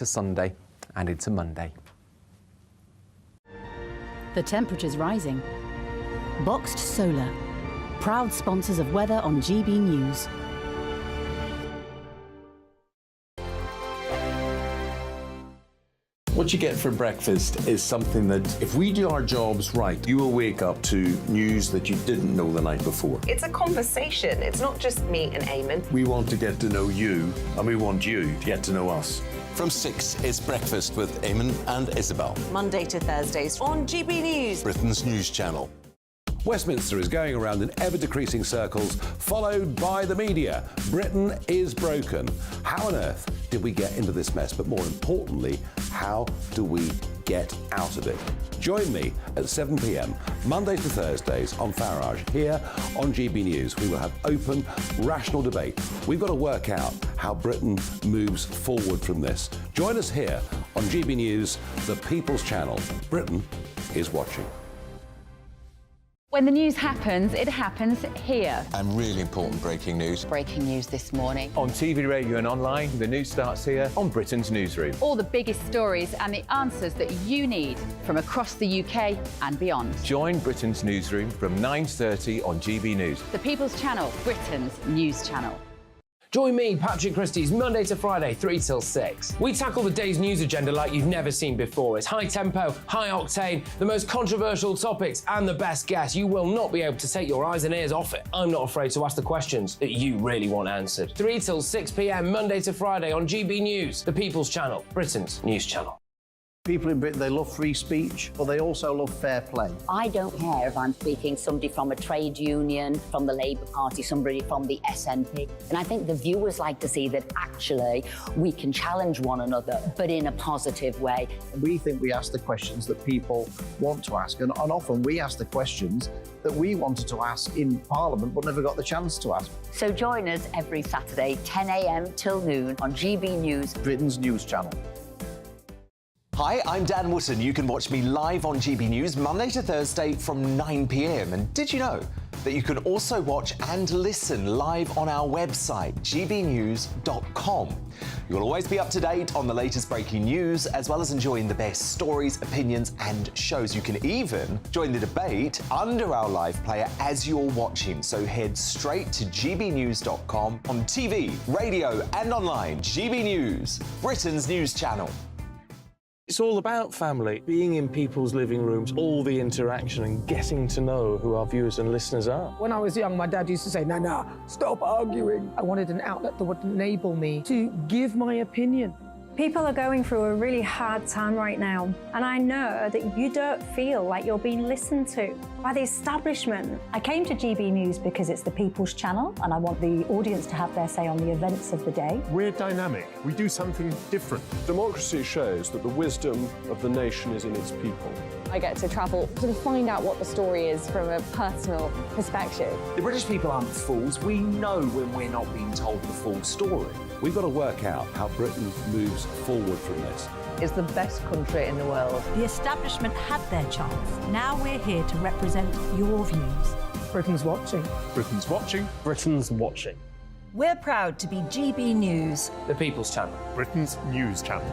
To Sunday and into Monday. The temperature's rising. Boxed Solar, proud sponsors of weather on GB News. What you get for breakfast is something that, if we do our jobs right, you will wake up to news that you didn't know the night before. It's a conversation. It's not just me and Eamon. We want to get to know you, and we want you to get to know us. From 6, it's Breakfast with Eamon and Isabel. Monday to Thursdays on GB News, Britain's news channel. Westminster is going around in ever-decreasing circles, followed by the media. Britain is broken. How on earth did we get into this mess? But more importantly, how do we get out of it? Join me at 7 p.m, Mondays to Thursdays on Farage, here on GB News. We will have open, rational debate. We've got to work out how Britain moves forward from this. Join us here on GB News, the People's Channel. Britain is watching. When the news happens, it happens here. And really important breaking news. Breaking news this morning. On TV, radio and online, the news starts here on Britain's Newsroom. All the biggest stories and the answers that you need from across the UK and beyond. Join Britain's Newsroom from 9:30 on GB News. The People's Channel, Britain's news channel. Join me, Patrick Christys, Monday to Friday, 3 till 6. We tackle the day's news agenda like you've never seen before. It's high tempo, high octane, the most controversial topics and the best guests. You will not be able to take your eyes and ears off it. I'm not afraid to ask the questions that you really want answered. 3 till 6 p.m, Monday to Friday on GB News, the People's Channel, Britain's news channel. People in Britain, they love free speech, but they also love fair play. I don't care if I'm speaking somebody from a trade union, from the Labour Party, somebody from the SNP. And I think the viewers like to see that actually we can challenge one another, but in a positive way. We think we ask the questions that people want to ask, and often we ask the questions that we wanted to ask in Parliament but never got the chance to ask. So join us every Saturday, 10 a.m. till noon on GB News, Britain's news channel. Hi, I'm Dan Wootton. You can watch me live on GB News Monday to Thursday from 9 p.m. And did you know that you can also watch and listen live on our website, gbnews.com. You'll always be up to date on the latest breaking news, as well as enjoying the best stories, opinions and shows. You can even join the debate under our live player as you're watching. So head straight to gbnews.com on TV, radio and online. GB News, Britain's news channel. It's all about family, being in people's living rooms, all the interaction and getting to know who our viewers and listeners are. When I was young, my dad used to say, no, stop arguing. I wanted an outlet that would enable me to give my opinion. People are going through a really hard time right now, and I know that you don't feel like you're being listened to by the establishment. I came to GB News because it's the People's Channel, and I want the audience to have their say on the events of the day. We're dynamic. We do something different. Democracy shows that the wisdom of the nation is in its people. I get to travel to find out what the story is from a personal perspective. The British people aren't fools. We know when we're not being told the full story. We've got to work out how Britain moves forward from this. It's the best country in the world. The establishment had their chance. Now we're here to represent your views. Britain's watching. Britain's watching. Britain's watching. We're proud to be GB News, The People's Channel, Britain's news channel.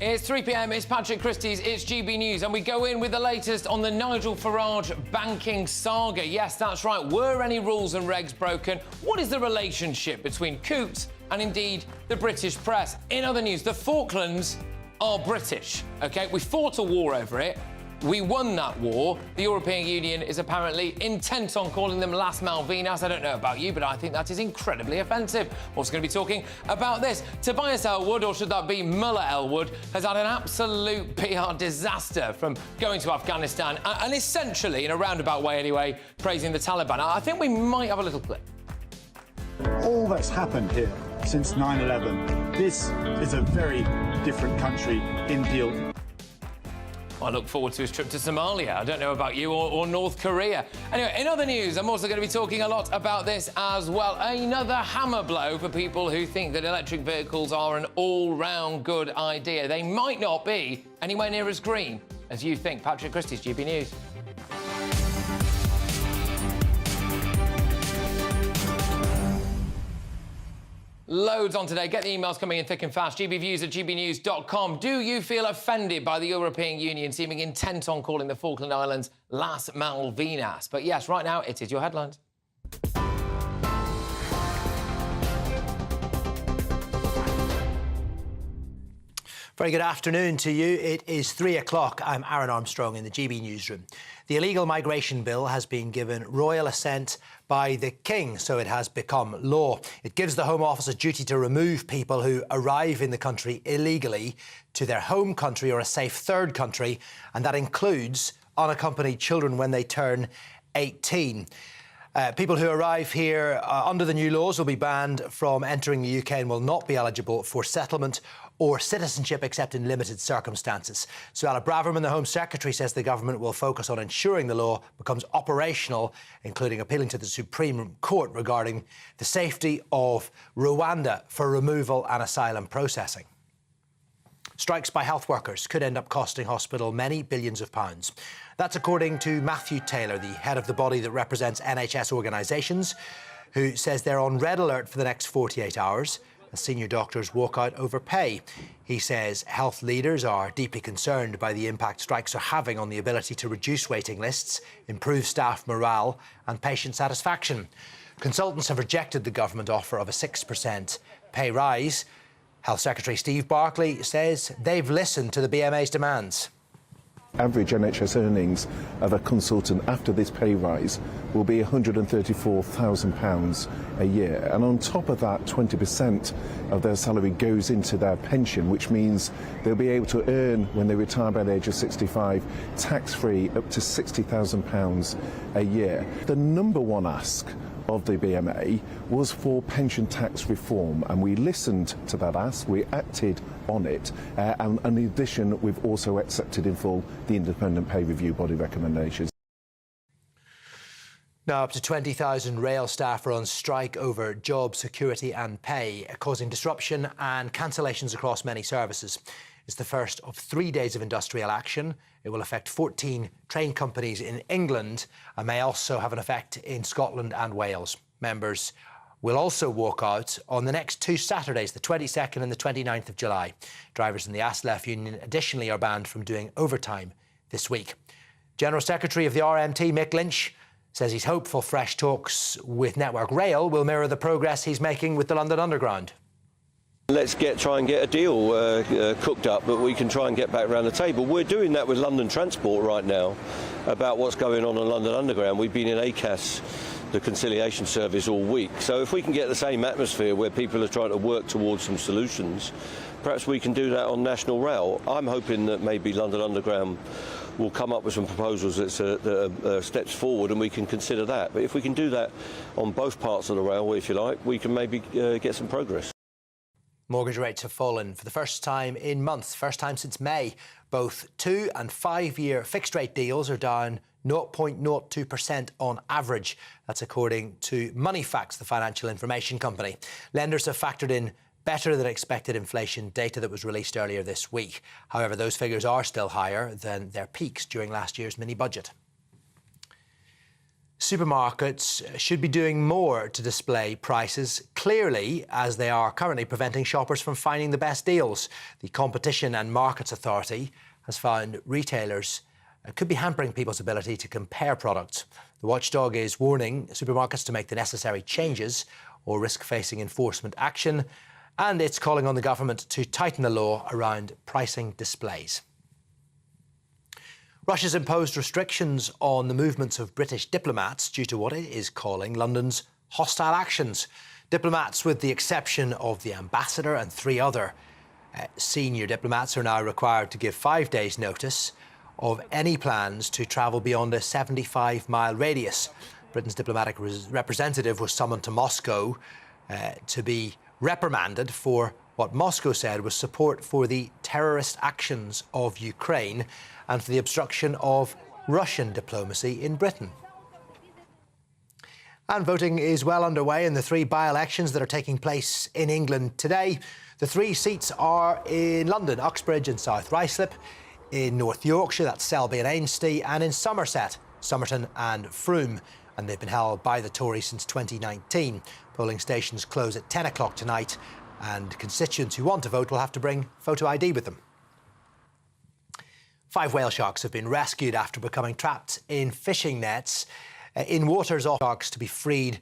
It's 3 p.m, it's Patrick Christys, it's GB News, and we go in with the latest on the Nigel Farage banking saga. Yes, that's right. Were any rules and regs broken? What is the relationship between Coutts and indeed the British press? In other news, the Falklands are British, OK? We fought a war over it. We won that war. The European Union is apparently intent on calling them Las Malvinas. I don't know about you, but I think that is incredibly offensive. Also going to be talking about this. Tobias Ellwood, or should that be Muller Ellwood, has had an absolute PR disaster from going to Afghanistan and essentially, in a roundabout way anyway, praising the Taliban. I think we might have a little clip. All that's happened here since 9/11, this is a very different country in deal. I look forward to his trip to Somalia. I don't know about you or North Korea. Anyway, in other news, I'm also going to be talking a lot about this as well. Another hammer blow for people who think that electric vehicles are an all-round good idea. They might not be anywhere near as green as you think. Patrick Christys, GB News. Loads on today. Get the emails coming in thick and fast. gbviews@gbnews.com. Do you feel offended by the European Union seeming intent on calling the Falkland Islands Las Malvinas? But yes, right now, it is your headlines. Very good afternoon to you. It is 3 o'clock. I'm Aaron Armstrong in the GB newsroom. The illegal migration bill has been given royal assent by the King, so it has become law. It gives the Home Office a duty to remove people who arrive in the country illegally to their home country or a safe third country, and that includes unaccompanied children when they turn 18. People who arrive here under the new laws will be banned from entering the UK and will not be eligible for settlement or citizenship except in limited circumstances. Suella Braverman, the Home Secretary, says the government will focus on ensuring the law becomes operational, including appealing to the Supreme Court regarding the safety of Rwanda for removal and asylum processing. Strikes by health workers could end up costing hospital many billions of pounds. That's according to Matthew Taylor, the head of the body that represents NHS organisations, who says they're on red alert for the next 48 hours as senior doctors walk out over pay. He says health leaders are deeply concerned by the impact strikes are having on the ability to reduce waiting lists, improve staff morale and patient satisfaction. Consultants have rejected the government offer of a 6% pay rise. Health Secretary Steve Barclay says they've listened to the BMA's demands. Average NHS earnings of a consultant after this pay rise will be £134,000 a year. And on top of that, 20% of their salary goes into their pension, which means they'll be able to earn, when they retire by the age of 65, tax-free up to £60,000 a year. The number one ask of the BMA was for pension tax reform, and we listened to that ask, we acted on it, and in addition we've also accepted in full the independent pay review body recommendations. Now, up to 20,000 rail staff are on strike over job security and pay, causing disruption and cancellations across many services. It's the first of 3 days of industrial action. It will affect 14 train companies in England and may also have an effect in Scotland and Wales. Members will also walk out on the next 2 Saturdays, the 22nd and the 29th of July. Drivers in the ASLEF union additionally are banned from doing overtime this week. General Secretary of the RMT, Mick Lynch, says he's hopeful fresh talks with Network Rail will mirror the progress he's making with the London Underground. Let's try and get a deal cooked up that we can try and get back around the table. We're doing that with London Transport right now about what's going on London Underground. We've been in ACAS, the conciliation service, all week. So if we can get the same atmosphere where people are trying to work towards some solutions, perhaps we can do that on National Rail. I'm hoping that maybe London Underground will come up with some proposals that are steps forward, and we can consider that. But if we can do that on both parts of the railway, if you like, we can maybe get some progress. Mortgage rates have fallen for the first time in months, first time since May. Both 2- and 5-year fixed-rate deals are down 0.02% on average. That's according to Moneyfacts, the financial information company. Lenders have factored in better than expected inflation data that was released earlier this week. However, those figures are still higher than their peaks during last year's mini-budget. Supermarkets should be doing more to display prices clearly, as they are currently preventing shoppers from finding the best deals. The Competition and Markets Authority has found retailers could be hampering people's ability to compare products. The watchdog is warning supermarkets to make the necessary changes or risk facing enforcement action, and it's calling on the government to tighten the law around pricing displays. Russia's imposed restrictions on the movements of British diplomats due to what it is calling London's hostile actions. Diplomats, with the exception of the ambassador and 3 other senior diplomats, are now required to give 5 days' notice of any plans to travel beyond a 75-mile radius. Britain's diplomatic representative was summoned to Moscow to be reprimanded for what Moscow said was support for the terrorist actions of Ukraine and for the obstruction of Russian diplomacy in Britain. And voting is well underway in the 3 by-elections that are taking place in England today. The 3 seats are in London, Uxbridge and South Ruislip, in North Yorkshire, that's Selby and Ainsty, and in Somerset, Somerton and Frome. and they've been held by the Tories since 2019. Polling stations close at 10 o'clock tonight, and constituents who want to vote will have to bring photo ID with them. 5 whale sharks have been rescued after becoming trapped in fishing nets in waters off sharks to be freed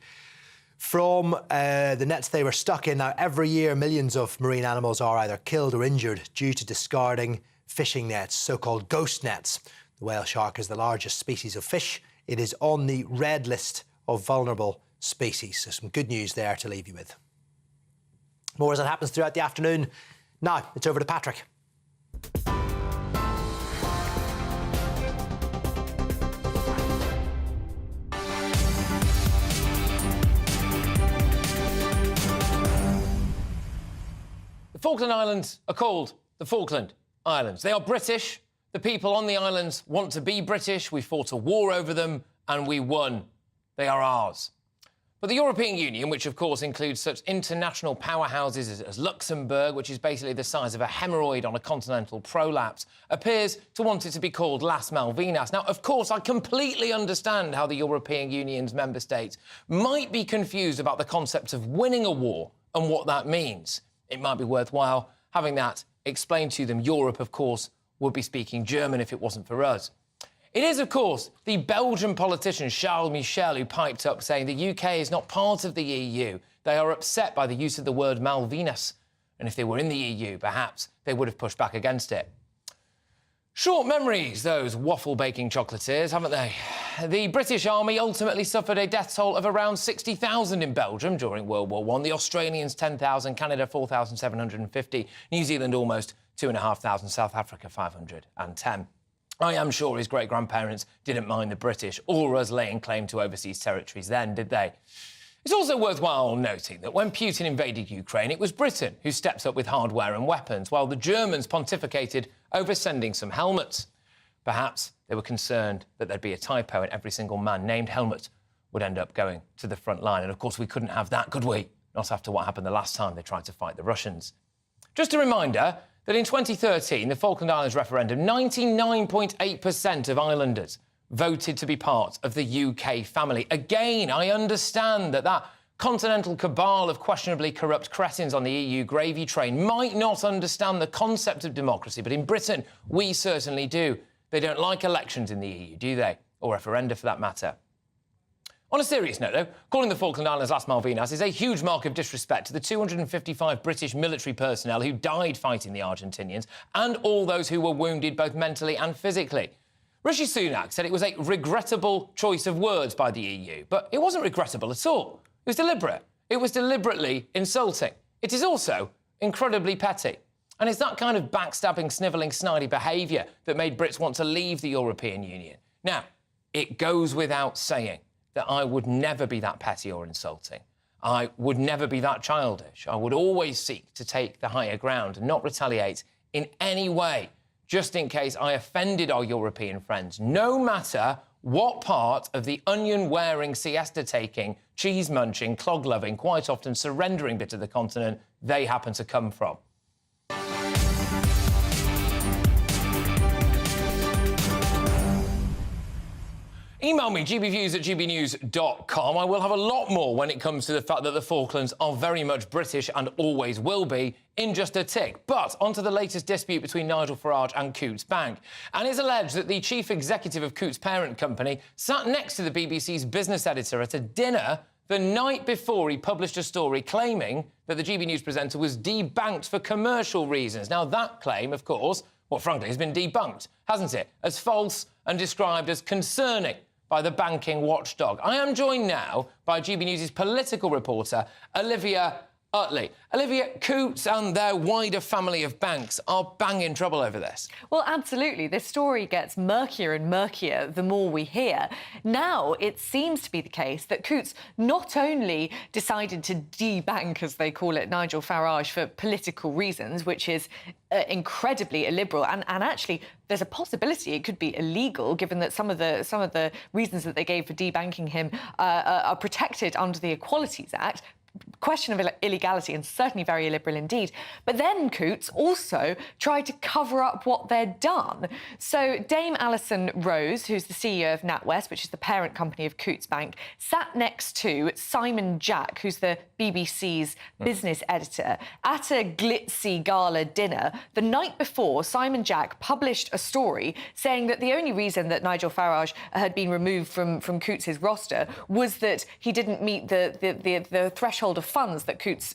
from the nets they were stuck in. Now, every year, millions of marine animals are either killed or injured due to discarding fishing nets, so-called ghost nets. The whale shark is the largest species of fish. It is on the red list of vulnerable species. So some good news there to leave you with. More as it happens throughout the afternoon. Now, it's over to Patrick. The Falkland Islands are called the Falkland Islands. They are British. The people on the islands want to be British. We fought a war over them and we won. They are ours. But the European Union, which of course includes such international powerhouses as Luxembourg, which is basically the size of a hemorrhoid on a continental prolapse, appears to want it to be called Las Malvinas. Now, of course, I completely understand how the European Union's member states might be confused about the concept of winning a war and what that means. It might be worthwhile having that explained to them. Europe, of course, would be speaking German if it wasn't for us. It is, of course, the Belgian politician Charles Michel who piped up saying the UK is not part of the EU. They are upset by the use of the word Malvinas. And if they were in the EU, perhaps they would have pushed back against it. Short memories, those waffle-baking chocolatiers, haven't they? The British Army ultimately suffered a death toll of around 60,000 in Belgium during World War I. The Australians, 10,000, Canada, 4,750, New Zealand, almost 2,500, South Africa, 510. I am sure his great-grandparents didn't mind the British or us laying claim to overseas territories then, did they? It's also worthwhile noting that when Putin invaded Ukraine, it was Britain who stepped up with hardware and weapons, while the Germans pontificated over sending some helmets. Perhaps they were concerned that there'd be a typo and every single man named Helmut would end up going to the front line. And of course, we couldn't have that, could we? Not after what happened the last time they tried to fight the Russians. Just a reminder that in 2013, the Falkland Islands referendum, 99.8% of islanders voted to be part of the UK family. Again, I understand that continental cabal of questionably corrupt cretins on the EU gravy train might not understand the concept of democracy, but in Britain, we certainly do. They don't like elections in the EU, do they? Or referenda, for that matter. On a serious note, though, calling the Falkland Islands Las Malvinas is a huge mark of disrespect to the 255 British military personnel who died fighting the Argentinians and all those who were wounded both mentally and physically. Rishi Sunak said it was a regrettable choice of words by the EU, but it wasn't regrettable at all. It was deliberate. It was deliberately insulting. It is also incredibly petty. And it's that kind of backstabbing, snivelling, snidey behaviour that made Brits want to leave the European Union. Now, it goes without saying that I would never be that petty or insulting. I would never be that childish. I would always seek to take the higher ground and not retaliate in any way, just in case I offended our European friends, no matter what part of the onion-wearing, siesta-taking, cheese-munching, clog-loving, quite often surrendering bit of the continent they happen to come from. Email me, gbviews@gbnews.com. I will have a lot more when it comes to the fact that the Falklands are very much British and always will be in just a tick. But onto the latest dispute between Nigel Farage and Coutts Bank. And it's alleged that the chief executive of Coutts' parent company sat next to the BBC's business editor at a dinner the night before he published a story claiming that the GB News presenter was debanked for commercial reasons. Now, that claim, of course, well, frankly, has been debunked, hasn't it? As false and described as concerning by the banking watchdog. I am joined now by GB News' political reporter, Olivia Utley. Olivia, Coutts and their wider family of banks are bang in trouble over this. Well, absolutely. This story gets murkier and murkier the more we hear. Now, it seems to be the case that Coutts not only decided to debank, as they call it, Nigel Farage for political reasons, which is incredibly illiberal, and actually there's a possibility it could be illegal, given that some of the reasons that they gave for debanking him are protected under the Equalities Act. question of illegality and certainly very illiberal indeed. But then Coutts also tried to cover up what they'd done. So Dame Alison Rose, who's the CEO of NatWest, which is the parent company of Coutts Bank, sat next to Simon Jack, who's the BBC's business editor, at a glitzy gala dinner. The night before, Simon Jack published a story saying that the only reason that Nigel Farage had been removed from Coutts' roster was that he didn't meet the threshold of funds that Coutts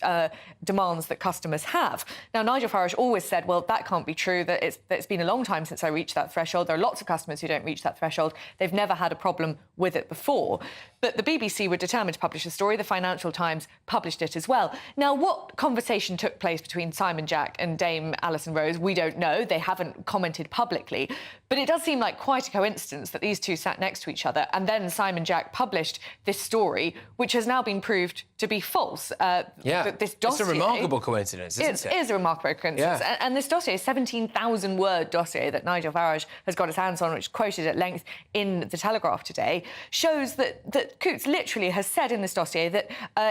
demands that customers have. Now, Nigel Farage always said, well, that can't be true, that it's been a long time since I reached that threshold. There are lots of customers who don't reach that threshold. They've never had a problem with it before. But the BBC were determined to publish a story. The Financial Times published it as well. Now, what conversation took place between Simon Jack and Dame Alison Rose, we don't know. They haven't commented publicly. But it does seem like quite a coincidence that these two sat next to each other, and then Simon Jack published this story, which has now been proved to be false. This dossier, it's a remarkable coincidence, isn't it? It is a remarkable coincidence. Yeah. And this dossier, 17,000-word dossier that Nigel Farage has got his hands on, which is quoted at length in The Telegraph today, shows that Coutts literally has said in this dossier that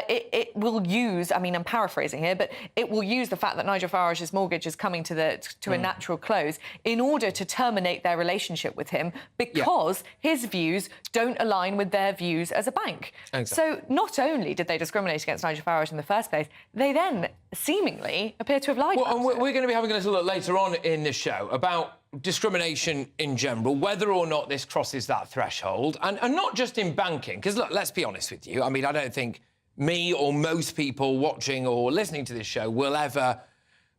it will use, I mean, I'm paraphrasing here, but it will use the fact that Nigel Farage's mortgage is coming to a natural close in order to terminate their relationship with him because his views don't align with their views as a bank. Exactly. So not only did they discriminate against Nigel Farage in the first place, they then seemingly appear to have lied about and it. we're going to be having a little look later on in the show about discrimination in general, whether or not this crosses that threshold, and not just in banking, because, look, let's be honest with you. I mean, I don't think me or most people watching or listening to this show will ever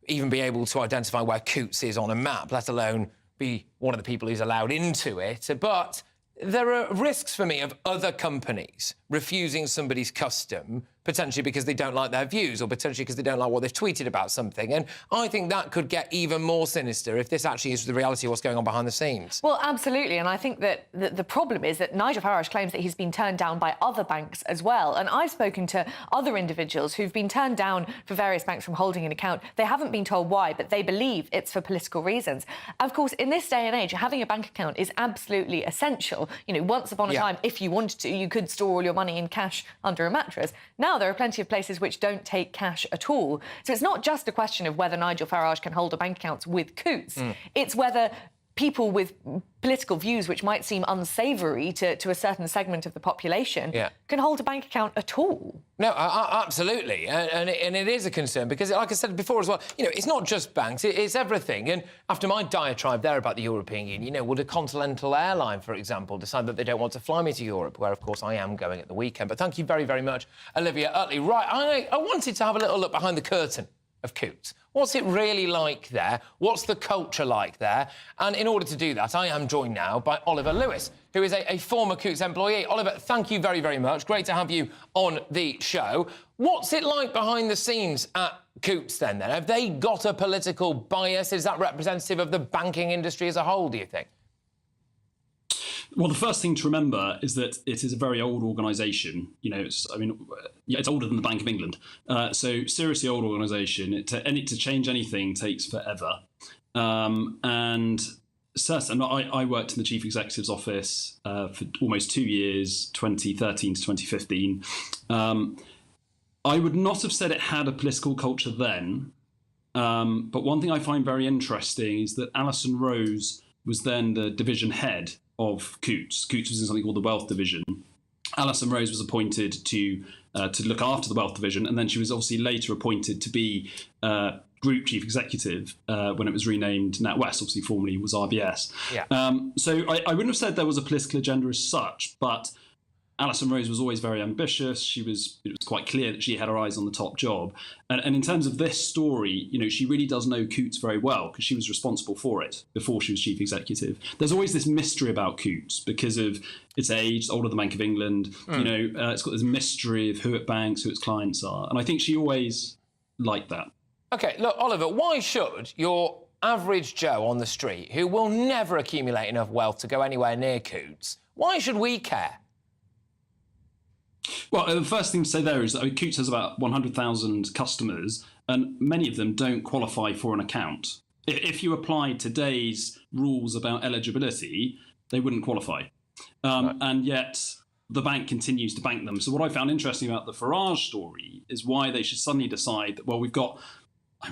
even be able to identify where Coutts is on a map, let alone be one of the people who's allowed into it. But there are risks for me of other companies refusing somebody's custom, potentially because they don't like their views or potentially because they don't like what they've tweeted about something. And I think that could get even more sinister if this actually is the reality of what's going on behind the scenes. Well, absolutely. And I think that the problem is that Nigel Farage claims that he's been turned down by other banks as well. And I've spoken to other individuals who've been turned down for various banks from holding an account. They haven't been told why, but they believe it's for political reasons. Of course, in this day and age, having a bank account is absolutely essential. You know, once upon a time, if you wanted to, you could store all your money in cash under a mattress. Now there are plenty of places which don't take cash at all. So it's not just a question of whether Nigel Farage can hold a bank account with Coutts. It's whether people with political views which might seem unsavoury to a certain segment of the population can hold a bank account at all. No, absolutely. And it is a concern because, like I said before as well, you know, it's not just banks, it's everything. And after my diatribe there about the European Union, you know, would a continental airline, for example, decide that they don't want to fly me to Europe, where, of course, I am going at the weekend. But thank you very, very much, Olivia Utley. Right, I wanted to have a little look behind the curtain of Coutts. What's it really like there? What's the culture like there? And in order to do that, I am joined now by Oliver Lewis, who is a former Coutts employee. Oliver, thank you very, very much. Great to have you on the show. What's it like behind the scenes at Coutts then? Have they got a political bias? Is that representative of the banking industry as a whole, do you think? Well, the first thing to remember is that it is a very old organisation. You know, it's older than the Bank of England. So seriously old organisation. To change anything takes forever. And certainly, I worked in the Chief Executive's office for almost 2 years, 2013 to 2015. I would not have said it had a political culture then. But one thing I find very interesting is that Alison Rose was then the division head of Coutts. Coutts was in something called the Wealth Division. Alison Rose was appointed to look after the Wealth Division, and then she was obviously later appointed to be Group Chief Executive when it was renamed NatWest, obviously formerly was RBS. So I wouldn't have said there was a political agenda as such, but Alison Rose was always very ambitious. It was quite clear that she had her eyes on the top job. And in terms of this story, you know, she really does know Coutts very well because she was responsible for it before she was chief executive. There's always this mystery about Coutts because of its age, it's older than the Bank of England. You know, it's got this mystery of who it banks, who its clients are. And I think she always liked that. OK, look, Oliver, why should your average Joe on the street, who will never accumulate enough wealth to go anywhere near Coutts, why should we care? Well, the first thing to say there is that Coutts has about 100,000 customers, and many of them don't qualify for an account. If you applied today's rules about eligibility, they wouldn't qualify. And yet the bank continues to bank them. So what I found interesting about the Farage story is why they should suddenly decide that, well, we've got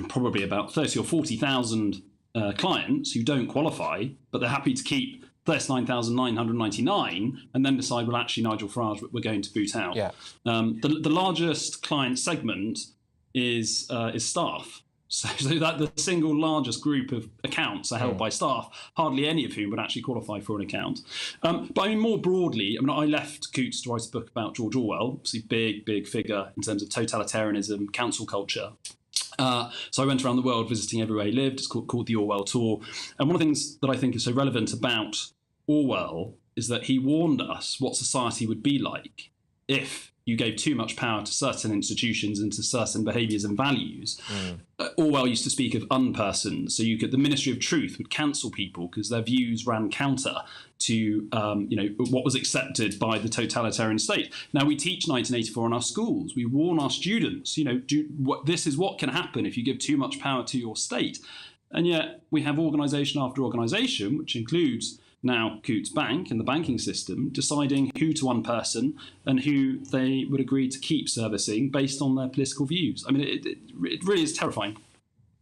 probably about 30 or 40,000 clients who don't qualify, but they're happy to keep 39,999 and then decide, well, actually, Nigel Farage, we're going to boot out. Yeah. The largest client segment is staff. So that the single largest group of accounts are held by staff, hardly any of whom would actually qualify for an account. But I mean, more broadly, I mean, I left Coutts to write a book about George Orwell, obviously big figure in terms of totalitarianism, council culture. So I went around the world visiting everywhere he lived. It's called the Orwell Tour. And one of the things that I think is so relevant about Orwell is that he warned us what society would be like if you gave too much power to certain institutions and to certain behaviours and values. Orwell used to speak of unpersons. So the Ministry of Truth would cancel people because their views ran counter to what was accepted by the totalitarian state. Now, we teach 1984 in our schools. We warn our students, this is what can happen if you give too much power to your state. And yet we have organisation after organisation, which includes now Coutts Bank and the banking system, deciding who to unperson and who they would agree to keep servicing based on their political views. I mean, it really is terrifying.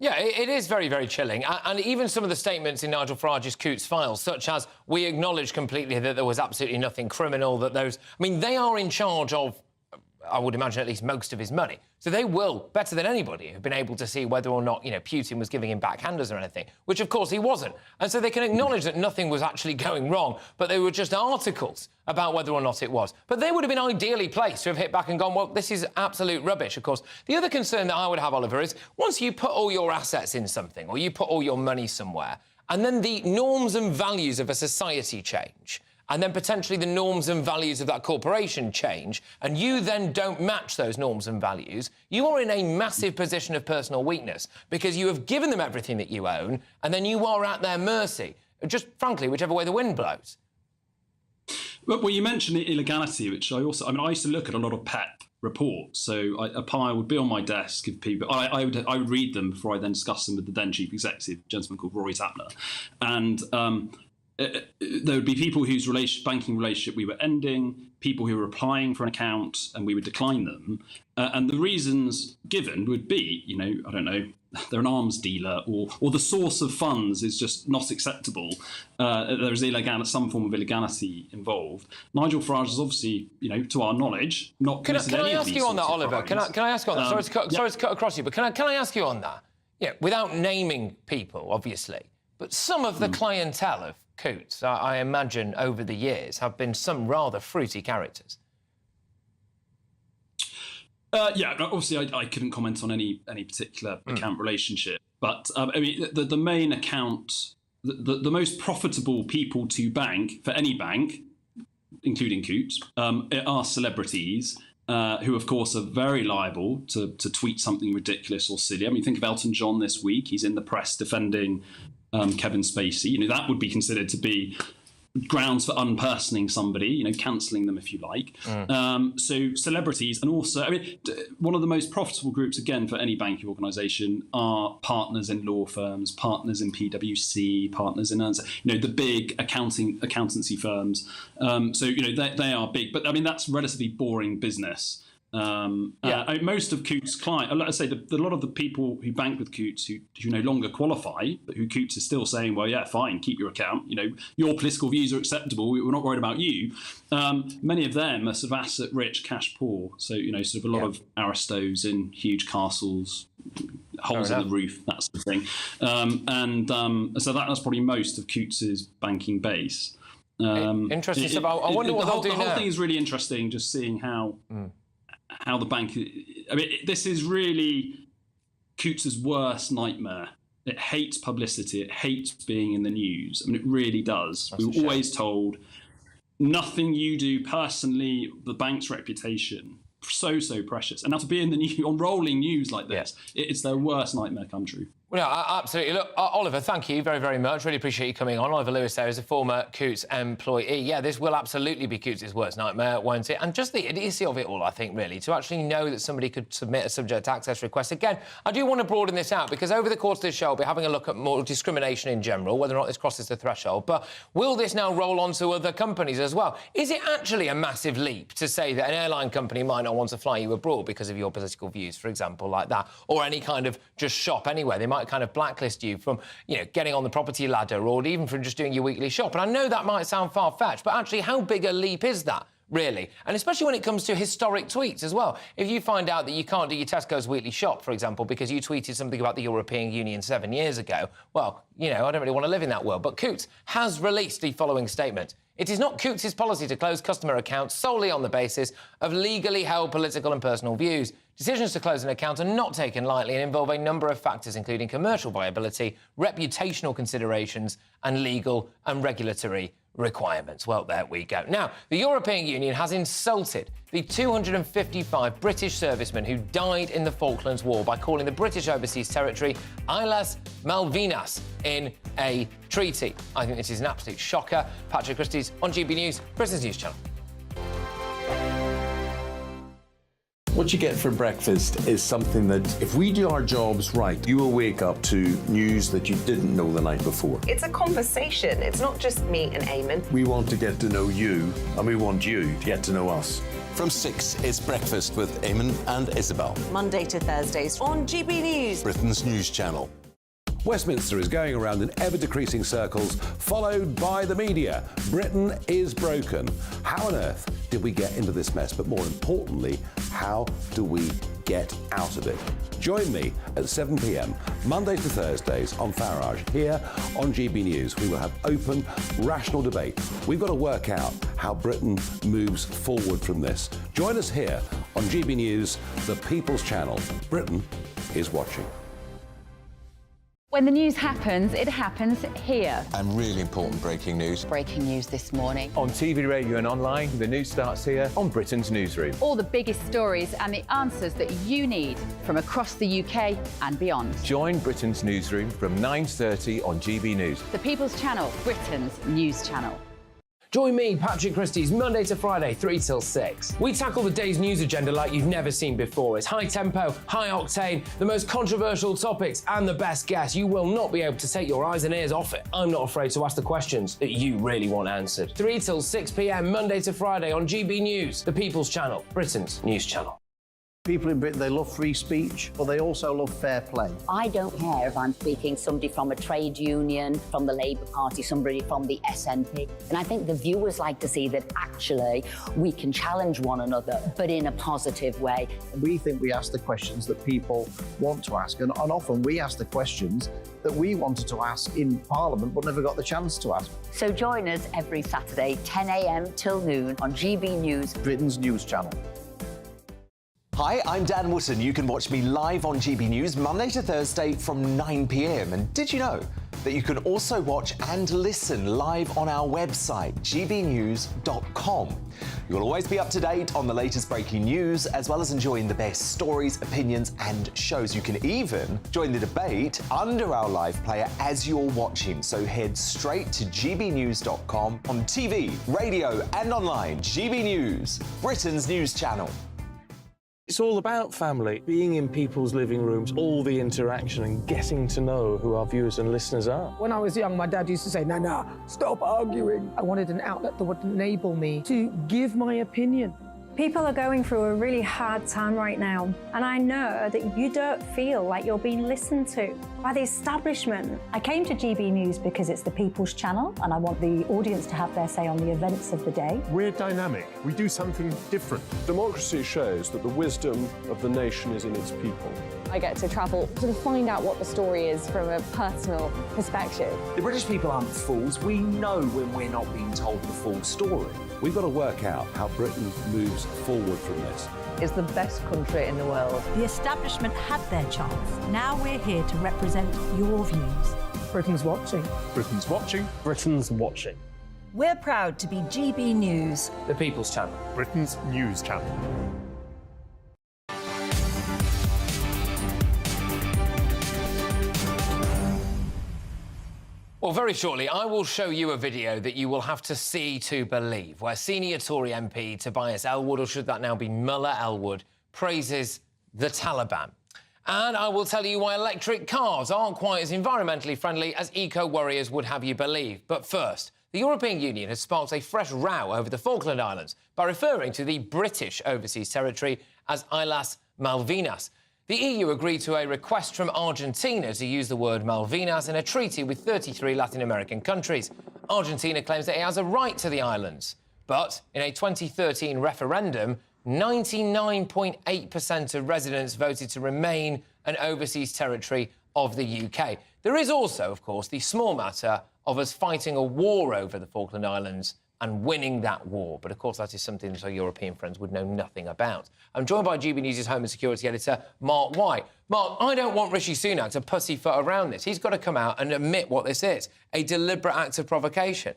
Yeah, it is very, very chilling. And even some of the statements in Nigel Farage's Coutts files, such as, we acknowledge completely that there was absolutely nothing criminal, that those... I mean, they are in charge of, I would imagine, at least most of his money. So they will, better than anybody, have been able to see whether or not, Putin was giving him backhanders or anything, which, of course, he wasn't. And so they can acknowledge that nothing was actually going wrong, but they were just articles about whether or not it was. But they would have been ideally placed to have hit back and gone, well, this is absolute rubbish, of course. The other concern that I would have, Oliver, is once you put all your assets in something or you put all your money somewhere, and then the norms and values of a society change, and then potentially the norms and values of that corporation change, and you then don't match those norms and values, you are in a massive position of personal weakness because you have given them everything that you own, and then you are at their mercy, just frankly, whichever way the wind blows. Well, you mentioned illegality, which I used to look at a lot of PEP reports. So a pile would be on my desk of people. I would read them before I then discuss them with the then chief executive, a gentleman called Rory Tapner. And there would be people whose banking relationship we were ending, people who were applying for an account, and we would decline them. And the reasons given would be, I don't know, they're an arms dealer, or the source of funds is just not acceptable. There is some form of illegality involved. Nigel Farage is obviously, to our knowledge, not committed any of these. Can I ask you on that, Oliver? Can I ask you on that? Sorry to cut across you, but can I ask you on that? Yeah, without naming people, obviously, but some of the clientele of Coutts, I imagine, over the years, have been some rather fruity characters. Obviously, I couldn't comment on any particular account relationship, but the main account, the most profitable people to bank for any bank, including Coutts, are celebrities. Who, of course, are very liable to tweet something ridiculous or silly. I mean, think of Elton John this week. He's in the press defending Kevin Spacey. That would be considered to be grounds for unpersoning somebody, cancelling them if you like. So celebrities, and also, one of the most profitable groups, again, for any banking organisation are partners in law firms, partners in PwC, partners in, the big accountancy firms. They are big, but that's relatively boring business. Most of Coutts' clients, let's say a lot of the people who bank with Coutts who no longer qualify, but who Coutts is still saying, well, yeah, fine, keep your account. Your political views are acceptable. We're not worried about you. Many of them are sort of asset rich, cash poor. So, sort of a lot of aristos in huge castles, holes in the roof, that sort of thing. So that's probably most of Coutts' banking base. Interesting stuff. I wonder what they'll do now. The whole thing is really interesting, just seeing how the bank... this is really Coutts' worst nightmare. It hates publicity. It hates being in the news. It really does. We were always told, nothing you do personally, the bank's reputation, so precious. And now to be in the news, on rolling news like this, it's their worst nightmare come true. Well, no, absolutely. Look, Oliver, thank you very, very much. Really appreciate you coming on. Oliver Lewis there is a former Coutts employee. Yeah, this will absolutely be Coutts' worst nightmare, won't it? And just the idiocy of it all, I think, really, to actually know that somebody could submit a subject access request. Again, I do want to broaden this out because over the course of this show, I'll be having a look at more discrimination in general, whether or not this crosses the threshold. But will this now roll on to other companies as well? Is it actually a massive leap to say that an airline company might not want to fly you abroad because of your political views, for example, like that, or any kind of just shop anywhere? They might kind of blacklist you from, getting on the property ladder or even from just doing your weekly shop. And I know that might sound far-fetched, but actually how big a leap is that, really? And especially when it comes to historic tweets as well. If you find out that you can't do your Tesco's weekly shop, for example, because you tweeted something about the European Union 7 years ago, well, I don't really want to live in that world. But Coutts has released the following statement. It is not Coutts' policy to close customer accounts solely on the basis of legally held political and personal views. Decisions to close an account are not taken lightly and involve a number of factors, including commercial viability, reputational considerations, and legal and regulatory requirements. Well, there we go. Now, the European Union has insulted the 255 British servicemen who died in the Falklands War by calling the British Overseas Territory Islas Malvinas in a treaty. I think this is an absolute shocker. Patrick Christys on GB News, Britain's News Channel. What you get for breakfast is something that, if we do our jobs right, you will wake up to news that you didn't know the night before. It's a conversation. It's not just me and Eamon. We want to get to know you, and we want you to get to know us. From 6, it's Breakfast with Eamon and Isabel. Monday to Thursdays on GB News, Britain's news channel. Westminster is going around in ever-decreasing circles, followed by the media. Britain is broken. How on earth did we get into this mess? But more importantly, how do we get out of it? Join me at 7 p.m, Monday to Thursdays on Farage, here on GB News. We will have open, rational debate. We've got to work out how Britain moves forward from this. Join us here on GB News, the People's Channel. Britain is watching. When the news happens, it happens here. And really important breaking news. Breaking news this morning. On TV, radio and online, the news starts here on Britain's Newsroom. All the biggest stories and the answers that you need from across the UK and beyond. Join Britain's Newsroom from 9:30 on GB News. The People's Channel, Britain's news channel. Join me, Patrick Christys, Monday to Friday, 3 till 6. We tackle the day's news agenda like you've never seen before. It's high tempo, high octane, the most controversial topics, and the best guests. You will not be able to take your eyes and ears off it. I'm not afraid to ask the questions that you really want answered. 3 till 6 p.m, Monday to Friday on GB News, the People's Channel, Britain's news channel. People in Britain, they love free speech, but they also love fair play. I don't care if I'm speaking somebody from a trade union, from the Labour Party, somebody from the SNP. And I think the viewers like to see that actually we can challenge one another, but in a positive way. We think we ask the questions that people want to ask, and often we ask the questions that we wanted to ask in Parliament but never got the chance to ask. So join us every Saturday, 10 a.m. till noon on GB News, Britain's news channel. Hi, I'm Dan Wootton. You can watch me live on GB News Monday to Thursday from 9 p.m. And did you know that you can also watch and listen live on our website, gbnews.com? You'll always be up to date on the latest breaking news, as well as enjoying the best stories, opinions and shows. You can even join the debate under our live player as you're watching. So head straight to gbnews.com on TV, radio and online. GB News, Britain's news channel. It's all about family, being in people's living rooms, all the interaction and getting to know who our viewers and listeners are. When I was young, my dad used to say, "Nah, stop arguing." I wanted an outlet that would enable me to give my opinion. People are going through a really hard time right now, and I know that you don't feel like you're being listened to by the establishment. I came to GB News because it's the People's Channel, and I want the audience to have their say on the events of the day. We're dynamic. We do something different. Democracy shows that the wisdom of the nation is in its people. I get to travel to find out what the story is from a personal perspective. The British people aren't fools. We know when we're not being told the full story. We've got to work out how Britain moves forward from this. It's the best country in the world. The establishment had their chance. Now we're here to represent your views. Britain's watching. Britain's watching. Britain's watching. We're proud to be GB News, The People's Channel, Britain's news channel. Well, very shortly, I will show you a video that you will have to see to believe, where senior Tory MP Tobias Ellwood, or should that now be Muller Ellwood, praises the Taliban. And I will tell you why electric cars aren't quite as environmentally friendly as eco-warriors would have you believe. But first, the European Union has sparked a fresh row over the Falkland Islands by referring to the British overseas territory as Islas Malvinas. The EU agreed to a request from Argentina to use the word Malvinas in a treaty with 33 Latin American countries. Argentina claims that it has a right to the islands. But in a 2013 referendum, 99.8% of residents voted to remain an overseas territory of the UK. There is also, of course, the small matter of us fighting a war over the Falkland Islands and winning that war. But, of course, that is something that our European friends would know nothing about. I'm joined by GB News' Home and Security Editor, Mark White. Mark, I don't want Rishi Sunak to pussyfoot around this. He's got to come out and admit what this is, a deliberate act of provocation.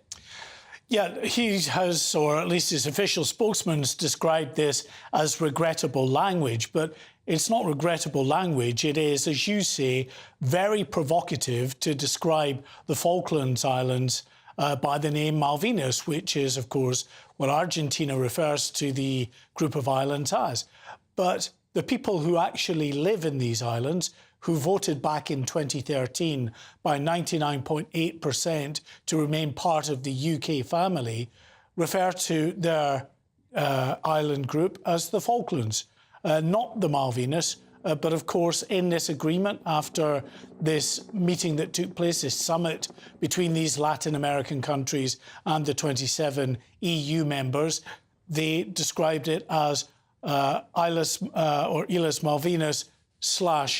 Yeah, he has, or at least his official spokesman's described this as regrettable language, but it's not regrettable language. It is, as you say, very provocative to describe the Falklands Islands by the name Malvinas, which is, of course, what Argentina refers to the group of islands as. But the people who actually live in these islands, who voted back in 2013 by 99.8% to remain part of the UK family, refer to their island group as the Falklands, not the Malvinas. But of course, in this agreement, after this meeting that took place, this summit between these Latin American countries and the 27 EU members, they described it as Islas Malvinas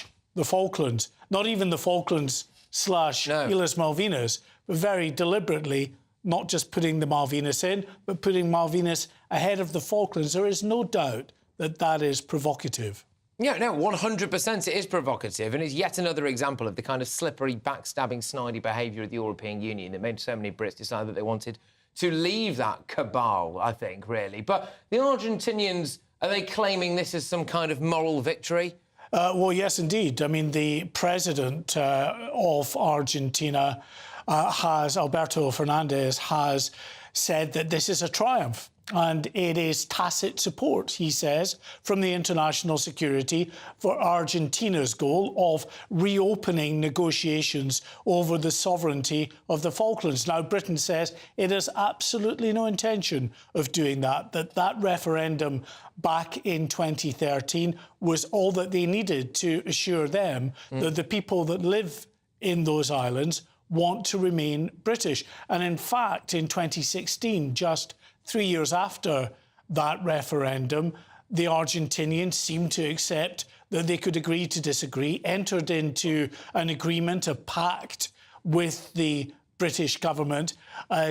/ the Falklands. Not even the Falklands / Islas Malvinas, but very deliberately not just putting the Malvinas in, but putting Malvinas ahead of the Falklands. There is no doubt that that is provocative. Yeah, no, 100% it is provocative, and it's yet another example of the kind of slippery, backstabbing, snidey behaviour of the European Union that made so many Brits decide that they wanted to leave that cabal, I think, really. But the Argentinians, are they claiming this as some kind of moral victory? Well, yes, indeed. I mean, the president of Argentina, Alberto Fernandez, has said that this is a triumph. And it is tacit support, he says, from the international security for Argentina's goal of reopening negotiations over the sovereignty of the Falklands. Now, Britain says it has absolutely no intention of doing that, that referendum back in 2013 was all that they needed to assure them that the people that live in those islands want to remain British. And in fact, in 2016, just 3 years after that referendum, the Argentinians seemed to accept that they could agree to disagree, entered into an agreement, a pact with the British government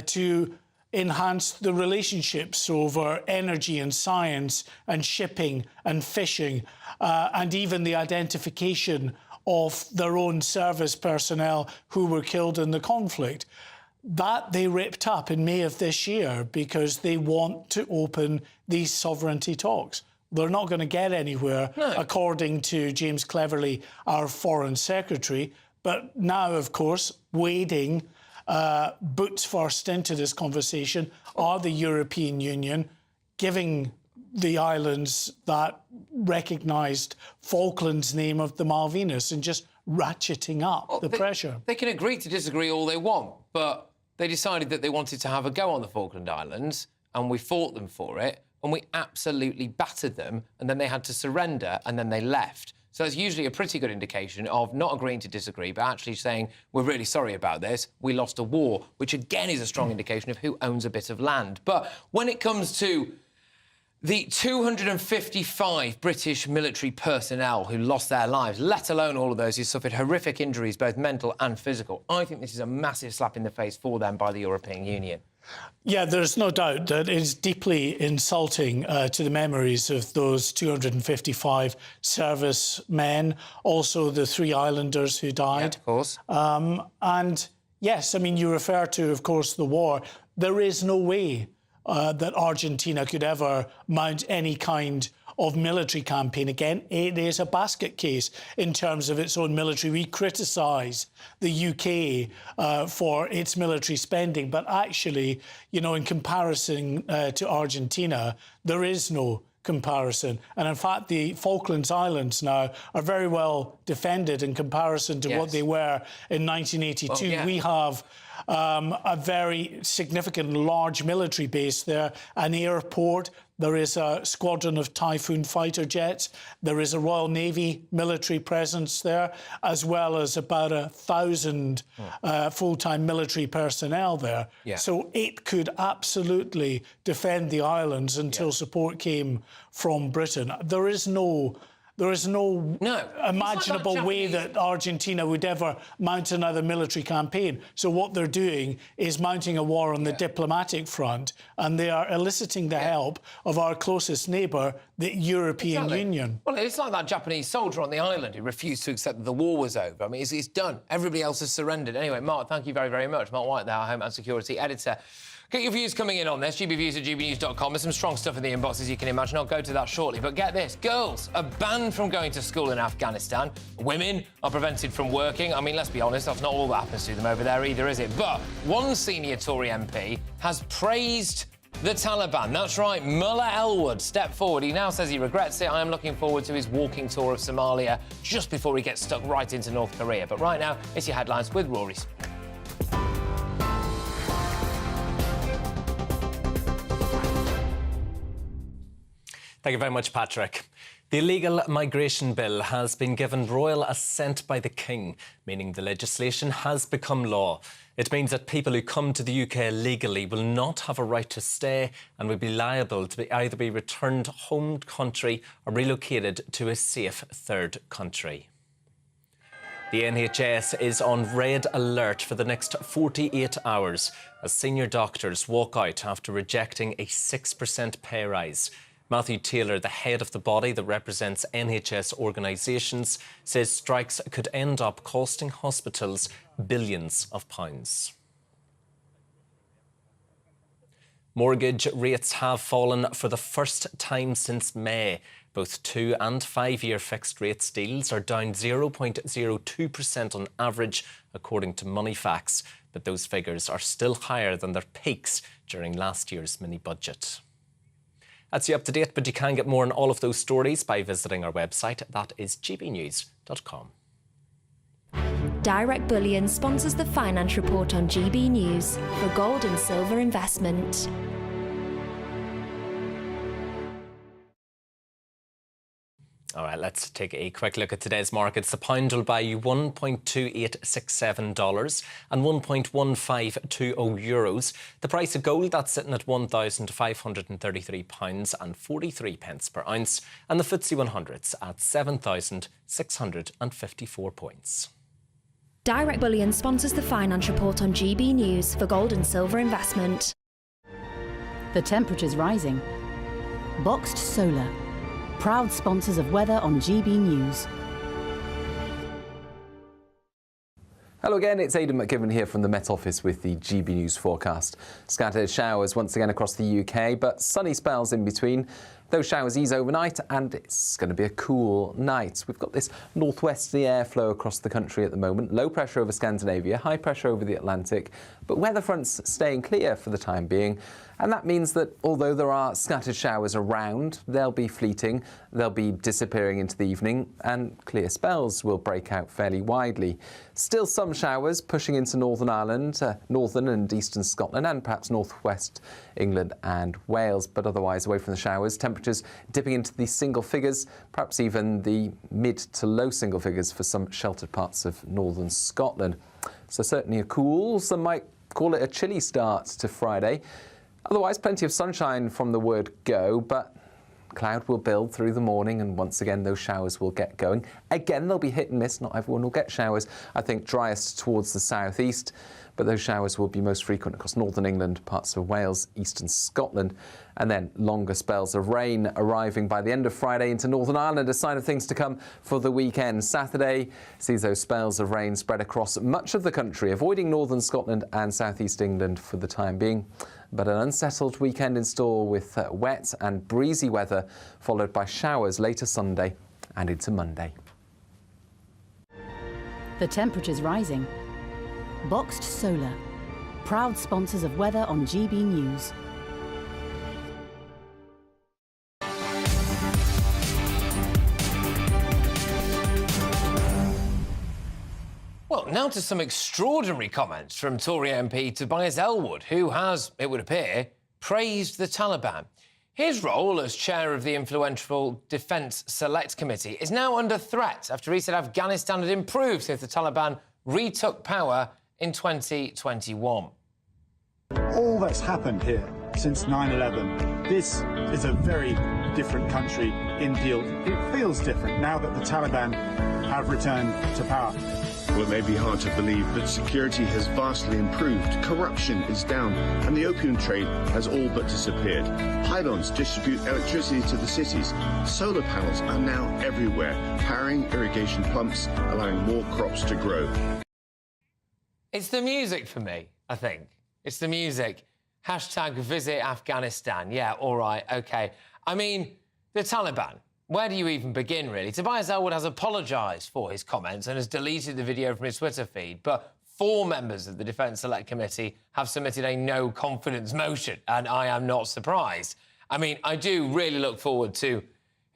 to enhance the relationships over energy and science and shipping and fishing and even the identification of their own service personnel who were killed in the conflict. That they ripped up in May of this year because they want to open these sovereignty talks. They're not going to get anywhere, according to James Cleverly, our Foreign Secretary. But now, of course, wading boots first into this conversation are the European Union, giving the islands that recognised Falklands name of the Malvinas and just ratcheting up the pressure. They can agree to disagree all they want, but they decided that they wanted to have a go on the Falkland Islands, and we fought them for it, and we absolutely battered them, and then they had to surrender, and then they left. So it's usually a pretty good indication of not agreeing to disagree, but actually saying, we're really sorry about this, we lost a war, which again is a strong indication of who owns a bit of land. But when it comes to the 255 British military personnel who lost their lives, let alone all of those who suffered horrific injuries, both mental and physical, I think this is a massive slap in the face for them by the European Union. Yeah, there's no doubt that it's deeply insulting to the memories of those 255 servicemen, also the 3 islanders who died. Yeah, of course. And yes, I mean, you refer to, of course, the war. There is no way that Argentina could ever mount any kind of military campaign. Again, it is a basket case in terms of its own military. We criticise the UK for its military spending, but actually, you know, in comparison to Argentina, there is no comparison. And in fact, the Falklands Islands now are very well defended in comparison to what they were in 1982. Well, yeah. We have a very significant large military base there, an airport. There is a squadron of Typhoon fighter jets. There is a Royal Navy military presence there, as well as about 1,000 full-time military personnel there. Yeah. So it could absolutely defend the islands until support came from Britain. There is no imaginable way that Argentina would ever mount another military campaign. So what they're doing is mounting a war on the diplomatic front, and they are eliciting the help of our closest neighbour, the European Union. Well, it's like that Japanese soldier on the island who refused to accept that the war was over. I mean, it's done. Everybody else has surrendered. Anyway, Mark, thank you very, very much. Mark White, our Home and Security Editor. Get your views coming in on this, gbviews@gbnews.com. There's some strong stuff in the inbox, as you can imagine. I'll go to that shortly. But get this, girls are banned from going to school in Afghanistan. Women are prevented from working. I mean, let's be honest, that's not all that happens to them over there either, is it? But one senior Tory MP has praised the Taliban. That's right, Mullah Elwood stepped forward. He now says he regrets it. I am looking forward to his walking tour of Somalia just before he gets stuck right into North Korea. But right now, it's your headlines with Rory. Thank you very much, Patrick. The illegal migration bill has been given royal assent by the King, meaning the legislation has become law. It means that people who come to the UK legally will not have a right to stay and will be liable to either be returned home country or relocated to a safe third country. The NHS is on red alert for the next 48 hours as senior doctors walk out after rejecting a 6% pay rise. Matthew Taylor, the head of the body that represents NHS organisations, says strikes could end up costing hospitals billions of pounds. Mortgage rates have fallen for the first time since May. Both 2- and 5-year fixed rate deals are down 0.02% on average, according to Moneyfacts. But those figures are still higher than their peaks during last year's mini-budget. That's you up to date, but you can get more on all of those stories by visiting our website. That is gbnews.com. Direct Bullion sponsors the Finance Report on GB News for gold and silver investment. All right, let's take a quick look at today's markets. The pound will buy you $1.2867 and 1.1520 euros. The price of gold, that's sitting at £1,533 and 43 pence per ounce. And the FTSE 100's at 7,654 points. Direct Bullion sponsors the Finance Report on GB News for gold and silver investment. The temperature's rising. Boxed Solar, proud sponsors of weather on GB News. Hello again, it's Aidan McGivern here from the Met Office with the GB News forecast. Scattered showers once again across the UK, but sunny spells in between. Those showers ease overnight and it's going to be a cool night. We've got this northwesterly airflow across the country at the moment. Low pressure over Scandinavia, high pressure over the Atlantic, but weather fronts staying clear for the time being. And that means that although there are scattered showers around, they'll be fleeting, they'll be disappearing into the evening, and clear spells will break out fairly widely. Still some showers pushing into Northern Ireland, northern and eastern Scotland, and perhaps northwest England and Wales, but otherwise away from the showers. Temperatures dipping into the single figures, perhaps even the mid to low single figures for some sheltered parts of northern Scotland. So certainly a cool, some might call it a chilly start to Friday. Otherwise, plenty of sunshine from the word go, but cloud will build through the morning and once again those showers will get going. Again, they'll be hit and miss. Not everyone will get showers. I think driest towards the southeast, but those showers will be most frequent across northern England, parts of Wales, eastern Scotland, and then longer spells of rain arriving by the end of Friday into Northern Ireland, a sign of things to come for the weekend. Saturday sees those spells of rain spread across much of the country, avoiding northern Scotland and southeast England for the time being. But an unsettled weekend in store with wet and breezy weather, followed by showers later Sunday and into Monday. The temperature's rising. Boxed Solar, proud sponsors of weather on GB News. Well, now to some extraordinary comments from Tory MP Tobias Ellwood, who has, it would appear, praised the Taliban. His role as chair of the influential Defence Select Committee is now under threat after he said Afghanistan had improved since the Taliban retook power in 2021. All that's happened here since 9/11, this is a very different country in deal. It feels different now that the Taliban have returned to power. Well, it may be hard to believe, but security has vastly improved, corruption is down, and the opium trade has all but disappeared. Pylons distribute electricity to the cities. Solar panels are now everywhere, powering irrigation pumps, allowing more crops to grow. It's the music for me, I think. It's the music. Hashtag visit Afghanistan. Yeah, all right, OK. I mean, the Taliban. Where do you even begin, really? Tobias Ellwood has apologised for his comments and has deleted the video from his Twitter feed, but 4 members of the Defence Select Committee have submitted a no-confidence motion, and I am not surprised. I mean, I do really look forward to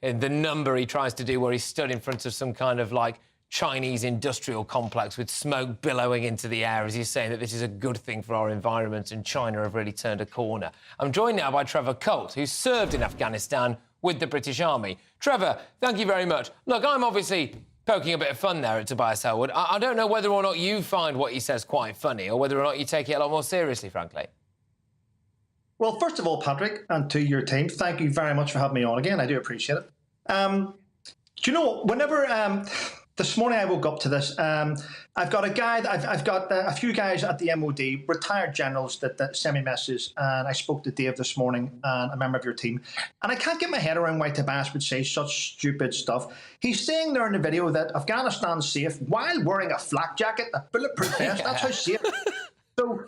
the number he tries to do where he stood in front of some kind of, like, Chinese industrial complex with smoke billowing into the air as he's saying that this is a good thing for our environment and China have really turned a corner. I'm joined now by Trevor Coutts, who served in Afghanistan with the British Army. Trevor, thank you very much. Look, I'm obviously poking a bit of fun there at Tobias Ellwood. I don't know whether or not you find what he says quite funny or whether or not you take it a lot more seriously, frankly. Well, first of all, Patrick, and to your team, thank you very much for having me on again. I do appreciate it. Do you know, whenever... this morning I woke up to this. I've got a few guys at the MOD, retired generals that send me messages, and I spoke to Dave this morning, and a member of your team, and I can't get my head around why Tobias would say such stupid stuff. He's saying there in the video that Afghanistan's safe while wearing a flak jacket, a bulletproof vest. That's how safe. So,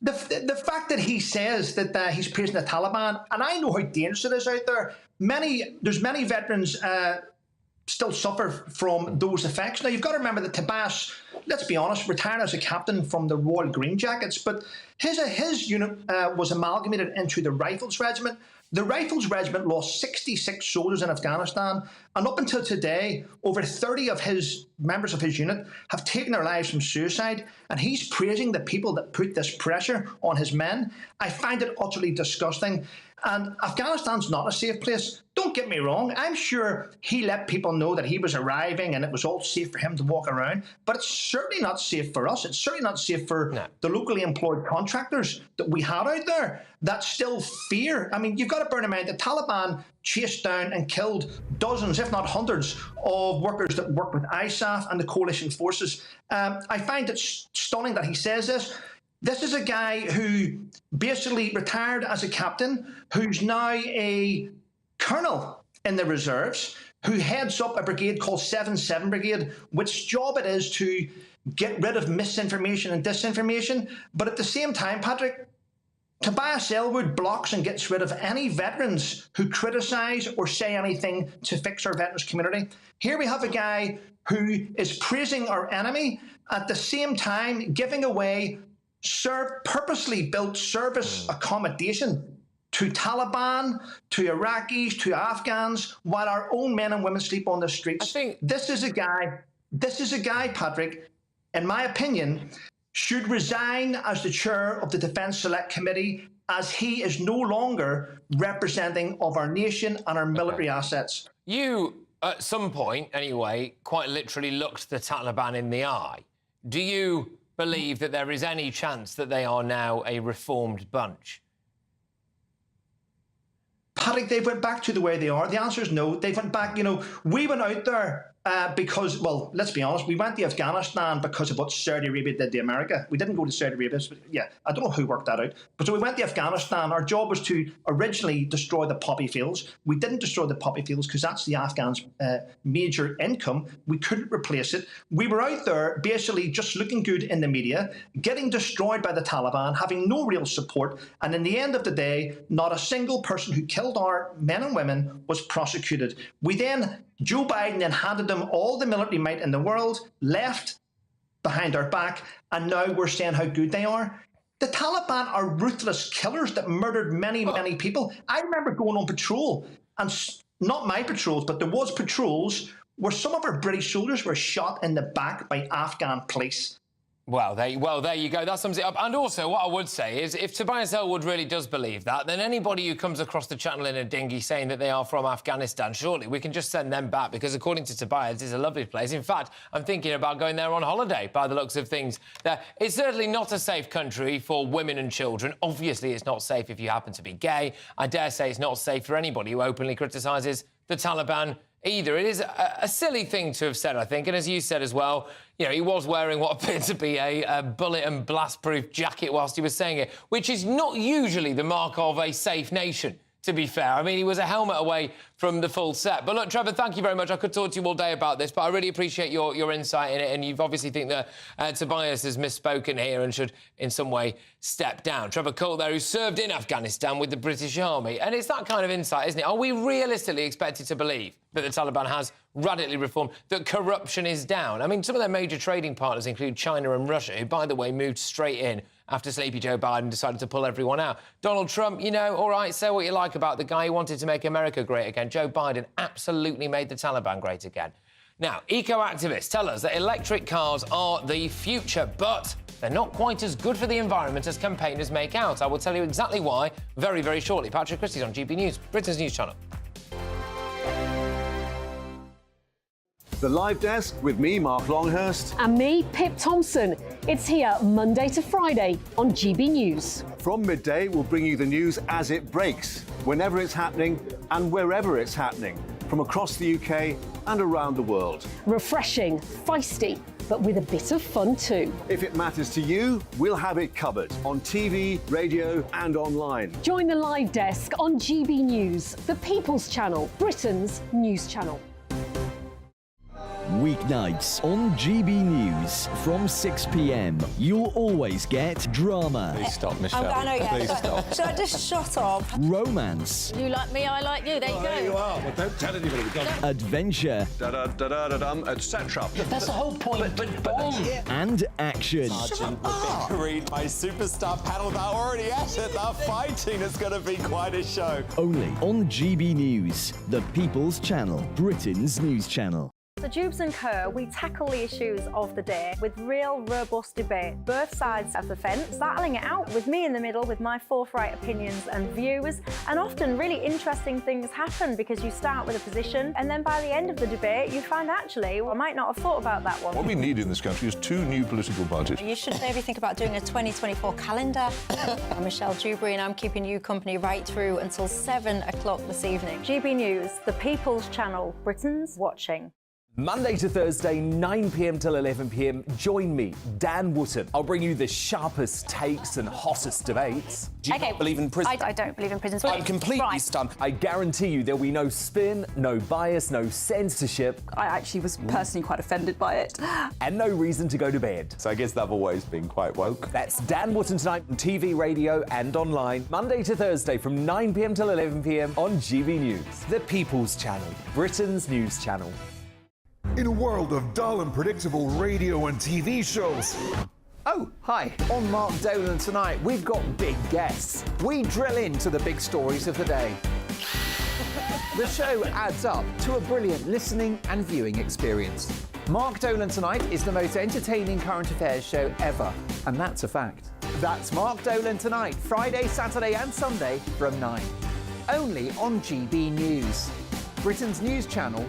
the fact that he says that he's praising the Taliban, and I know how dangerous it is out there. There's many veterans. Still suffer from those effects. Now, you've got to remember that Tobias, let's be honest, retired as a captain from the Royal Green Jackets, but his unit was amalgamated into the Rifles Regiment. The Rifles Regiment lost 66 soldiers in Afghanistan, and up until today, over 30 of his members of his unit have taken their lives from suicide, and he's praising the people that put this pressure on his men. I find it utterly disgusting. And Afghanistan's not a safe place. Don't get me wrong. I'm sure he let people know that he was arriving and it was all safe for him to walk around. But it's certainly not safe for us. It's certainly not safe for the locally employed contractors that we had out there that still fear. I mean, you've got to bear in mind the Taliban chased down and killed dozens, if not hundreds, of workers that work with ISAF and the coalition forces. I find it stunning that he says this. This is a guy who basically retired as a captain, who's now a colonel in the reserves, who heads up a brigade called 7-7 Brigade, which job it is to get rid of misinformation and disinformation. But at the same time, Patrick, Tobias Ellwood blocks and gets rid of any veterans who criticise or say anything to fix our veterans community. Here we have a guy who is praising our enemy, at the same time giving away purposely built service accommodation to Taliban, to Iraqis, to Afghans, while our own men and women sleep on the streets. This is a guy, Patrick, in my opinion, should resign as the chair of the Defence Select Committee, as he is no longer representing of our nation and our military assets. You, at some point, anyway, quite literally looked the Taliban in the eye. Do you believe that there is any chance that they are now a reformed bunch? Patrick, they went back to the way they are. The answer is no. They went back, you know, we went out there Because, well, let's be honest, we went to Afghanistan because of what Saudi Arabia did to America. We didn't go to Saudi Arabia. Yeah, I don't know who worked that out. But so we went to Afghanistan. Our job was to originally destroy the poppy fields. We didn't destroy the poppy fields because that's the Afghans' major income. We couldn't replace it. We were out there basically just looking good in the media, getting destroyed by the Taliban, having no real support. And in the end of the day, not a single person who killed our men and women was prosecuted. Joe Biden then handed them all the military might in the world, left behind our back, and now we're saying how good they are. The Taliban are ruthless killers that murdered many, many people. I remember going on patrol, and not my patrols, but there was patrols where some of our British soldiers were shot in the back by Afghan police. Well, there you go. That sums it up. And also, what I would say is, if Tobias Ellwood really does believe that, then anybody who comes across the channel in a dinghy saying that they are from Afghanistan, surely we can just send them back, because according to Tobias, it's a lovely place. In fact, I'm thinking about going there on holiday, by the looks of things. It's certainly not a safe country for women and children. Obviously, it's not safe if you happen to be gay. I dare say it's not safe for anybody who openly criticises the Taliban either. It is a silly thing to have said, I think, and as you said as well, you know, he was wearing what appeared to be a bullet and blast-proof jacket whilst he was saying it, which is not usually the mark of a safe nation, to be fair. I mean, he was a helmet away from the full set. But look, Trevor, thank you very much. I could talk to you all day about this, but I really appreciate your insight in it, and you obviously think that Tobias has misspoken here and should in some way step down. Trevor Coutts there, who served in Afghanistan with the British Army. And it's that kind of insight, isn't it? Are we realistically expected to believe that the Taliban has radically reformed, that corruption is down? I mean, some of their major trading partners include China and Russia, who, by the way, moved straight in after sleepy Joe Biden decided to pull everyone out. Donald Trump, you know, all right, say what you like about the guy who wanted to make America great again. Joe Biden absolutely made the Taliban great again. Now, eco-activists tell us that electric cars are the future, but they're not quite as good for the environment as campaigners make out. I will tell you exactly why very, very shortly. Patrick Christys on GB News, Britain's news channel. The Live Desk with me, Mark Longhurst. And me, Pip Thompson. It's here Monday to Friday on GB News. From midday, we'll bring you the news as it breaks, whenever it's happening and wherever it's happening, from across the UK and around the world. Refreshing, feisty, but with a bit of fun too. If it matters to you, we'll have it covered on TV, radio and online. Join the Live Desk on GB News, the People's Channel, Britain's news channel. Weeknights on GB News from 6 p.m. You'll always get drama. Please stop, Michelle. I know, yeah. Please stop. Should I just shut up? Romance. You like me, I like you. There you go. There you are. Well, don't tell anybody. Adventure. Etc. That's the whole point. But and action. Sergeant, the big green, my superstar panel, they're already at it. They're fighting. It's going to be quite a show. Only on GB News, the People's Channel, Britain's news channel. So Jubes and Co, we tackle the issues of the day with real robust debate, both sides of the fence, battling it out with me in the middle with my forthright opinions and views. And often really interesting things happen because you start with a position and then by the end of the debate you find actually, well, I might not have thought about that one. What we need in this country is 2 new political parties. you should maybe think about doing a 2024 calendar. I'm Michelle Dewberry and I'm keeping you company right through until 7 o'clock this evening. GB News, the People's Channel, Britain's watching. Monday to Thursday, 9 p.m. till 11 p.m. Join me, Dan Wootton. I'll bring you the sharpest takes and hottest debates. Do you not believe in prisons? I don't believe in prisons. I'm completely stunned. I guarantee you there'll be no spin, no bias, no censorship. I actually was personally quite offended by it. And no reason to go to bed. So I guess they've always been quite woke. That's Dan Wootton tonight on TV, radio and online. Monday to Thursday from 9 p.m. till 11 p.m. on GB News. The People's Channel, Britain's news channel. In a world of dull and predictable radio and TV shows. Oh, hi. On Mark Dolan tonight, we've got big guests. We drill into the big stories of the day. The show adds up to a brilliant listening and viewing experience. Mark Dolan Tonight is the most entertaining current affairs show ever, and that's a fact. That's Mark Dolan Tonight, Friday, Saturday and Sunday from 9. Only on GB News, Britain's news channel.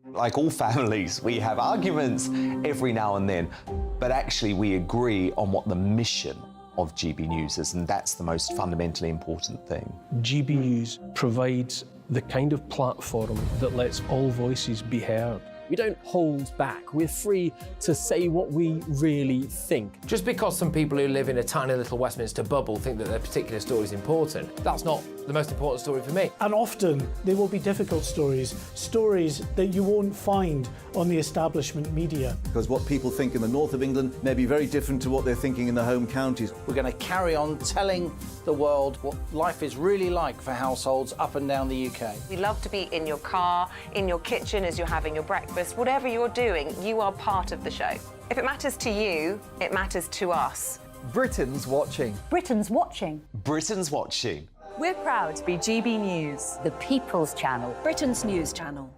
Like all families, we have arguments every now and then, but actually we agree on what the mission of GB News is, and that's the most fundamentally important thing. GB News provides the kind of platform that lets all voices be heard. We don't hold back. We're free to say what we really think. Just because some people who live in a tiny little Westminster bubble think that their particular story is important, that's not the most important story for me. And often they will be difficult stories, stories that you won't find on the establishment media. Because what people think in the north of England may be very different to what they're thinking in their home counties. We're going to carry on telling the world what life is really like for households up and down the UK. We love to be in your car, in your kitchen as you're having your breakfast. Whatever you're doing, you are part of the show. If it matters to you, it matters to us. Britain's watching. Britain's watching. Britain's watching. We're proud to be GB News, The People's Channel. Britain's news channel.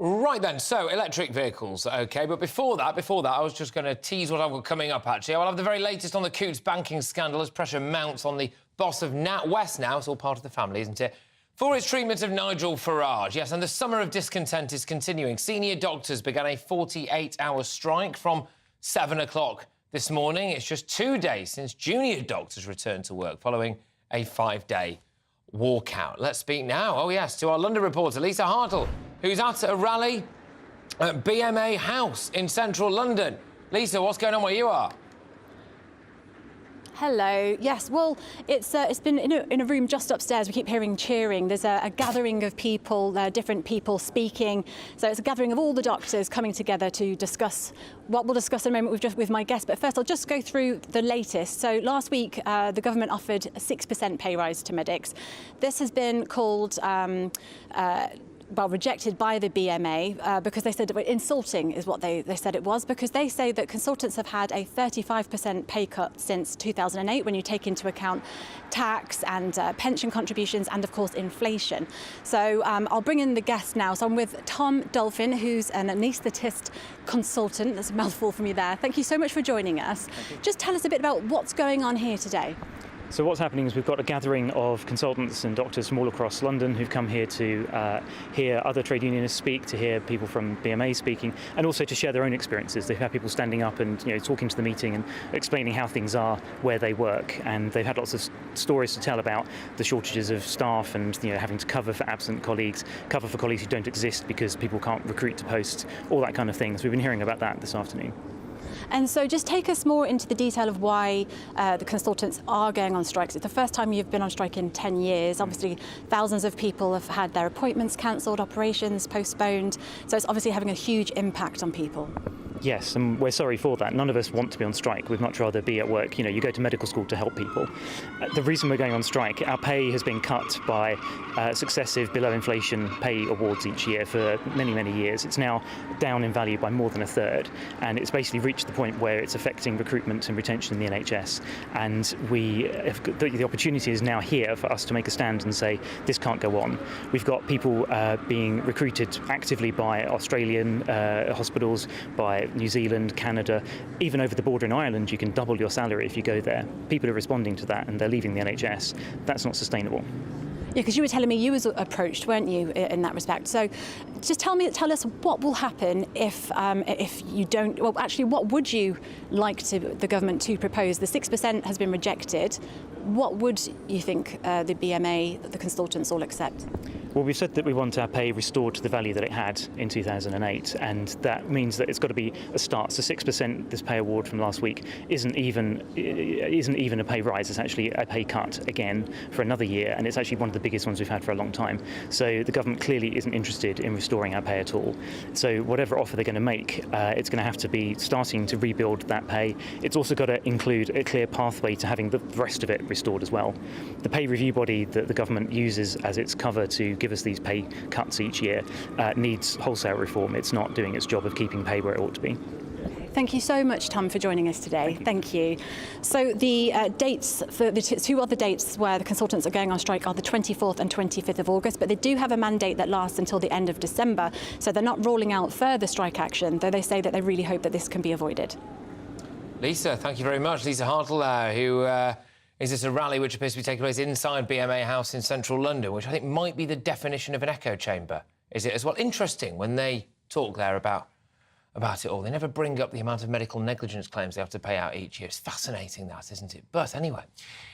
Right then, so electric vehicles, OK, but before that, I was just going to tease what I've got coming up, actually. I'll have the very latest on the Coutts banking scandal as pressure mounts on the boss of NatWest now. It's all part of the family, isn't it? For its treatment of Nigel Farage, yes, and the summer of discontent is continuing. Senior doctors began a 48-hour strike from 7 o'clock this morning. It's just 2 days since junior doctors returned to work following a 5-day walkout. Let's speak now, oh yes, to our London reporter, Lisa Hartle, who's at a rally at BMA House in central London. Lisa, what's going on where you are? Hello. Yes, well, it's been in a room just upstairs. We keep hearing cheering. There's a gathering of people, different people speaking. So it's a gathering of all the doctors coming together to discuss what we'll discuss in a moment with my guest. But first, I'll just go through the latest. So last week, the government offered a 6% pay rise to medics. This has been called rejected by the BMA because they said it was insulting is what they said it was, because they say that consultants have had a 35% pay cut since 2008 when you take into account tax and pension contributions and, of course, inflation. So I'll bring in the guest now. So I'm with Tom Dolphin, who's an anaesthetist consultant. That's a mouthful for me there. Thank you so much for joining us. Just tell us a bit about what's going on here today. So what's happening is we've got a gathering of consultants and doctors from all across London who've come here to hear other trade unionists speak, to hear people from BMA speaking, and also to share their own experiences. They've had people standing up and talking to the meeting and explaining how things are where they work, and they've had lots of stories to tell about the shortages of staff and having to cover for absent colleagues, cover for colleagues who don't exist because people can't recruit to posts, all that kind of thing. So we've been hearing about that this afternoon. And so just take us more into the detail of why the consultants are going on strikes. It's the first time you've been on strike in 10 years. Obviously, thousands of people have had their appointments cancelled, operations postponed. So it's obviously having a huge impact on people. Yes, and we're sorry for that. None of us want to be on strike. We'd much rather be at work. You go to medical school to help people. The reason we're going on strike, our pay has been cut by successive below-inflation pay awards each year for many, many years. It's now down in value by more than a third, and it's basically reached the point where it's affecting recruitment and retention in the NHS. And the opportunity is now here for us to make a stand and say, this can't go on. We've got people being recruited actively by Australian hospitals, by New Zealand, Canada, even over the border in Ireland. You can double your salary if you go there. People are responding to that and they're leaving the NHS. That's not sustainable. Yeah, because you were telling me you was approached, weren't you, in that respect? So just tell us what will happen if you don't. Well, actually, what would you like the government to propose? The 6% has been rejected. What would you think the BMA, the consultants, all accept? Well, we've said that we want our pay restored to the value that it had in 2008, and that means that it's got to be a start. So 6%, this pay award from last week, isn't even a pay rise. It's actually a pay cut again for another year, and it's actually one of the biggest ones we've had for a long time. So the government clearly isn't interested in restoring our pay at all. So whatever offer they're going to make, it's going to have to be starting to rebuild that pay. It's also got to include a clear pathway to having the rest of it restored as well. The pay review body that the government uses as its cover to give us these pay cuts each year needs wholesale reform. It's not doing its job of keeping pay where it ought to be. Thank you so much, Tom, for joining us today. Thank you. So the dates for the two other dates where the consultants are going on strike are the 24th and 25th of August, but they do have a mandate that lasts until the end of December. So they're not ruling out further strike action, though they say that they really hope that this can be avoided. Lisa, thank you very much. Lisa Hartle, who is this a rally which appears to be taking place inside BMA House in central London, which I think might be the definition of an echo chamber, is it as well? Interesting when they talk there about about it all. They never bring up the amount of medical negligence claims they have to pay out each year. It's fascinating, that, isn't it? But anyway,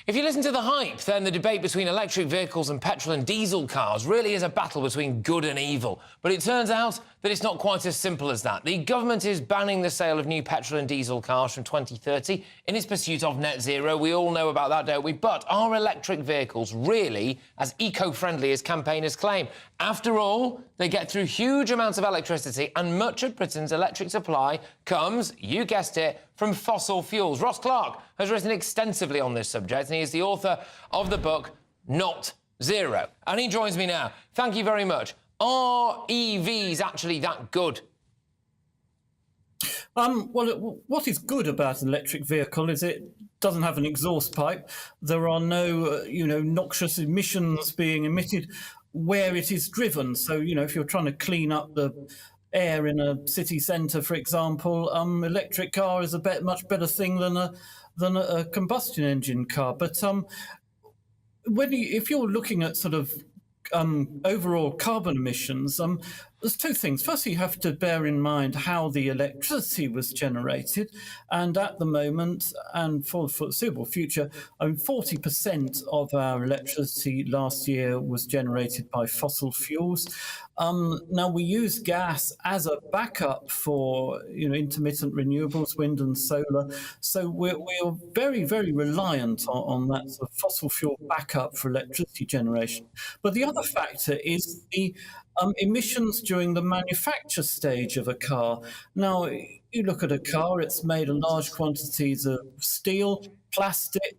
if you listen to the hype, then the debate between electric vehicles and petrol and diesel cars really is a battle between good and evil. But it turns out that it's not quite as simple as that. The government is banning the sale of new petrol and diesel cars from 2030 in its pursuit of net zero. We all know about that, don't we? But are electric vehicles really as eco-friendly as campaigners claim? After all, they get through huge amounts of electricity, and much of Britain's electric supply comes, you guessed it, from fossil fuels. Ross Clark has written extensively on this subject, and he is the author of the book Not Zero. And he joins me now. Thank you very much. Are EVs actually that good? Well, what is good about an electric vehicle is it doesn't have an exhaust pipe. There are no, noxious emissions being emitted where it is driven. So, if you're trying to clean up the air in a city centre, for example, electric car is a much better thing than a combustion engine car. But if you're looking at sort of overall carbon emissions, there's two things. Firstly, you have to bear in mind how the electricity was generated. And at the moment, and for the foreseeable future, 40% of our electricity last year was generated by fossil fuels. Now, we use gas as a backup for intermittent renewables, wind and solar. So we're very, very reliant on that sort of fossil fuel backup for electricity generation. But the other factor is the emissions during the manufacture stage of a car. Now, you look at a car, it's made in large quantities of steel, plastic,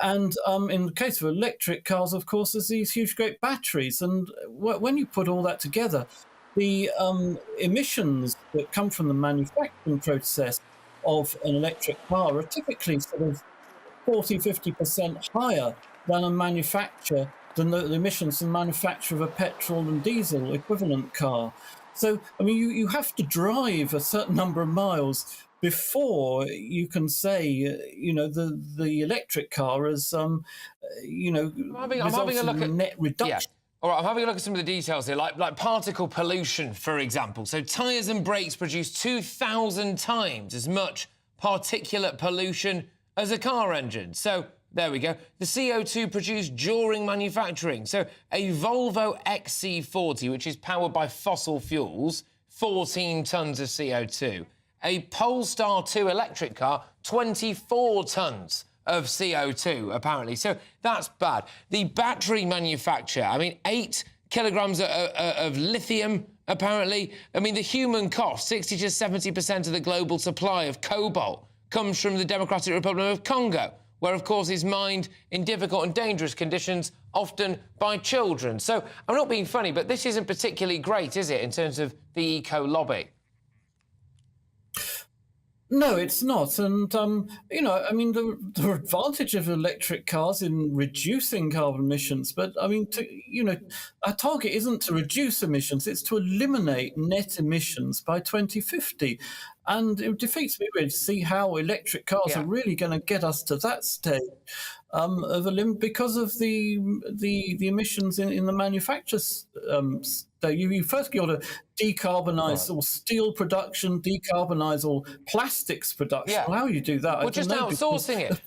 and in the case of electric cars, of course, there's these huge, great batteries. And when you put all that together, the emissions that come from the manufacturing process of an electric car are typically sort of 40–50% higher than than the emissions from the manufacture of a petrol and diesel equivalent car. So, you have to drive a certain number of miles before you can say, the electric car is, I'm having a look at net reduction. Yeah. All right, I'm having a look at some of the details here, like particle pollution, for example. So tyres and brakes produce 2,000 times as much particulate pollution as a car engine. So there we go. The CO2 produced during manufacturing. So a Volvo XC40, which is powered by fossil fuels, 14 tonnes of CO2. A Polestar 2 electric car, 24 tonnes of CO2, apparently. So that's bad. The battery manufacture, 8 kilograms of lithium, apparently. The human cost, 60 to 70% of the global supply of cobalt comes from the Democratic Republic of Congo, where, of course, is mined in difficult and dangerous conditions, often by children. So I'm not being funny, but this isn't particularly great, is it, in terms of the eco-lobby? No, it's not. And, the advantage of electric cars in reducing carbon emissions, but, our target isn't to reduce emissions, it's to eliminate net emissions by 2050. And it defeats me really to see how electric cars are really going to get us to that stage of a limit because of the emissions in the manufacture stage. You first got to decarbonise all steel production, decarbonise all plastics production. Yeah. Well, how you do that? We're just outsourcing it.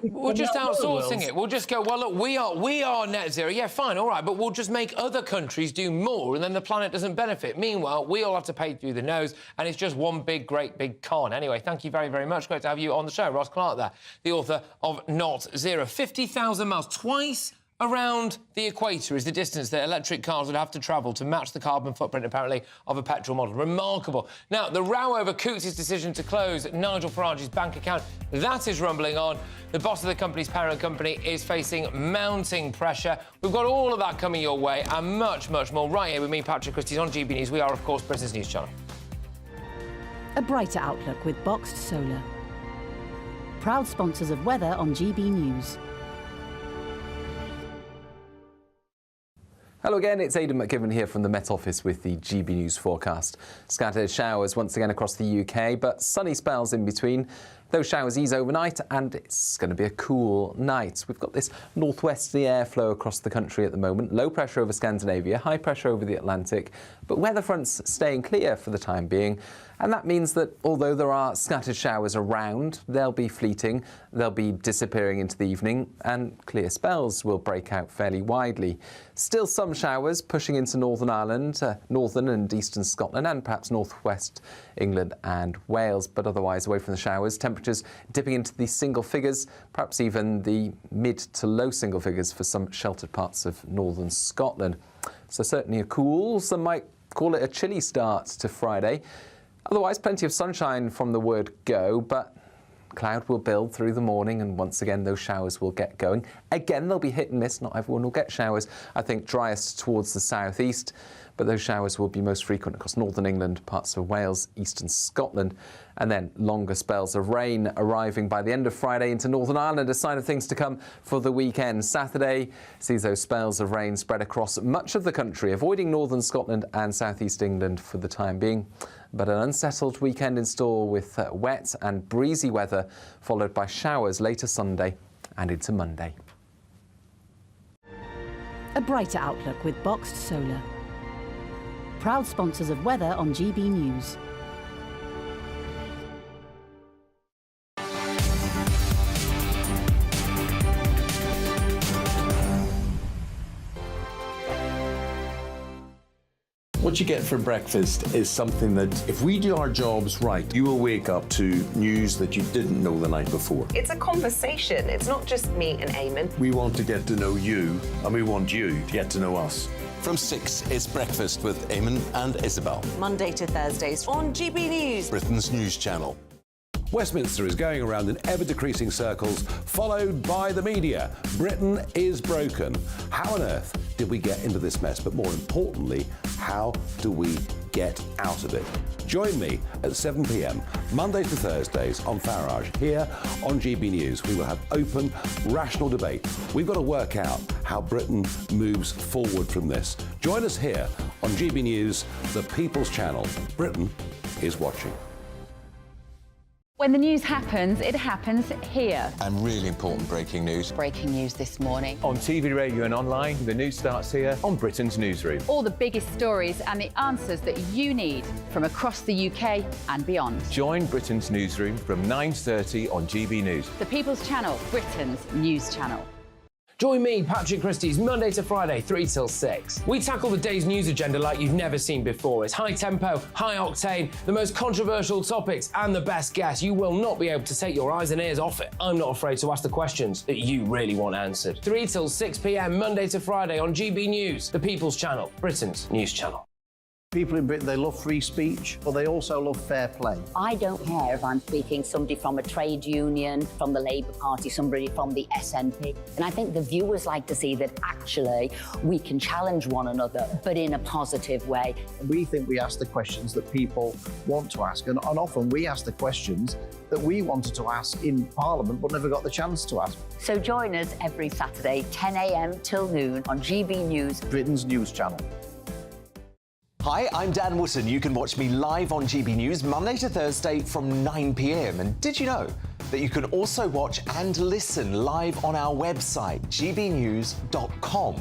We're just outsourcing it. We'll just go, well, look, we are net zero. Yeah, fine, all right, but we'll just make other countries do more, and then the planet doesn't benefit. Meanwhile, we all have to pay through the nose, and it's just one great big con. Anyway, thank you very, very much. Great to have you on the show. Ross Clark there, the author of Not Zero. 50,000 miles, twice around the equator is the distance that electric cars would have to travel to match the carbon footprint, apparently, of a petrol model. Remarkable. Now, the row over Coutts' decision to close Nigel Farage's bank account, that is rumbling on. The boss of the company's parent company is facing mounting pressure. We've got all of that coming your way and much, much more right here with me, Patrick Christys, on GB News. We are, of course, Britain's news channel. A brighter outlook with Boxed Solar. Proud sponsors of weather on GB News. Hello again, it's Aidan McGivern here from the Met Office with the GB News forecast. Scattered showers once again across the UK, but sunny spells in between. Those showers ease overnight and it's going to be a cool night. We've got this northwesterly airflow across the country at the moment. Low pressure over Scandinavia, high pressure over the Atlantic, but weather fronts staying clear for the time being. And that means that although there are scattered showers around, they'll be fleeting, they'll be disappearing into the evening, and clear spells will break out fairly widely. Still some showers pushing into Northern Ireland, northern and eastern Scotland, and perhaps northwest England and Wales, but otherwise away from the showers. Temperatures dipping into the single figures, perhaps even the mid to low single figures for some sheltered parts of northern Scotland. So certainly a cool, some might call it a chilly start to Friday. Otherwise, plenty of sunshine from the word go, but cloud will build through the morning and once again those showers will get going. Again, they'll be hit and miss. Not everyone will get showers. I think driest towards the southeast, but those showers will be most frequent across northern England, parts of Wales, eastern Scotland, and then longer spells of rain arriving by the end of Friday into Northern Ireland, a sign of things to come for the weekend. Saturday sees those spells of rain spread across much of the country, avoiding northern Scotland and southeast England for the time being. But an unsettled weekend in store with wet and breezy weather, followed by showers later Sunday and into Monday. A brighter outlook with Boxed Solar. Proud sponsors of weather on GB News. What you get for breakfast is something that, if we do our jobs right, you will wake up to news that you didn't know the night before. It's a conversation. It's not just me and Eamon. We want to get to know you, and we want you to get to know us. From 6, it's Breakfast with Eamon and Isabel. Monday to Thursdays on GB News. Britain's news channel. Westminster is going around in ever-decreasing circles, followed by the media. Britain is broken. How on earth did we get into this mess? But more importantly, how do we get out of it? Join me at 7 p.m, Monday to Thursdays on Farage, here on GB News. We will have open, rational debate. We've got to work out how Britain moves forward from this. Join us here on GB News, the People's Channel. Britain is watching. When the news happens, it happens here. And really important breaking news. Breaking news this morning. On TV, radio and online, the news starts here on Britain's Newsroom. All the biggest stories and the answers that you need from across the UK and beyond. Join Britain's Newsroom from 9:30 on GB News. The People's Channel, Britain's news channel. Join me, Patrick Christys, Monday to Friday, 3 till 6. We tackle the day's news agenda like you've never seen before. It's high tempo, high octane, the most controversial topics and the best guests. You will not be able to take your eyes and ears off it. I'm not afraid to ask the questions that you really want answered. 3 till 6 p.m, Monday to Friday on GB News, the People's Channel, Britain's news channel. People in Britain, they love free speech, but they also love fair play. I don't care if I'm speaking somebody from a trade union, from the Labour Party, somebody from the SNP. And I think the viewers like to see that actually we can challenge one another, but in a positive way. We think we ask the questions that people want to ask, and often we ask the questions that we wanted to ask in Parliament but never got the chance to ask. So join us every Saturday, 10 a.m. till noon on GB News, Britain's news channel. Hi, I'm Dan Wootton. You can watch me live on GB News Monday to Thursday from 9 p.m. And did you know that you can also watch and listen live on our website, gbnews.com?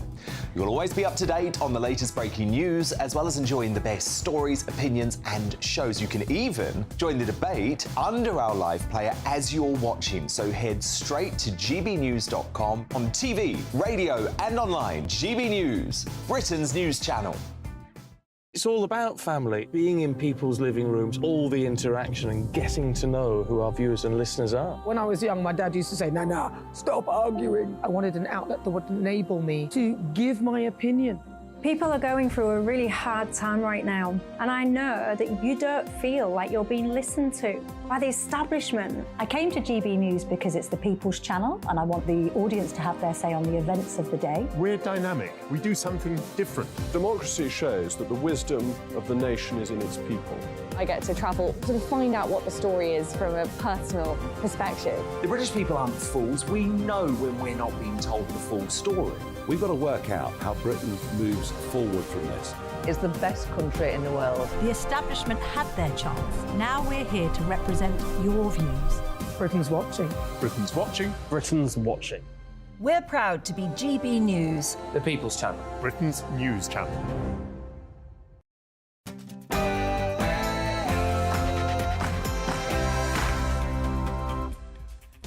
You'll always be up to date on the latest breaking news, as well as enjoying the best stories, opinions and shows. You can even join the debate under our live player as you're watching. So head straight to gbnews.com on TV, radio and online. GB News, Britain's news channel. It's all about family, being in people's living rooms, all the interaction and getting to know who our viewers and listeners are. When I was young, my dad used to say, "Nana, stop arguing." I wanted an outlet that would enable me to give my opinion. People are going through a really hard time right now, and I know that you don't feel like you're being listened to by the establishment. I came to GB News because it's the People's Channel, and I want the audience to have their say on the events of the day. We're dynamic. We do something different. Democracy shows that the wisdom of the nation is in its people. I get to travel to find out what the story is from a personal perspective. The British people aren't fools. We know when we're not being told the full story. We've got to work out how Britain moves forward from this. It's the best country in the world. The establishment had their chance. Now we're here to represent your views. Britain's watching. Britain's watching. Britain's watching. We're proud to be GB News. The People's Channel. Britain's news channel.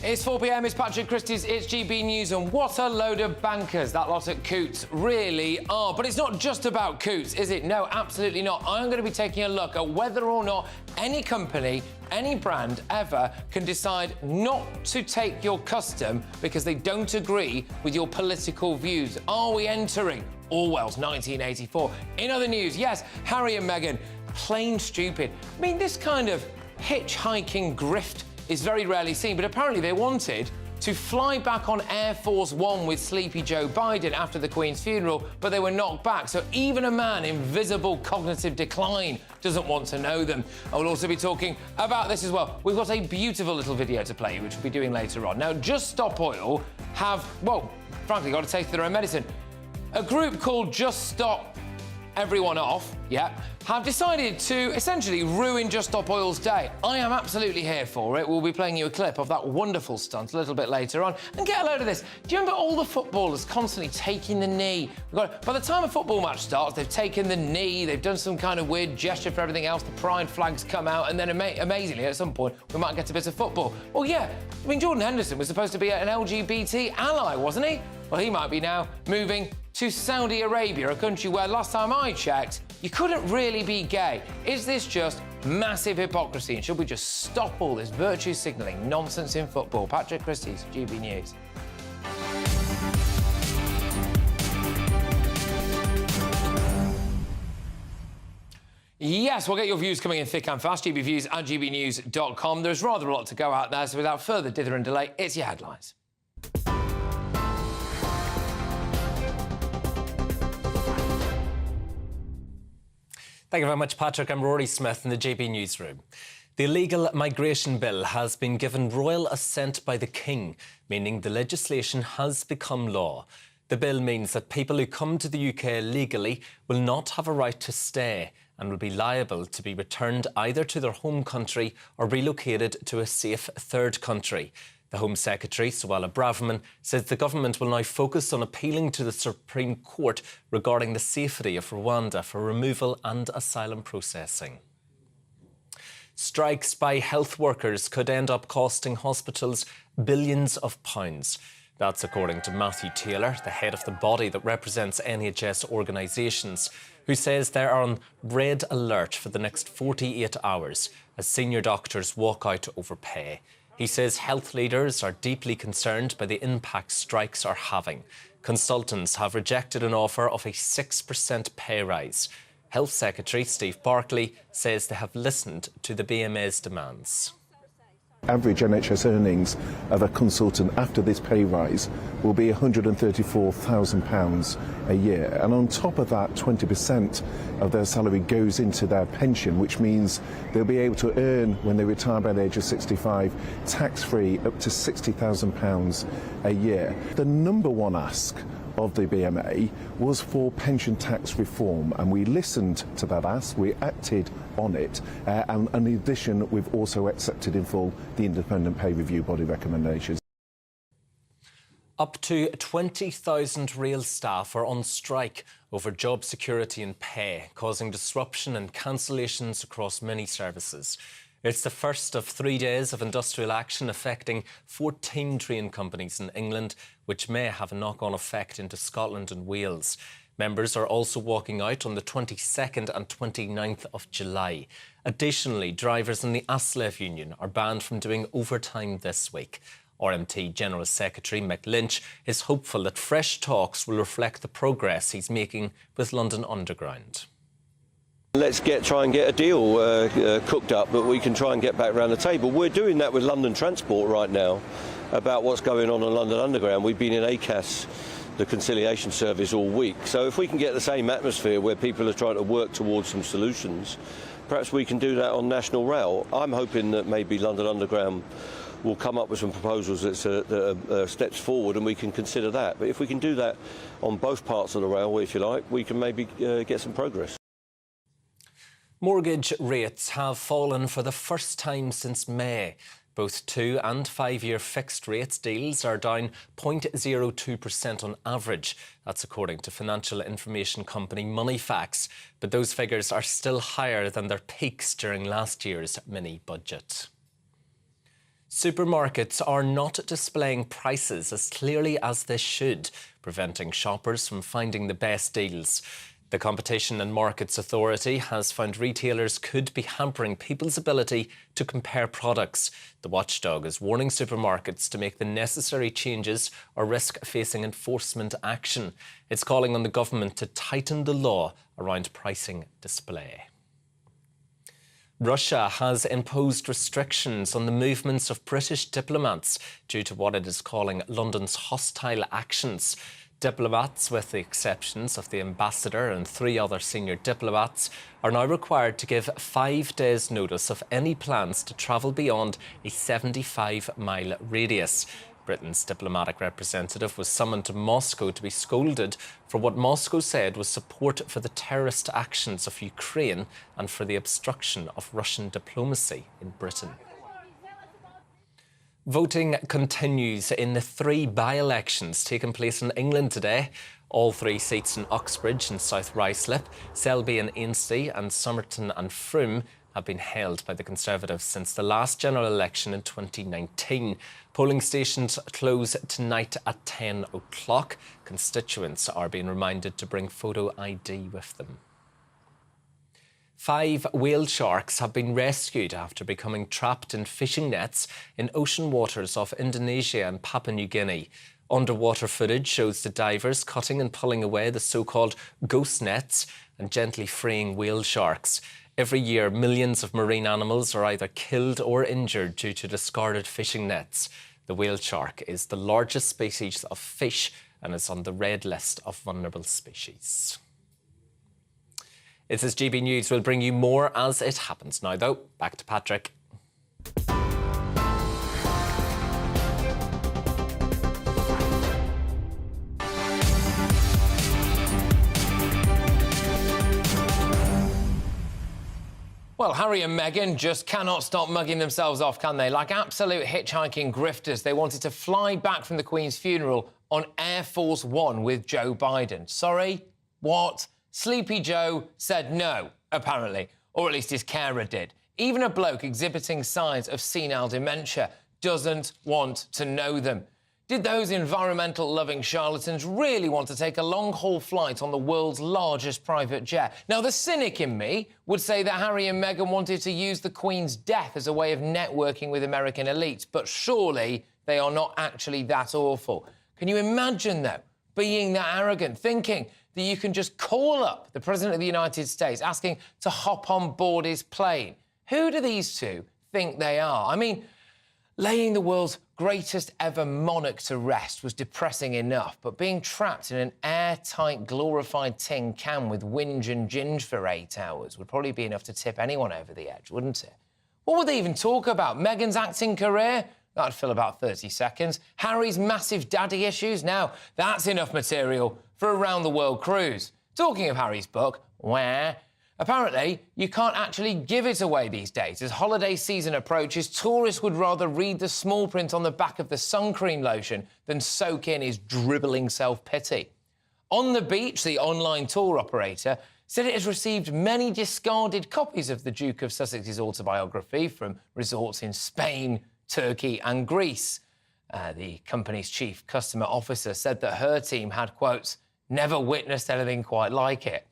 It's 4 p.m, it's Patrick Christys, it's GB News, and what a load of bankers that lot at Coutts really are. But it's not just about Coutts, is it? No, absolutely not. I'm going to be taking a look at whether or not any company, any brand ever can decide not to take your custom because they don't agree with your political views. Are we entering Orwell's 1984? In other news, yes, Harry and Meghan, plain stupid. I mean, this kind of hitchhiking grift is very rarely seen, but apparently they wanted to fly back on Air Force One with sleepy Joe Biden after the Queen's funeral, but they were knocked back. So even a man in visible cognitive decline doesn't want to know them. I will also be talking about this as well. We've got a beautiful little video to play, which we'll be doing later on. Now, Just Stop Oil have, well, frankly, got to taste their own medicine. A group called Just Stop Everyone Off, have decided to essentially ruin Just Stop Oil's day. I am absolutely here for it. We'll be playing you a clip of that wonderful stunt a little bit later on. And get a load of this. Do you remember all the footballers constantly taking the knee? By the time a football match starts, they've taken the knee, they've done some kind of weird gesture for everything else, the pride flags come out, and then amazingly, at some point, we might get a bit of football. Well, yeah, I mean, Jordan Henderson was supposed to be an LGBT ally, wasn't he? Well, he might be now moving to Saudi Arabia, a country where, last time I checked, you couldn't really be gay. Is this just massive hypocrisy? And should we just stop all this virtue signalling nonsense in football? Patrick Christys, GB News. Yes, we'll get your views coming in thick and fast. GBviews at gbnews.com. There's rather a lot to go out there, so without further dither and delay, it's your headlines. Thank you very much, Patrick. I'm Rory Smith in the GB Newsroom. The illegal migration bill has been given royal assent by the King, meaning the legislation has become law. The bill means that people who come to the UK legally will not have a right to stay and will be liable to be returned either to their home country or relocated to a safe third country. The Home Secretary, Suella Braverman, says the government will now focus on appealing to the Supreme Court regarding the safety of Rwanda for removal and asylum processing. Strikes by health workers could end up costing hospitals billions of pounds. That's according to Matthew Taylor, the head of the body that represents NHS organisations, who says they're on red alert for the next 48 hours as senior doctors walk out over pay. He says health leaders are deeply concerned by the impact strikes are having. Consultants have rejected an offer of a 6% pay rise. Health Secretary Steve Barclay says they have listened to the BMA's demands. Average NHS earnings of a consultant after this pay rise will be £134,000 a year. And on top of that, 20% of their salary goes into their pension, which means they'll be able to earn, when they retire by the age of 65, tax-free up to £60,000 a year. The number one ask of the BMA was for pension tax reform, and we listened to that ask, we acted on it, and in addition we've also accepted in full the independent pay review body recommendations. Up to 20,000 rail staff are on strike over job security and pay, causing disruption and cancellations across many services. It's the first of 3 days of industrial action affecting 14 train companies in England, which may have a knock-on effect into Scotland and Wales. Members are also walking out on the 22nd and 29th of July. Additionally, drivers in the ASLEF union are banned from doing overtime this week. RMT General Secretary Mick Lynch is hopeful that fresh talks will reflect the progress he's making with London Underground. Let's try and get a deal cooked up that we can try and get back around the table. We're doing that with London Transport right now about what's going on London Underground. We've been in ACAS, the conciliation service, all week. So if we can get the same atmosphere where people are trying to work towards some solutions, perhaps we can do that on National Rail. I'm hoping that maybe London Underground will come up with some proposals that are steps forward, and we can consider that. But if we can do that on both parts of the railway, if you like, we can maybe get some progress. Mortgage rates have fallen for the first time since May. Both 2- and 5-year fixed rates deals are down 0.02% on average. That's according to financial information company Moneyfacts. But those figures are still higher than their peaks during last year's mini-budget. Supermarkets are not displaying prices as clearly as they should, preventing shoppers from finding the best deals. The Competition and Markets Authority has found retailers could be hampering people's ability to compare products. The watchdog is warning supermarkets to make the necessary changes or risk facing enforcement action. It's calling on the government to tighten the law around pricing display. Russia has imposed restrictions on the movements of British diplomats due to what it is calling London's hostile actions. Diplomats, with the exceptions of the ambassador and 3 other senior diplomats, are now required to give 5 days' notice of any plans to travel beyond a 75-mile radius. Britain's diplomatic representative was summoned to Moscow to be scolded for what Moscow said was support for the terrorist actions of Ukraine and for the obstruction of Russian diplomacy in Britain. Voting continues in the 3 by-elections taking place in England today. All 3 seats in Uxbridge and South Ruislip, Selby and Ainsty and Somerton and Frome have been held by the Conservatives since the last general election in 2019. Polling stations close tonight at 10 o'clock. Constituents are being reminded to bring photo ID with them. 5 whale sharks have been rescued after becoming trapped in fishing nets in ocean waters off Indonesia and Papua New Guinea. Underwater footage shows the divers cutting and pulling away the so-called ghost nets and gently freeing whale sharks. Every year, millions of marine animals are either killed or injured due to discarded fishing nets. The whale shark is the largest species of fish and is on the red list of vulnerable species. This is GB News. We'll bring you more as it happens now, though. Back to Patrick. Well, Harry and Meghan just cannot stop mugging themselves off, can they? Like absolute hitchhiking grifters, they wanted to fly back from the Queen's funeral on Air Force One with Joe Biden. Sorry? What? Sleepy Joe said no, apparently, or at least his carer did. Even a bloke exhibiting signs of senile dementia doesn't want to know them. Did those environmental-loving charlatans really want to take a long-haul flight on the world's largest private jet? Now, the cynic in me would say that Harry and Meghan wanted to use the Queen's death as a way of networking with American elites, but surely they are not actually that awful. Can you imagine, though, being that arrogant, thinking that you can just call up the President of the United States asking to hop on board his plane? Who do these two think they are? I mean, laying the world's greatest ever monarch to rest was depressing enough, but being trapped in an airtight, glorified tin can with whinge and ginge for 8 hours would probably be enough to tip anyone over the edge, wouldn't it? What would they even talk about? Meghan's acting career? That'd fill about 30 seconds. Harry's massive daddy issues? Now, that's enough material for a round-the-world cruise. Talking of Harry's book, where? Apparently, you can't actually give it away these days. As holiday season approaches, tourists would rather read the small print on the back of the sun cream lotion than soak in his dribbling self-pity. On the Beach, the online tour operator, said it has received many discarded copies of the Duke of Sussex's autobiography from resorts in Spain, Turkey and Greece. The company's chief customer officer said that her team had, quote, never witnessed anything quite like it.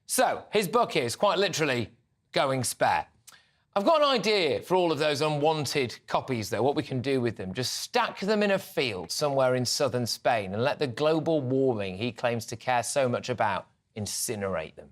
So, his book is, quite literally, going spare. I've got an idea for all of those unwanted copies, though, what we can do with them. Just stack them in a field somewhere in southern Spain and let the global warming he claims to care so much about incinerate them.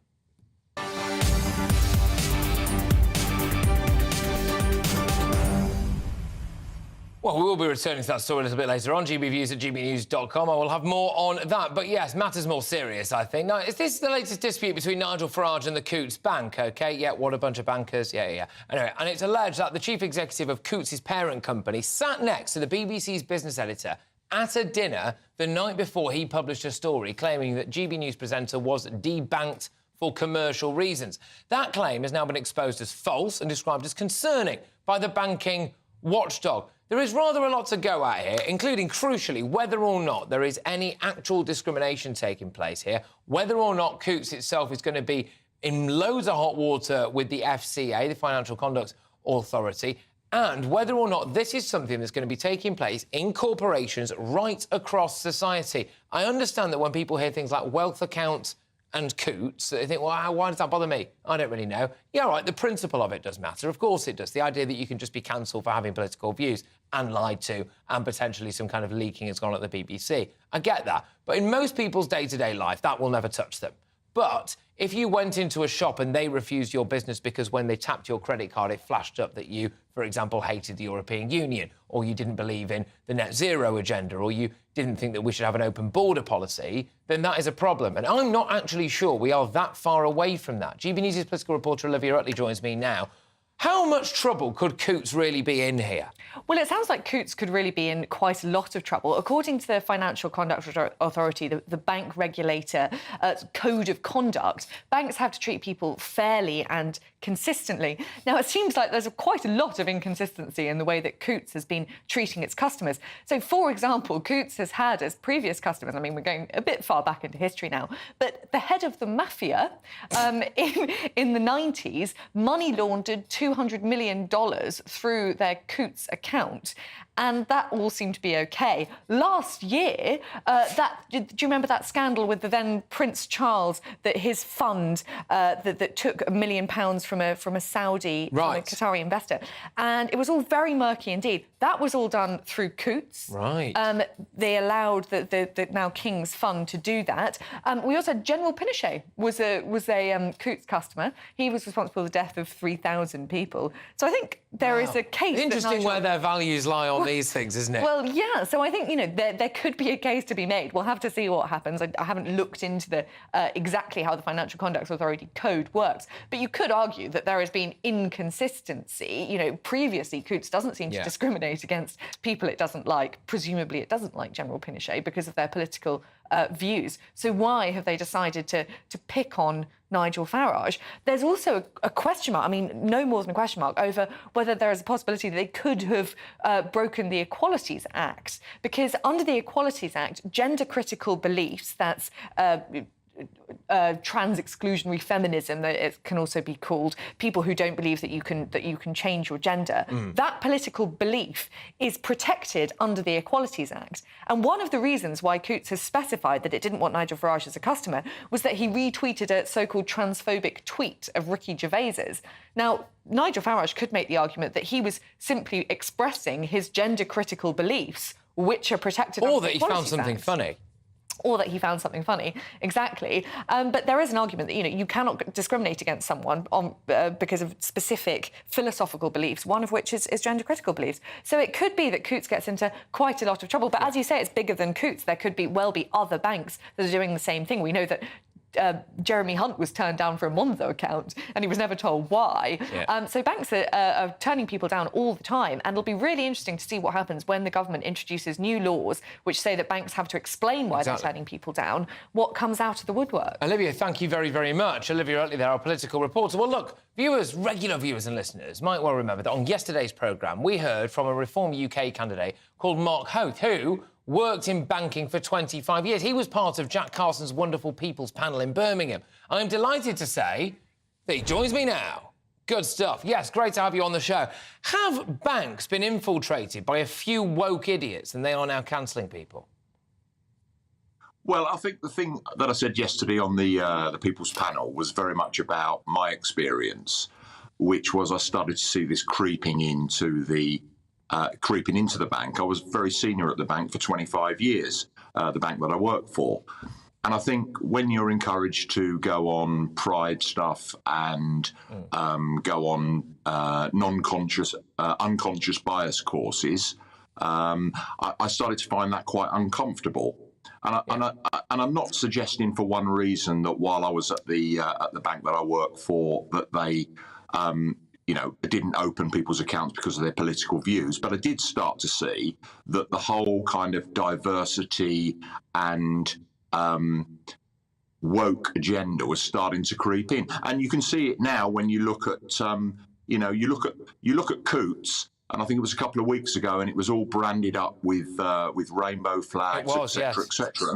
Well, we will be returning to that story a little bit later on. GBviews at gbnews.com. I will have more on that. But yes, matters more serious, I think. Now, is this the latest dispute between Nigel Farage and the Coutts bank, OK? Yeah, what a bunch of bankers. Yeah. Anyway, and it's alleged that the chief executive of Coutts' parent company sat next to the BBC's business editor at a dinner the night before he published a story claiming that GB News presenter was debanked for commercial reasons. That claim has now been exposed as false and described as concerning by the banking watchdog. There is rather a lot to go at here, including, crucially, whether or not there is any actual discrimination taking place here, whether or not Coutts itself is going to be in loads of hot water with the FCA, the Financial Conduct Authority, and whether or not this is something that's going to be taking place in corporations right across society. I understand that when people hear things like wealth accounts and Coutts, they think, well, why does that bother me? I don't really know. Yeah, right, the principle of it does matter. Of course it does. The idea that you can just be cancelled for having political views and lied to and potentially some kind of leaking has gone at the BBC. I get that. But in most people's day-to-day life, that will never touch them. But if you went into a shop and they refused your business because when they tapped your credit card, it flashed up that you, for example, hated the European Union, or you didn't believe in the net zero agenda, or you didn't think that we should have an open border policy, then that is a problem. And I'm not actually sure we are that far away from that. GB News' political reporter Olivia Utley joins me now. How much trouble could Coutts really be in here? Well, it sounds like Coutts could really be in quite a lot of trouble. According to the Financial Conduct Authority, the bank regulator code of conduct, banks have to treat people fairly and consistently. Now, it seems like there's quite a lot of inconsistency in the way that Coutts has been treating its customers. So, for example, Coutts has had as previous customers, I mean, we're going a bit far back into history now, but the head of the mafia in the 90s money laundered $200 million through their Coutts account, and that all seemed to be OK. Last year, do you remember that scandal with the then Prince Charles, that his fund that took £1 million from a Saudi, right, from a Qatari investor, and it was all very murky indeed. That was all done through Coutts. Right. They allowed the now King's fund to do that. We also had General Pinochet was a Coutts customer. He was responsible for the death of 3,000 people. So I think there is a case. Interesting where their values lie on these things, isn't it? Well, yeah. So I think, you know, there could be a case to be made. We'll have to see what happens. I haven't looked into the exactly how the Financial Conduct Authority code works, but you could argue that there has been inconsistency. You know, previously Coutts doesn't seem to discriminate against people it doesn't like. Presumably it doesn't like General Pinochet because of their political views. So why have they decided to pick on Nigel Farage? There's also a question mark, I mean, no more than a question mark, over whether there is a possibility that they could have broken the Equalities Act, because under the Equalities Act, gender-critical beliefs, that's trans-exclusionary feminism, that it can also be called, people who don't believe that you can change your gender. That political belief is protected under the Equalities Act. And one of the reasons why Coutts has specified that it didn't want Nigel Farage as a customer was that he retweeted a so-called transphobic tweet of Ricky Gervais's. Now, Nigel Farage could make the argument that he was simply expressing his gender-critical beliefs, which are protected under the Equalities Act. Or that he found something funny. Or that he found something funny, exactly. But there is an argument that, you know, you cannot discriminate against someone on because of specific philosophical beliefs, one of which is gender-critical beliefs. So it could be that Coutts gets into quite a lot of trouble. But as you say, it's bigger than Coutts. There could well be other banks that are doing the same thing. We know that Jeremy Hunt was turned down for a Monzo account and he was never told why. So banks are turning people down all the time, and it'll be really interesting to see what happens when the government introduces new laws which say that banks have to explain why they're turning people down, what comes out of the woodwork. Olivia, thank you very, very much. Olivia Utley there, our political reporter. Well, look, viewers, regular viewers and listeners might well remember that on yesterday's programme we heard from a Reform UK candidate called Mark Hoth, who worked in banking for 25 years. He was part of Jack Carson's Wonderful People's panel in Birmingham. I'm delighted to say that he joins me now. Good stuff. Yes, great to have you on the show. Have banks been infiltrated by a few woke idiots and they are now cancelling people? Well, I think the thing that I said yesterday on the People's panel was very much about my experience, which was I started to see this creeping into the bank. I was very senior at the bank for 25 years, the bank that I worked for. And I think when you're encouraged to go on pride stuff and go on unconscious bias courses, I started to find that quite uncomfortable. And I'm not suggesting for one reason that while I was at the bank that I worked for that they didn't open people's accounts because of their political views. But I did start to see that the whole kind of diversity and woke agenda was starting to creep in. And you can see it now when you look at, you look at Coutts and I think it was a couple of weeks ago, and it was all branded up with rainbow flags, etc., etc.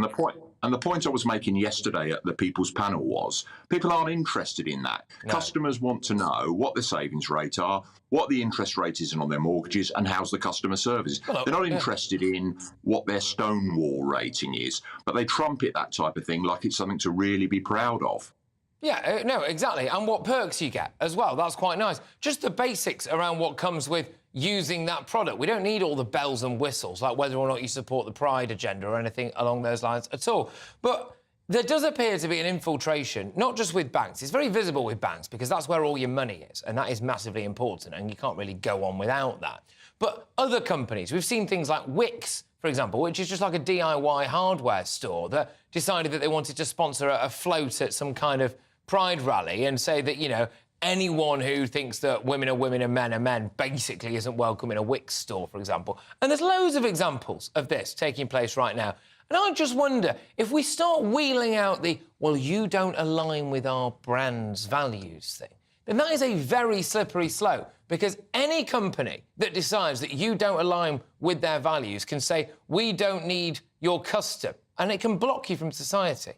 And the point I was making yesterday at the People's Panel was people aren't interested in that. No. Customers want to know what their savings rate are, what the interest rate is on their mortgages, and how's the customer service. Well, they're not interested in what their Stonewall rating is, but they trumpet that type of thing like it's something to really be proud of. Yeah, no, exactly. And what perks you get as well. That's quite nice. Just the basics around what comes with using that product. We don't need all the bells and whistles, like whether or not you support the Pride agenda or anything along those lines at all. But there does appear to be an infiltration, not just with banks. It's very visible with banks because that's where all your money is, and that is massively important, and you can't really go on without that. But other companies, we've seen things like Wix, for example, which is just like a DIY hardware store that decided that they wanted to sponsor a float at some kind of Pride rally and say that, you know, anyone who thinks that women are women and men are men basically isn't welcome in a Wix store, for example. And there's loads of examples of this taking place right now. And I just wonder, if we start wheeling out the, well, you don't align with our brand's values thing, then that is a very slippery slope, because any company that decides that you don't align with their values can say, we don't need your custom, and it can block you from society.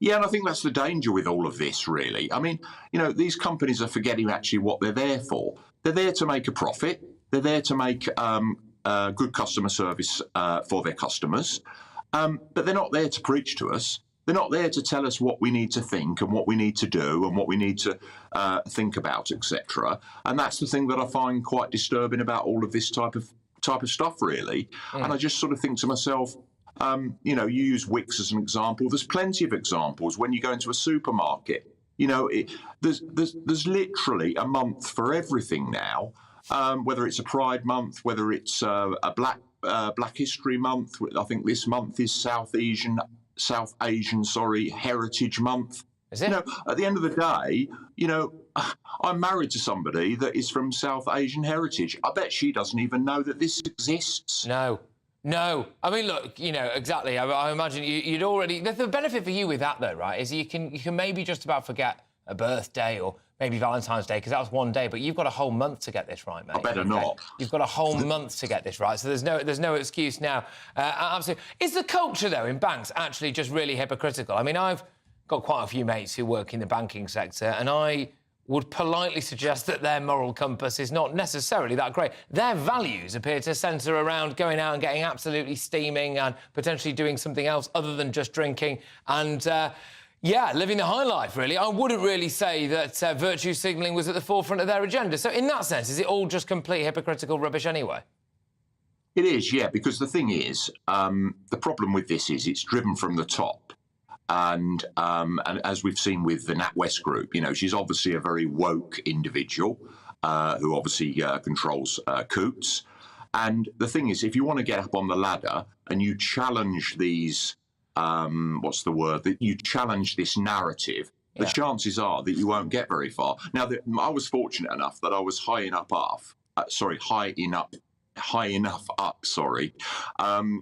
Yeah, and I think that's the danger with all of this, really. I mean, you know, these companies are forgetting actually what they're there for. They're there to make a profit. They're there to make good customer service for their customers. But they're not there to preach to us. They're not there to tell us what we need to think and what we need to do and what we need to think about, etc. And that's the thing that I find quite disturbing about all of this type of stuff, really. And I just sort of think to myself, you know, you use Wix as an example. There's plenty of examples when you go into a supermarket. You know, there's literally a month for everything now, whether it's a Pride Month, whether it's a Black History Month. I think this month is South Asian, Heritage Month. Is it? You know, at the end of the day, you know, I'm married to somebody that is from South Asian heritage. I bet she doesn't even know that this exists. No. I mean, look, you know, exactly. I imagine you'd already... The benefit for you with that, though, right, is you can maybe just about forget a birthday or maybe Valentine's Day, because that was one day, but you've got a whole month to get this right, mate. I better not. You've got a whole month to get this right, so there's no excuse now. Absolutely. Is the culture, though, in banks actually just really hypocritical? I mean, I've got quite a few mates who work in the banking sector, and I would politely suggest that their moral compass is not necessarily that great. Their values appear to centre around going out and getting absolutely steaming and potentially doing something else other than just drinking and, yeah, living the high life, really. I wouldn't really say that virtue signalling was at the forefront of their agenda. So in that sense, is it all just complete hypocritical rubbish anyway? It is, yeah, because the thing is, the problem with this is it's driven from the top. And as we've seen with the NatWest Group, you know, she's obviously a very woke individual who obviously controls Coutts. And the thing is, if you want to get up on the ladder and you challenge these, what's the word, that you challenge this narrative, the chances are that you won't get very far. Now, I was fortunate enough that I was high enough up,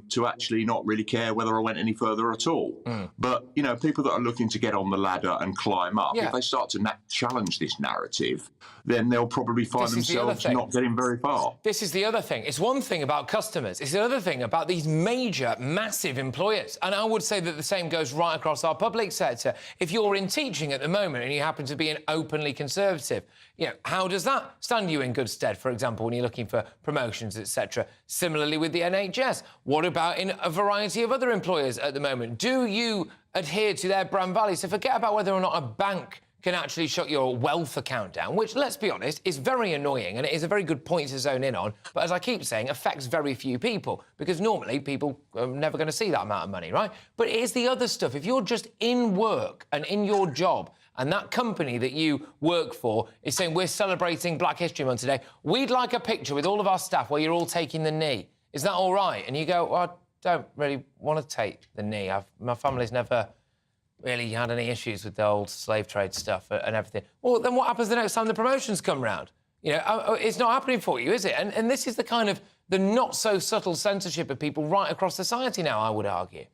to actually not really care whether I went any further at all. But, you know, people that are looking to get on the ladder and climb up, if they start to challenge this narrative, then they'll probably find themselves not getting very far. This is the other thing. It's one thing about customers. It's the other thing about these major, massive employers. And I would say that the same goes right across our public sector. If you're in teaching at the moment and you happen to be an openly conservative, you know, how does that stand you in good stead, for example, when you're looking for promotions, etc.? Similarly with the NHS. What about in a variety of other employers at the moment? Do you adhere to their brand values? So forget about whether or not a bank can actually shut your wealth account down, which, let's be honest, is very annoying, and it is a very good point to zone in on, but as I keep saying, affects very few people, because normally people are never going to see that amount of money, right? But it is the other stuff. If you're just in work and in your job, and that company that you work for is saying, we're celebrating Black History Month today, we'd like a picture with all of our staff where you're all taking the knee. Is that all right? And you go, well, I don't really want to take the knee. My family's never really had any issues with the old slave trade stuff and everything. Well, then what happens the next time the promotions come round? You know, it's not happening for you, is it? And this is the kind of the not-so-subtle censorship of people right across society now, I would argue.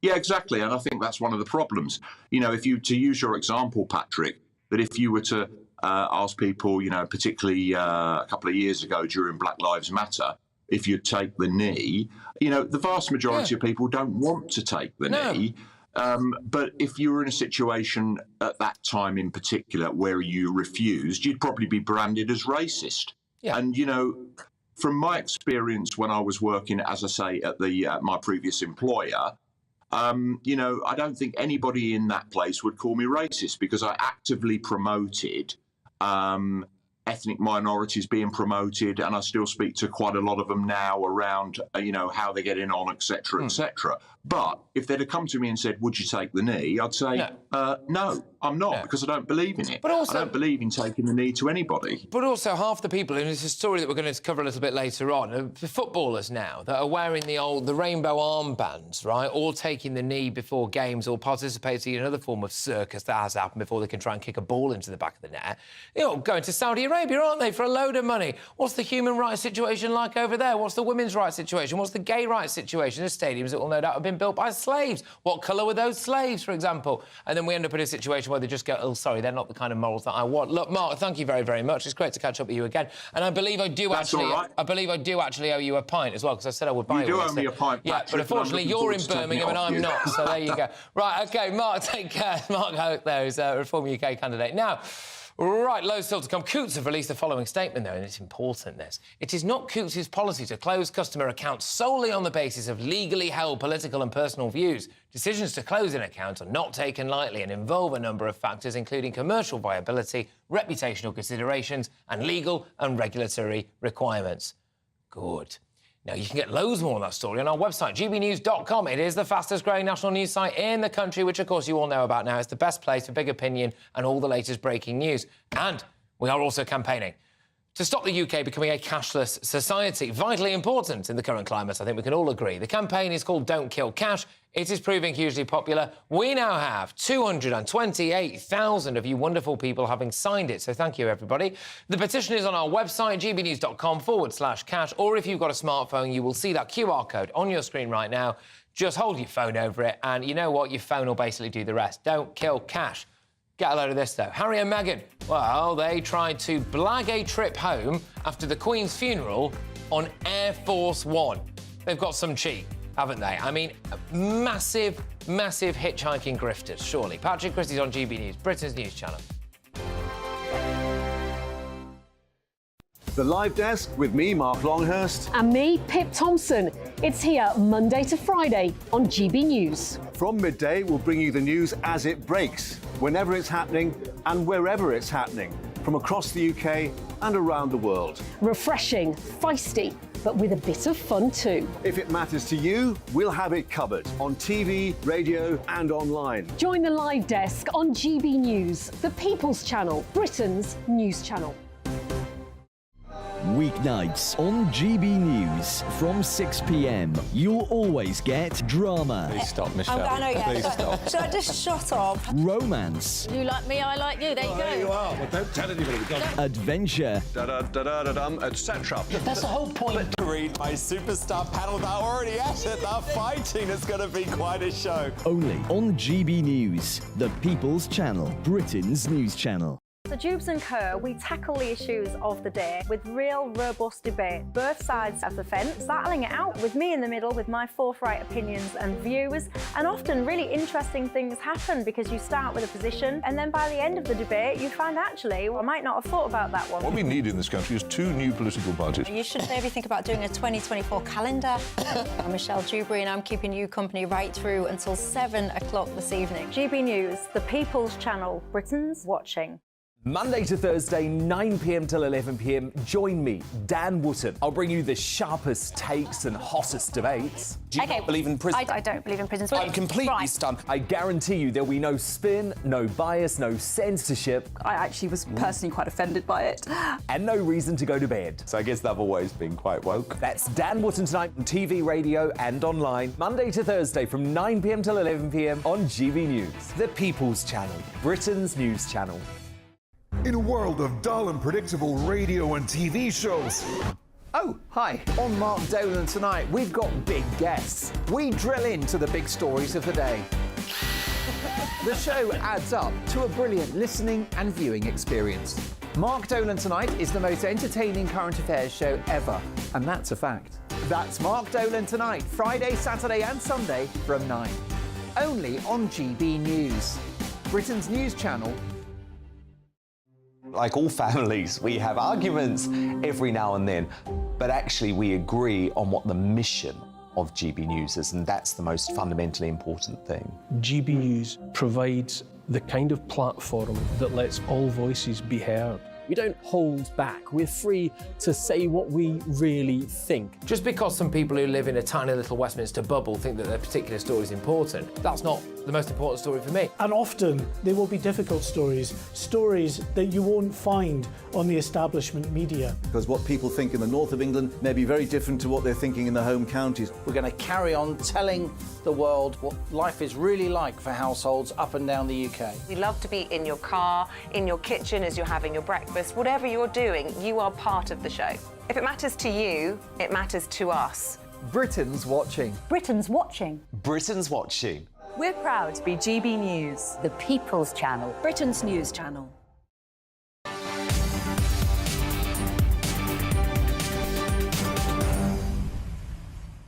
Yeah, exactly. And I think that's one of the problems. You know, to use your example, Patrick, that if you were to asked people, you know, particularly a couple of years ago during Black Lives Matter, if you'd take the knee, you know, the vast majority of people don't want to take the knee. But if you were in a situation at that time in particular where you refused, you'd probably be branded as racist. And, you know, from my experience when I was working, as I say, at my previous employer, you know, I don't think anybody in that place would call me racist because I actively promoted ethnic minorities being promoted, and I still speak to quite a lot of them now around, you know, how they're getting on, etc., etc. But if they'd have come to me and said, would you take the knee? I'd say, no, I'm not, because I don't believe in it. But also, I don't believe in taking the knee to anybody. But also half the people, and it's a story that we're going to cover a little bit later on, the footballers now that are wearing the rainbow armbands, right, or taking the knee before games or participating in another form of circus that has happened before they can try and kick a ball into the back of the net. You know, going to Saudi Arabia, aren't they, for a load of money? What's the human rights situation like over there? What's the women's rights situation? What's the gay rights situation? There's stadiums that will no doubt have been built by slaves. What colour were those slaves, for example? And then we end up in a situation where they just go, oh, sorry, they're not the kind of morals that I want. Look, Mark, thank you very, very much. It's great to catch up with you again. And I believe I do I believe I do actually owe you a pint as well, because I said I would buy you. You do owe me a pint, yeah, Patrick, but unfortunately you're in Birmingham and I'm not, so there you go. Right, OK, Mark, take care. Mark Hoke there is a Reform UK candidate. Now, right, loads still to come. Coutts have released the following statement, though, and it's important, this. It is not Coutts' policy to close customer accounts solely on the basis of legally held political and personal views. Decisions to close an account are not taken lightly and involve a number of factors, including commercial viability, reputational considerations, and legal and regulatory requirements. Good. Now, you can get loads more on that story on our website, gbnews.com. It is the fastest-growing national news site in the country, which, of course, you all know about now. It's the best place for big opinion and all the latest breaking news. And we are also campaigning to stop the UK becoming a cashless society. Vitally important in the current climate, I think we can all agree. The campaign is called Don't Kill Cash. It is proving hugely popular. We now have 228,000 of you wonderful people having signed it, so thank you, everybody. The petition is on our website, gbnews.com/cash, or if you've got a smartphone, you will see that QR code on your screen right now. Just hold your phone over it, and you know what? Your phone will basically do the rest. Don't kill cash. Get a load of this, though. Harry and Meghan, well, they tried to blag a trip home after the Queen's funeral on Air Force One. They've got some cheek, haven't they? I mean, massive, massive hitchhiking grifters, surely. Patrick Christys on GB News, Britain's news channel. The Live Desk with me, Mark Longhurst. And me, Pip Thompson. It's here Monday to Friday on GB News. From midday, we'll bring you the news as it breaks, whenever it's happening and wherever it's happening, from across the UK and around the world. Refreshing, feisty, but with a bit of fun too. If it matters to you, we'll have it covered on TV, radio and online. Join the Live Desk on GB News, the People's Channel, Britain's news channel. Weeknights on GB News from 6 p.m. You'll always get drama. Please stop, Michelle. I know, yeah. Please stop. Should I just shut up? Romance. You like me, I like you. There you go. There you are. Well, don't tell anybody. Adventure. Etc. That's the whole point. To read my superstar panel that are already at it. They're fighting. It's going to be quite a show. Only on GB News, the People's Channel, Britain's news channel. So Jubes and Co, we tackle the issues of the day with real, robust debate, both sides of the fence, battling it out with me in the middle with my forthright opinions and views. And often really interesting things happen because you start with a position and then by the end of the debate you find actually, well, I might not have thought about that one. What we need in this country is 2 new political parties. You should maybe think about doing a 2024 calendar. I'm Michelle Dewberry and I'm keeping you company right through until 7 o'clock this evening. GB News, the People's Channel, Britain's watching. Monday to Thursday, 9 p.m. till 11 p.m. Join me, Dan Wootton. I'll bring you the sharpest takes and hottest debates. Do you not believe in prison? I don't believe in prison. I'm completely stunned. I guarantee you there'll be no spin, no bias, no censorship. I actually was personally quite offended by it. And no reason to go to bed. So I guess they've always been quite woke. That's Dan Wootton tonight on TV, radio and online. Monday to Thursday from 9 p.m. till 11 p.m. on GB News. The People's Channel, Britain's news channel. In a world of dull and predictable radio and TV shows. Oh, hi. On Mark Dolan tonight, we've got big guests. We drill into the big stories of the day. The show adds up to a brilliant listening and viewing experience. Mark Dolan Tonight is the most entertaining current affairs show ever, and that's a fact. That's Mark Dolan Tonight, Friday, Saturday and Sunday from 9. Only on GB News, Britain's news channel. Like all families, we have arguments every now and then, but actually we agree on what the mission of GB News is, and that's the most fundamentally important thing. GB News provides the kind of platform that lets all voices be heard. We don't hold back. We're free to say what we really think. Just because some people who live in a tiny little Westminster bubble think that their particular story is important, that's not the most important story for me. And often they will be difficult stories, stories that you won't find on the establishment media. Because what people think in the north of England may be very different to what they're thinking in the home counties. We're going to carry on telling the world what life is really like for households up and down the UK. We love to be in your car, in your kitchen as you're having your breakfast. Whatever you're doing, you are part of the show. If it matters to you, it matters to us. Britain's watching. Britain's watching. Britain's watching. We're proud to be GB News, The People's Channel. Britain's news channel.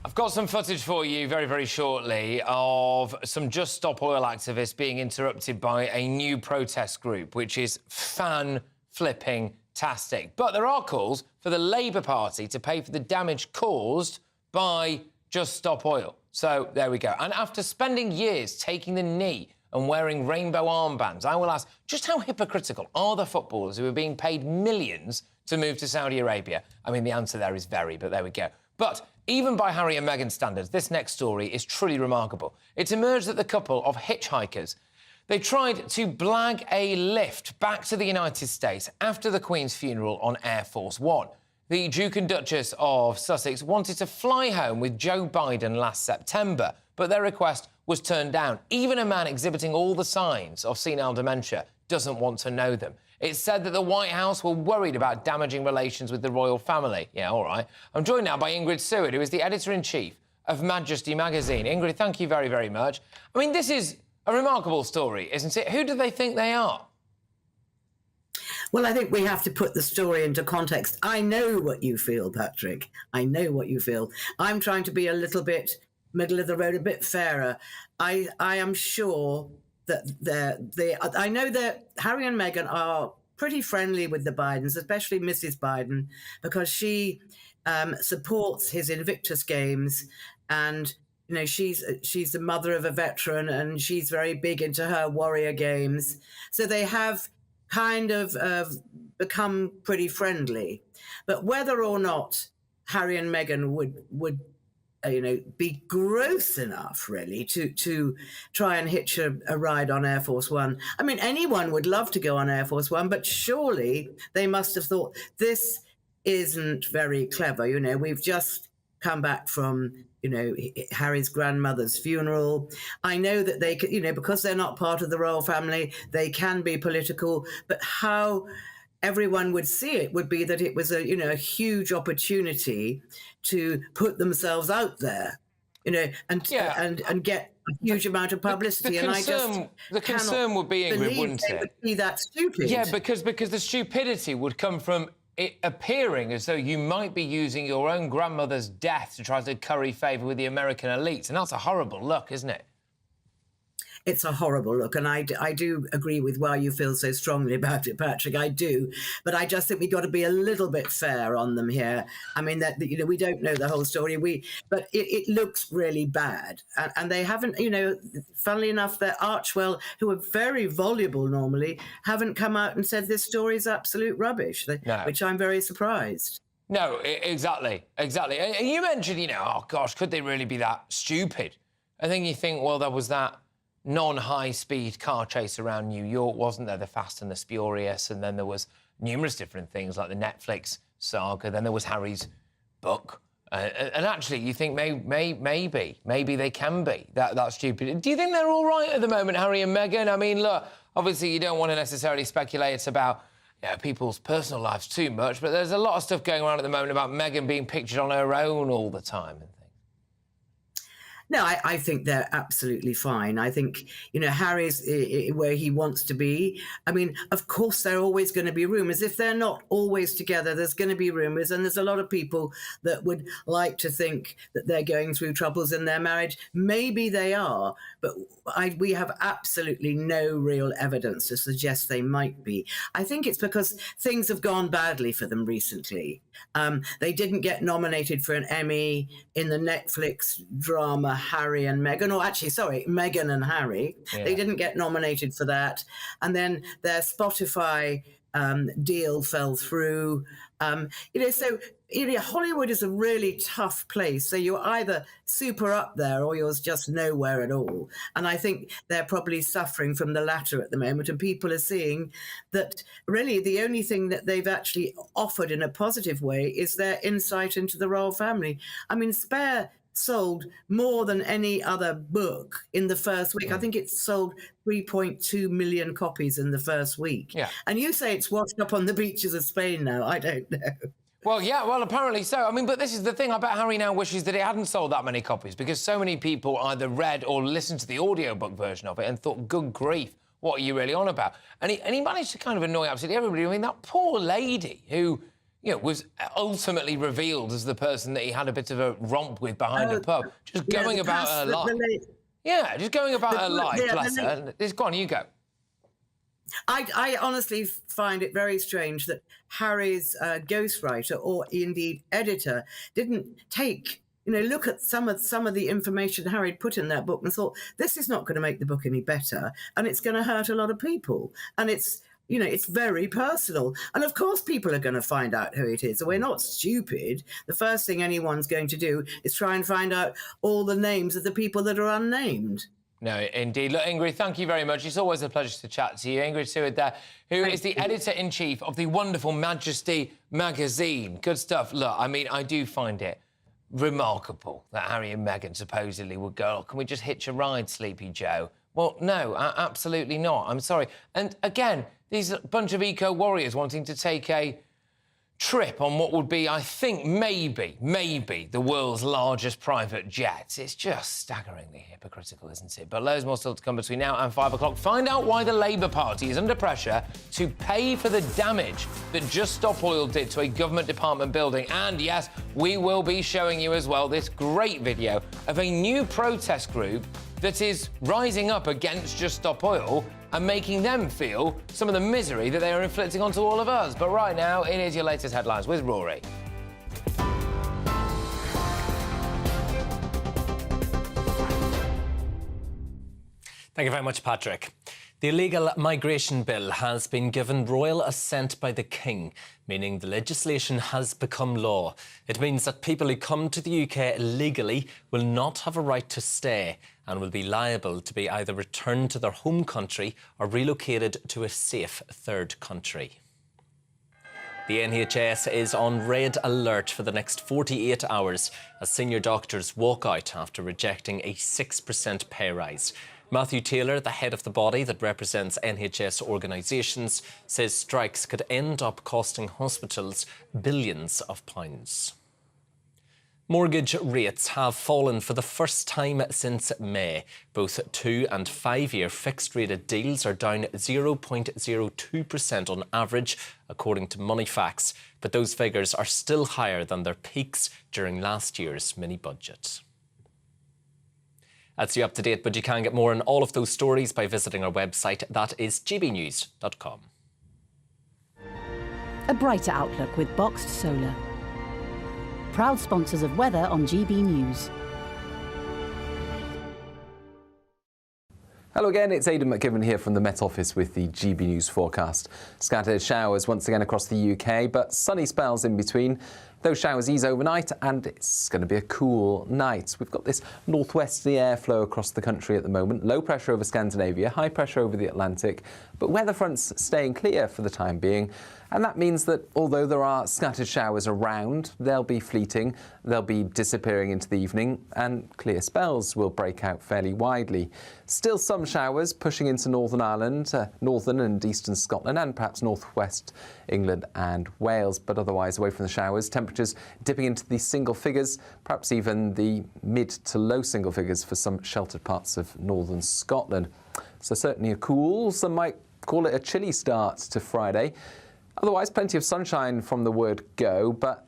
I've got some footage for you very, very shortly of some Just Stop Oil activists being interrupted by a new protest group, which is fan-flipping-tastic. But there are calls for the Labour Party to pay for the damage caused by Just Stop Oil. So there we go. And after spending years taking the knee and wearing rainbow armbands, I will ask, just how hypocritical are the footballers who are being paid millions to move to Saudi Arabia? I mean, the answer there is very, but there we go. But even by Harry and Meghan standards, this next story is truly remarkable. It's emerged that the couple of hitchhikers, they tried to blag a lift back to the United States after the Queen's funeral on Air Force One. The Duke and Duchess of Sussex wanted to fly home with Joe Biden last September, but their request was turned down. Even a man exhibiting all the signs of senile dementia doesn't want to know them. It's said that the White House were worried about damaging relations with the royal family. Yeah, all right. I'm joined now by Ingrid Seward, who is the editor-in-chief of Majesty magazine. Ingrid, thank you very, very much. I mean, this is a remarkable story, isn't it? Who do they think they are? Well, I think we have to put the story into context. I know what you feel, Patrick. I know what you feel. I'm trying to be a little bit middle of the road, a bit fairer. I am sure that I know that Harry and Meghan are pretty friendly with the Bidens, especially Mrs. Biden, because she supports his Invictus Games, and you know she's the mother of a veteran, and she's very big into her Warrior Games. So they have kind of become pretty friendly. But whether or not Harry and Meghan would be gross enough, really, to try and hitch a ride on Air Force One. I mean, anyone would love to go on Air Force One, but surely they must have thought, this isn't very clever. You know, we've just come back from, Harry's grandmother's funeral. I know that they could, because they're not part of the royal family, they can be political, but how everyone would see it would be that it was a huge opportunity to put themselves out there, and get a huge amount of publicity. The concern would be, Ingrid, wouldn't it? Would be that stupid. Yeah, because the stupidity would come from it appearing as though you might be using your own grandmother's death to try to curry favour with the American elites, and that's a horrible look, isn't it? It's a horrible look, and I do agree with why you feel so strongly about it, Patrick. I do, but I just think we've got to be a little bit fair on them here. I mean, that we don't know the whole story. But it looks really bad, and they haven't. Funnily enough, their Archwell, who are very voluble normally, haven't come out and said this story is absolute rubbish, which I'm very surprised. No, exactly. And you mentioned, oh gosh, could they really be that stupid? And then you think, well, there was that non-high-speed car chase around New York, wasn't there? The Fast and the Spurious, and then there was numerous different things like the Netflix saga. Then there was Harry's book, and actually, you think maybe they can be that stupid. Do you think they're all right at the moment, Harry and Meghan? I mean, look, obviously you don't want to necessarily speculate about people's personal lives too much, but there's a lot of stuff going around at the moment about Meghan being pictured on her own all the time. No, I think they're absolutely fine. I think, Harry's where he wants to be. I mean, of course, there are always going to be rumours. If they're not always together, there's going to be rumours. And there's a lot of people that would like to think that they're going through troubles in their marriage. Maybe they are, but we have absolutely no real evidence to suggest they might be. I think it's because things have gone badly for them recently. They didn't get nominated for an Emmy in the Netflix drama Harry and Meghan, or actually, sorry, Meghan and Harry. Yeah. They didn't get nominated for that. And then their Spotify deal fell through. So Hollywood is a really tough place. So you're either super up there or you're just nowhere at all. And I think they're probably suffering from the latter at the moment. And people are seeing that really the only thing that they've actually offered in a positive way is their insight into the royal family. I mean, Spare sold more than any other book in the first week. I think it sold 3.2 million copies in the first week. Yeah. And you say it's washed up on the beaches of Spain now. I don't know. Well, yeah, well, apparently so. I mean, but this is the thing. I bet Harry now wishes that it hadn't sold that many copies because so many people either read or listened to the audiobook version of it and thought, good grief, what are you really on about? And he managed to kind of annoy absolutely everybody. I mean, that poor lady who, was ultimately revealed as the person that he had a bit of a romp with behind a pub, just going about her life. Yeah, just going about her life, bless her. Go on, you go. I honestly find it very strange that Harry's ghostwriter or indeed editor didn't take, look at some of the information Harry put in that book and thought, this is not going to make the book any better and it's going to hurt a lot of people. And it's very personal. And of course people are going to find out who it is. So we're not stupid. The first thing anyone's going to do is try and find out all the names of the people that are unnamed. No, indeed. Look, Ingrid, thank you very much. It's always a pleasure to chat to you. Ingrid Seward there, who is the editor-in-chief of the wonderful Majesty magazine. Good stuff. Look, I mean, I do find it remarkable that Harry and Meghan supposedly would go, oh, can we just hitch a ride, Sleepy Joe? Well, no, absolutely not. I'm sorry. And again, these bunch of eco-warriors wanting to take a trip on what would be, I think, maybe the world's largest private jet. It's just staggeringly hypocritical, isn't it? But loads more still to come between now and 5 o'clock. Find out why the Labour Party is under pressure to pay for the damage that Just Stop Oil did to a government department building. And yes, we will be showing you as well this great video of a new protest group that is rising up against Just Stop Oil and making them feel some of the misery that they are inflicting onto all of us. But right now, it is your latest headlines with Rory. Thank you very much, Patrick. The illegal migration bill has been given royal assent by the King, meaning the legislation has become law. It means that people who come to the UK illegally will not have a right to stay and will be liable to be either returned to their home country or relocated to a safe third country. The NHS is on red alert for the next 48 hours as senior doctors walk out after rejecting a 6% pay rise. Matthew Taylor, the head of the body that represents NHS organisations, says strikes could end up costing hospitals billions of pounds. Mortgage rates have fallen for the first time since May. Both 2- and 5-year fixed-rated deals are down 0.02% on average, according to Moneyfacts. But those figures are still higher than their peaks during last year's mini-budget. That's you up to date, but you can get more on all of those stories by visiting our website. That is gbnews.com. A brighter outlook with Boxed Solar. Proud sponsors of weather on GB News. Hello again, it's Aidan McGivern here from the Met Office with the GB News forecast. Scattered showers once again across the UK, but sunny spells in between. Those showers ease overnight and it's going to be a cool night. We've got this northwesterly airflow across the country at the moment. Low pressure over Scandinavia, high pressure over the Atlantic, but weather fronts staying clear for the time being. And that means that although there are scattered showers around, they'll be fleeting, they'll be disappearing into the evening, and clear spells will break out fairly widely. Still some showers pushing into Northern Ireland, northern and eastern Scotland, and perhaps northwest England and Wales, but otherwise away from the showers. Temperatures temperatures dipping into the single figures, perhaps even the mid to low single figures for some sheltered parts of northern Scotland. So certainly a cool, some might call it a chilly start to Friday. Otherwise, plenty of sunshine from the word go, but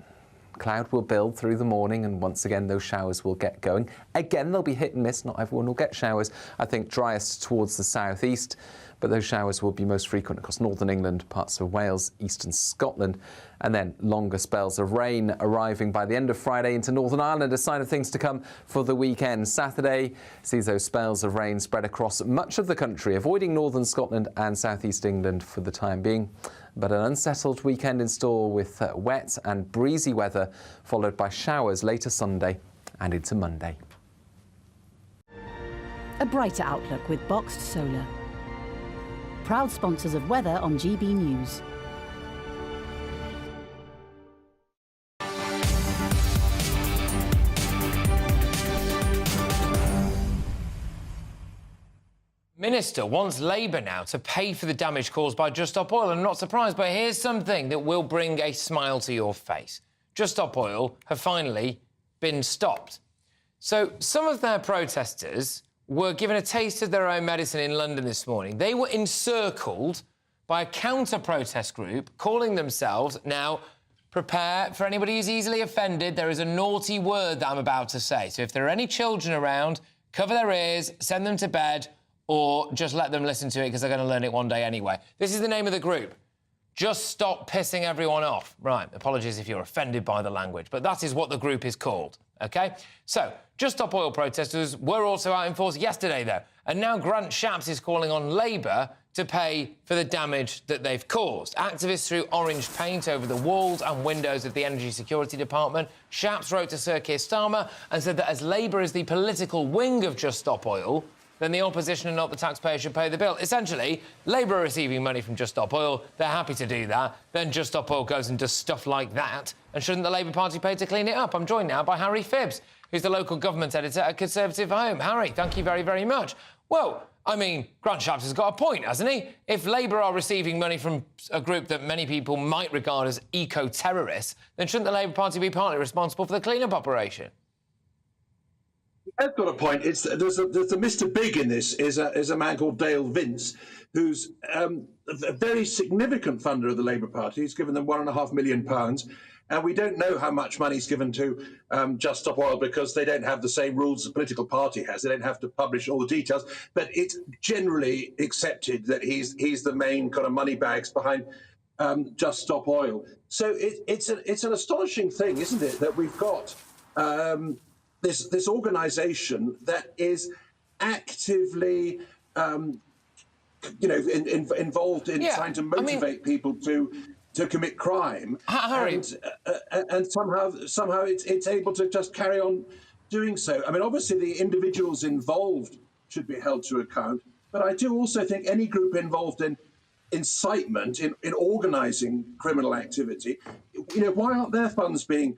cloud will build through the morning, and once again those showers will get going. Again, they'll be hit and miss. Not everyone will get showers. I think driest towards the southeast, but those showers will be most frequent across northern England, parts of Wales, eastern Scotland, and then longer spells of rain arriving by the end of Friday into Northern Ireland, a sign of things to come for the weekend. Saturday sees those spells of rain spread across much of the country, avoiding northern Scotland and southeast England for the time being. But an unsettled weekend in store with wet and breezy weather, followed by showers later Sunday and into Monday. A brighter outlook with Boxed Solar. Proud sponsors of weather on GB News. Minister wants Labour now to pay for the damage caused by Just Stop Oil. I'm not surprised, but here's something that will bring a smile to your face. Just Stop Oil have finally been stopped. So some of their protesters were given a taste of their own medicine in London this morning. They were encircled by a counter-protest group calling themselves, now, prepare for anybody who's easily offended, there is a naughty word that I'm about to say. So if there are any children around, cover their ears, send them to bed, or just let them listen to it because they're going to learn it one day anyway. This is the name of the group. Just Stop Pissing Everyone Off. Right, apologies if you're offended by the language, but that is what the group is called, OK? So, Just Stop Oil protesters were also out in force yesterday, though, and now Grant Shapps is calling on Labour to pay for the damage that they've caused. Activists threw orange paint over the walls and windows of the Energy Security Department. Shapps wrote to Sir Keir Starmer and said that as Labour is the political wing of Just Stop Oil, then the opposition and not the taxpayer should pay the bill. Essentially, Labour are receiving money from Just Stop Oil. They're happy to do that. Then Just Stop Oil goes and does stuff like that. And shouldn't the Labour Party pay to clean it up? I'm joined now by Harry Phibbs, who's the local government editor at Conservative Home. Harry, thank you very, very much. Well, I mean, Grant Shapps has got a point, hasn't he? If Labour are receiving money from a group that many people might regard as eco-terrorists, then shouldn't the Labour Party be partly responsible for the clean-up operation? I've got a point. There's the Mr. Big in this is a man called Dale Vince, who's a very significant funder of the Labour Party. He's given them £1.5 million, and we don't know how much money is given to Just Stop Oil because they don't have the same rules the political party has. They don't have to publish all the details, but it's generally accepted that he's the main kind of money bags behind Just Stop Oil. So it's an astonishing thing, isn't it, that we've got this organisation that is actively, involved in trying to motivate people to commit crime, and somehow it's able to just carry on doing so. I mean, obviously the individuals involved should be held to account, but I do also think any group involved in incitement, in organising criminal activity, why aren't their funds being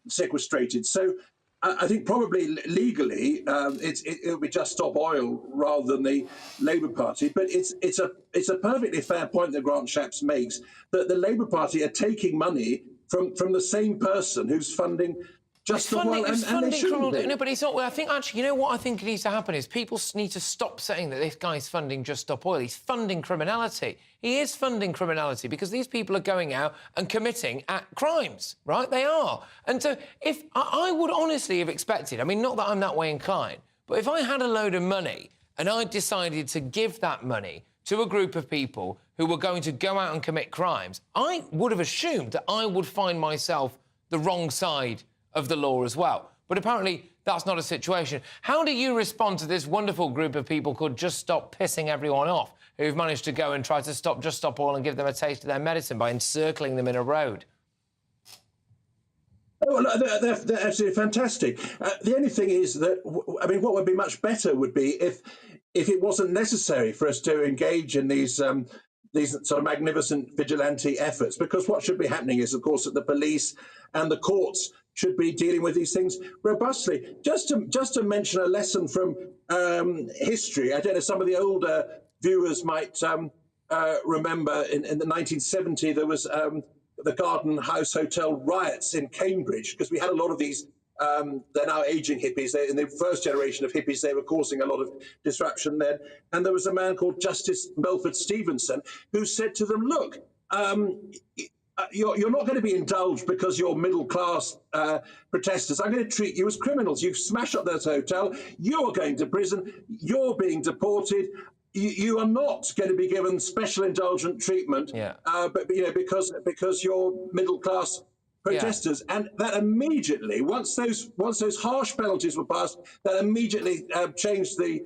sequestrated? So I think probably legally it'll be Just Stop Oil rather than the Labour Party. But it's a perfectly fair point that Grant Shapps makes, that the Labour Party are taking money from the same person who's funding Just Stop Oil, and they shouldn't be. No, but it's not. Well, I think actually, what I think needs to happen is people need to stop saying that this guy's funding Just Stop Oil. He's funding criminality. He is funding criminality because these people are going out and committing crimes, right? They are. And so if I would honestly have expected, I mean, not that I'm that way inclined, but if I had a load of money and I decided to give that money to a group of people who were going to go out and commit crimes, I would have assumed that I would find myself the wrong side of the law as well. But apparently that's not a situation. How do you respond to this wonderful group of people called Just Stop Pissing Everyone Off, who've managed to go and try to stop Just Stop Oil and give them a taste of their medicine by encircling them in a road? Oh, they're absolutely fantastic. The only thing is that, I mean, what would be much better would be if it wasn't necessary for us to engage in these sort of magnificent vigilante efforts, because what should be happening is, of course, that the police and the courts should be dealing with these things robustly. Just to mention a lesson from history, I don't know, some of the older viewers might remember in the 1970s there was the Garden House Hotel riots in Cambridge, because we had a lot of these. They're now aging hippies. In the first generation of hippies, they were causing a lot of disruption then. And there was a man called Justice Melford Stevenson who said to them, look, you're not going to be indulged because you're middle-class protesters. I'm going to treat you as criminals. You've smashed up this hotel. You're going to prison. You're being deported. You are not going to be given special indulgent treatment, but because you're middle-class protesters. And that immediately, once those harsh penalties were passed, that immediately changed the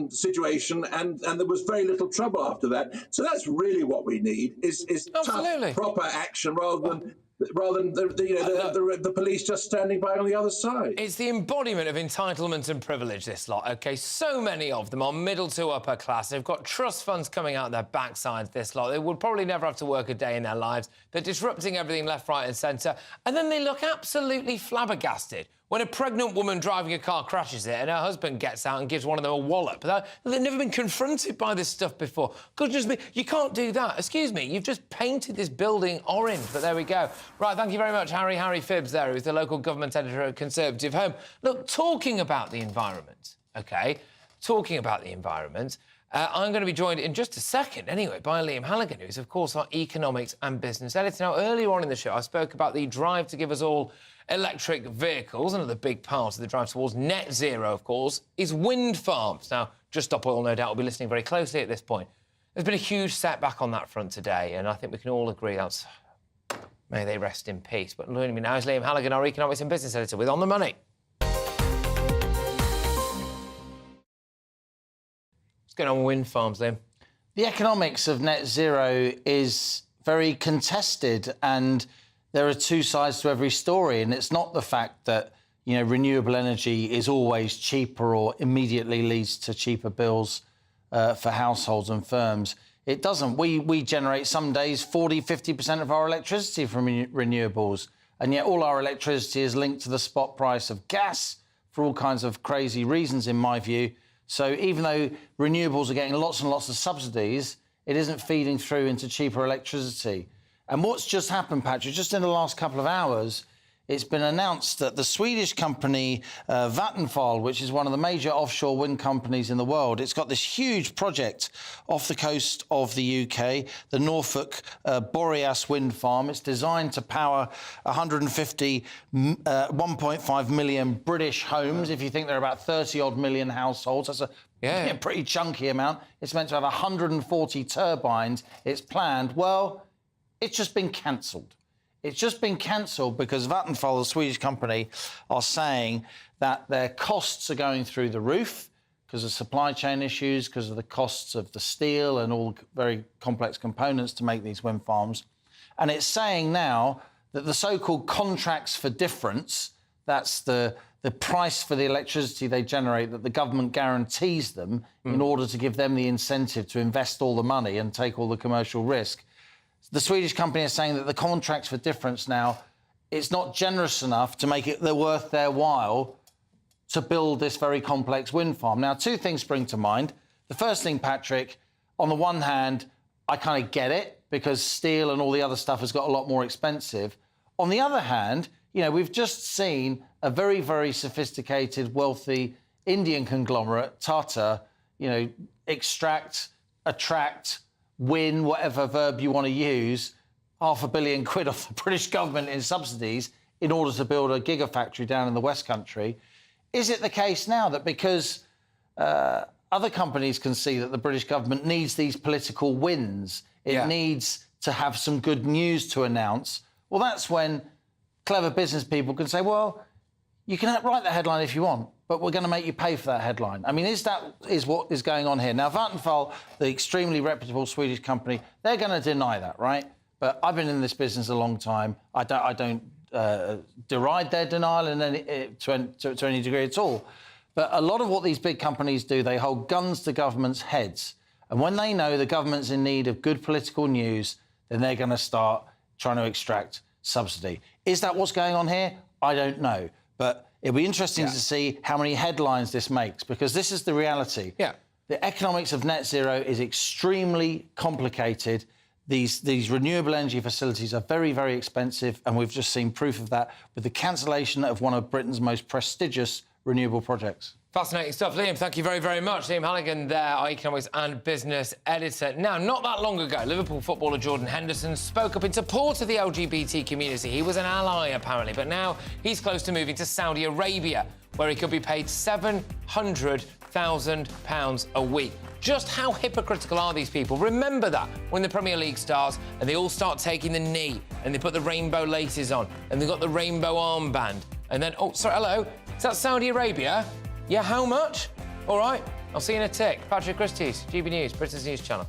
situation, and there was very little trouble after that. So that's really what we need is tough, proper action rather than the police just standing by on the other side. It's the embodiment of entitlement and privilege, this lot, OK? So many of them are middle to upper class. They've got trust funds coming out their backsides, this lot. They would probably never have to work a day in their lives. They're disrupting everything left, right and centre. And then they look absolutely flabbergasted when a pregnant woman driving a car crashes it and her husband gets out and gives one of them a wallop. They've never been confronted by this stuff before. Goodness me, you can't do that. Excuse me, you've just painted this building orange, but there we go. Right, thank you very much, Harry Phibbs there, who's the local government editor at Conservative Home. Look, talking about the environment, OK, talking about the environment, I'm going to be joined in just a second, anyway, by Liam Halligan, who's, of course, our economics and business editor. Now, earlier on in the show, I spoke about the drive to give us all electric vehicles. Another big part of the drive towards net zero, of course, is wind farms. Now, Just Stop Oil, no doubt, will be listening very closely at this point. There's been a huge setback on that front today, and I think we can all agree that's... May they rest in peace. But joining me now is Liam Halligan, our economics and business editor, with On the Money. What's going on with wind farms, Liam? The economics of net zero is very contested, and there are two sides to every story. And it's not the fact that, you know, renewable energy is always cheaper or immediately leads to cheaper bills for households and firms. It doesn't. We generate some days 40, 50% of our electricity from renewables, and yet all our electricity is linked to the spot price of gas for all kinds of crazy reasons, in my view. So even though renewables are getting lots and lots of subsidies, it isn't feeding through into cheaper electricity. And what's just happened, Patrick, just in the last couple of hours, it's been announced that the Swedish company Vattenfall, which is one of the major offshore wind companies in the world, it's got this huge project off the coast of the UK, the Norfolk Boreas wind farm. It's designed to power 1.5 million British homes. If you think there are about 30-odd million households, that's a pretty chunky amount. It's meant to have 140 turbines. It's planned. Well, it's just been cancelled. It's just been cancelled because Vattenfall, the Swedish company, are saying that their costs are going through the roof because of supply chain issues, because of the costs of the steel and all very complex components to make these wind farms. And it's saying now that the so-called contracts for difference, that's the price for the electricity they generate that the government guarantees them in order to give them the incentive to invest all the money and take all the commercial risk. The Swedish company is saying that the contracts for difference now, it's not generous enough to make it worth their while to build this very complex wind farm. Now, two things spring to mind. The first thing, Patrick, on the one hand, I kind of get it because steel and all the other stuff has got a lot more expensive. On the other hand, you know, we've just seen a very, very sophisticated, wealthy Indian conglomerate, Tata, you know, extract, attract, win, whatever verb you want to use, £500 million off the British government in subsidies in order to build a gigafactory down in the West Country. Is it the case now that because other companies can see that the British government needs these political wins, it needs to have some good news to announce? Well, that's when clever business people can say, well, you can write that headline if you want, but we're going to make you pay for that headline. I mean, is what is going on here? Now, Vattenfall, the extremely reputable Swedish company, they're going to deny that, right? But I've been in this business a long time. I don't deride their denial to any degree at all. But a lot of what these big companies do, they hold guns to governments' heads. And when they know the government's in need of good political news, then they're going to start trying to extract subsidy. Is that what's going on here? I don't know. But it'll be interesting to see how many headlines this makes, because this is the reality. The economics of net zero is extremely complicated. These renewable energy facilities are very, very expensive, and we've just seen proof of that with the cancellation of one of Britain's most prestigious renewable projects. Fascinating stuff. Liam, thank you very, very much. Liam Halligan there, our economics and business editor. Now, not that long ago, Liverpool footballer Jordan Henderson spoke up in support of the LGBT community. He was an ally, apparently, but now he's close to moving to Saudi Arabia, where he could be paid £700,000 a week. Just how hypocritical are these people? Remember that when the Premier League starts and they all start taking the knee and they put the rainbow laces on and they've got the rainbow armband and then, oh, sorry, hello, is that Saudi Arabia? Yeah, how much? All right, I'll see you in a tick. Patrick Christys, GB News, Britain's News Channel.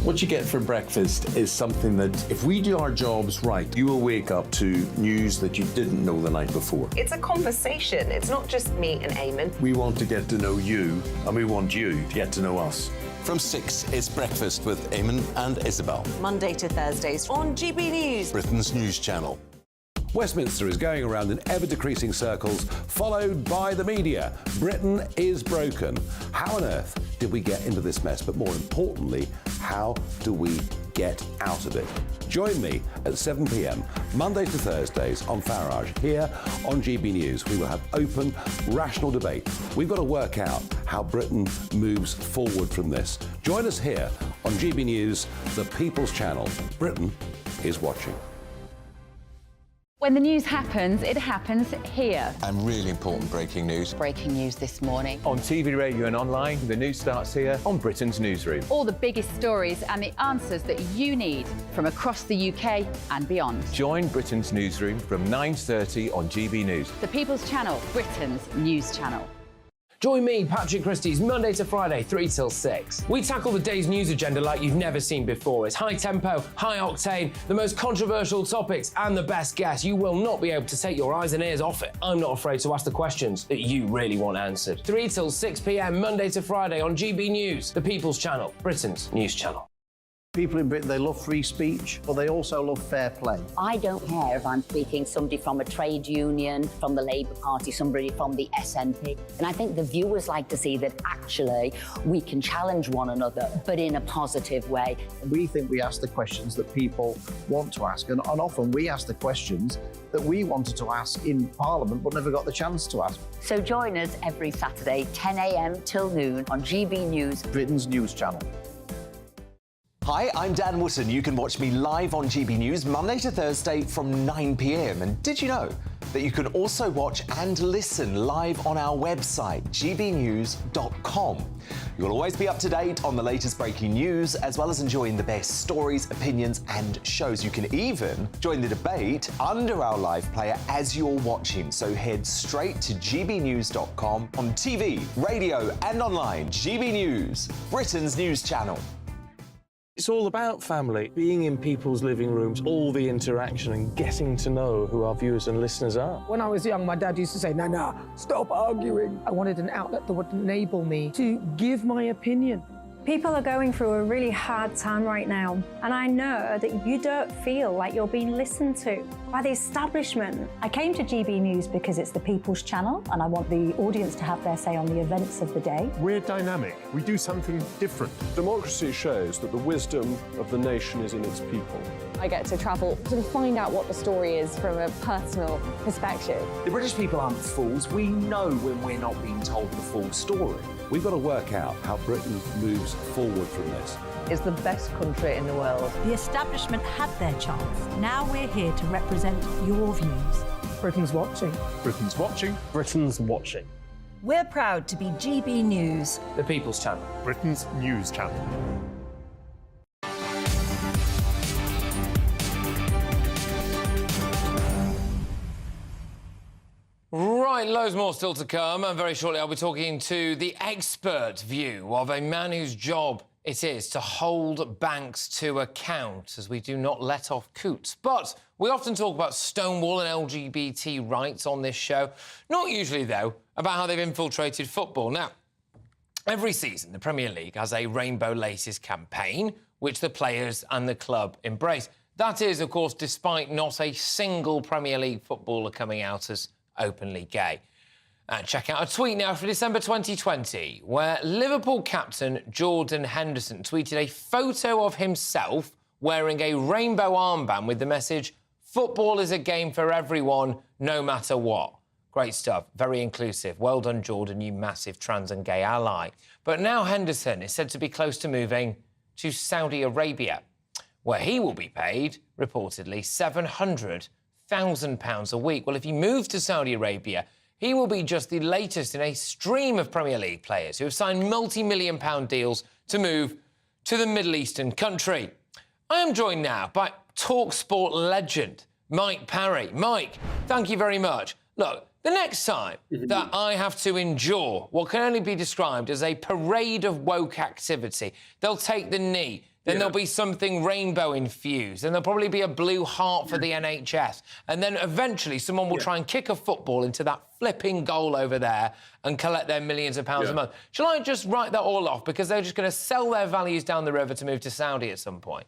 What you get for breakfast is something that, if we do our jobs right, you will wake up to news that you didn't know the night before. It's a conversation. It's not just me and Eamon. We want to get to know you, and we want you to get to know us. From 6, it's Breakfast with Eamon and Isabel. Monday to Thursdays on GB News. Britain's News Channel. Westminster is going around in ever-decreasing circles, followed by the media. Britain is broken. How on earth did we get into this mess? But more importantly, how do we get out of it? Join me at 7 p.m, Monday to Thursdays on Farage, here on GB News. We will have open, rational debate. We've got to work out how Britain moves forward from this. Join us here on GB News, the People's Channel. Britain is watching. When the news happens, it happens here. And really important breaking news. Breaking news this morning. On TV, radio and online, the news starts here on Britain's Newsroom. All the biggest stories and the answers that you need from across the UK and beyond. Join Britain's Newsroom from 9:30 on GB News. The People's Channel, Britain's news channel. Join me, Patrick Christys, Monday to Friday, 3 till 6. We tackle the day's news agenda like you've never seen before. It's high tempo, high octane, the most controversial topics and the best guests. You will not be able to take your eyes and ears off it. I'm not afraid to ask the questions that you really want answered. 3 till 6 p.m, Monday to Friday on GB News, the People's Channel, Britain's news channel. People in Britain, they love free speech, but they also love fair play. I don't care if I'm speaking somebody from a trade union, from the Labour Party, somebody from the SNP. And I think the viewers like to see that actually we can challenge one another, but in a positive way. We think we ask the questions that people want to ask, and often we ask the questions that we wanted to ask in Parliament but never got the chance to ask. So join us every Saturday, 10 a.m. till noon on GB News, Britain's news channel. Hi, I'm Dan Wootton. You can watch me live on GB News Monday to Thursday from 9 p.m. And did you know that you can also watch and listen live on our website, gbnews.com. You'll always be up to date on the latest breaking news, as well as enjoying the best stories, opinions and shows. You can even join the debate under our live player as you're watching. So head straight to gbnews.com on TV, radio and online. GB News, Britain's news channel. It's all about family, being in people's living rooms, all the interaction and getting to know who our viewers and listeners are. When I was young, my dad used to say, no, stop arguing. I wanted an outlet that would enable me to give my opinion. People are going through a really hard time right now, and I know that you don't feel like you're being listened to by the establishment. I came to GB News because it's the People's Channel, and I want the audience to have their say on the events of the day. We're dynamic. We do something different. Democracy shows that the wisdom of the nation is in its people. I get to travel to find out what the story is from a personal perspective. The British people aren't fools. We know when we're not being told the full story. We've got to work out how Britain moves forward from this. It's the best country in the world. The establishment had their chance. Now we're here to represent your views. Britain's watching. Britain's watching. Britain's watching. We're proud to be GB News, the People's Channel, Britain's news channel. Right, loads more still to come, and very shortly I'll be talking to the expert view of a man whose job it is to hold banks to account, as we do not let off Coutts. But we often talk about Stonewall and LGBT rights on this show, not usually, though, about how they've infiltrated football. Now, every season, the Premier League has a Rainbow Laces campaign, which the players and the club embrace. That is, of course, despite not a single Premier League footballer coming out as openly gay. Check out a tweet now for December 2020, where Liverpool captain Jordan Henderson tweeted a photo of himself wearing a rainbow armband with the message, "Football is a game for everyone, no matter what." Great stuff, very inclusive. Well done, Jordan, you massive trans and gay ally. But now Henderson is said to be close to moving to Saudi Arabia, where he will be paid, reportedly, £700,000 a week. Well, if he moves to Saudi Arabia, he will be just the latest in a stream of Premier League players who have signed multi-million-pound deals to move to the Middle Eastern country. I am joined now by TalkSport legend, Mike Parry. Mike, thank you very much. Look, the next time that I have to endure what can only be described as a parade of woke activity, they'll take the knee, then there'll be something rainbow-infused, and there'll probably be a blue heart for the NHS, and then eventually someone will try and kick a football into that flipping goal over there and collect their millions of pounds a month. Shall I just write that all off because they're just going to sell their values down the river to move to Saudi at some point?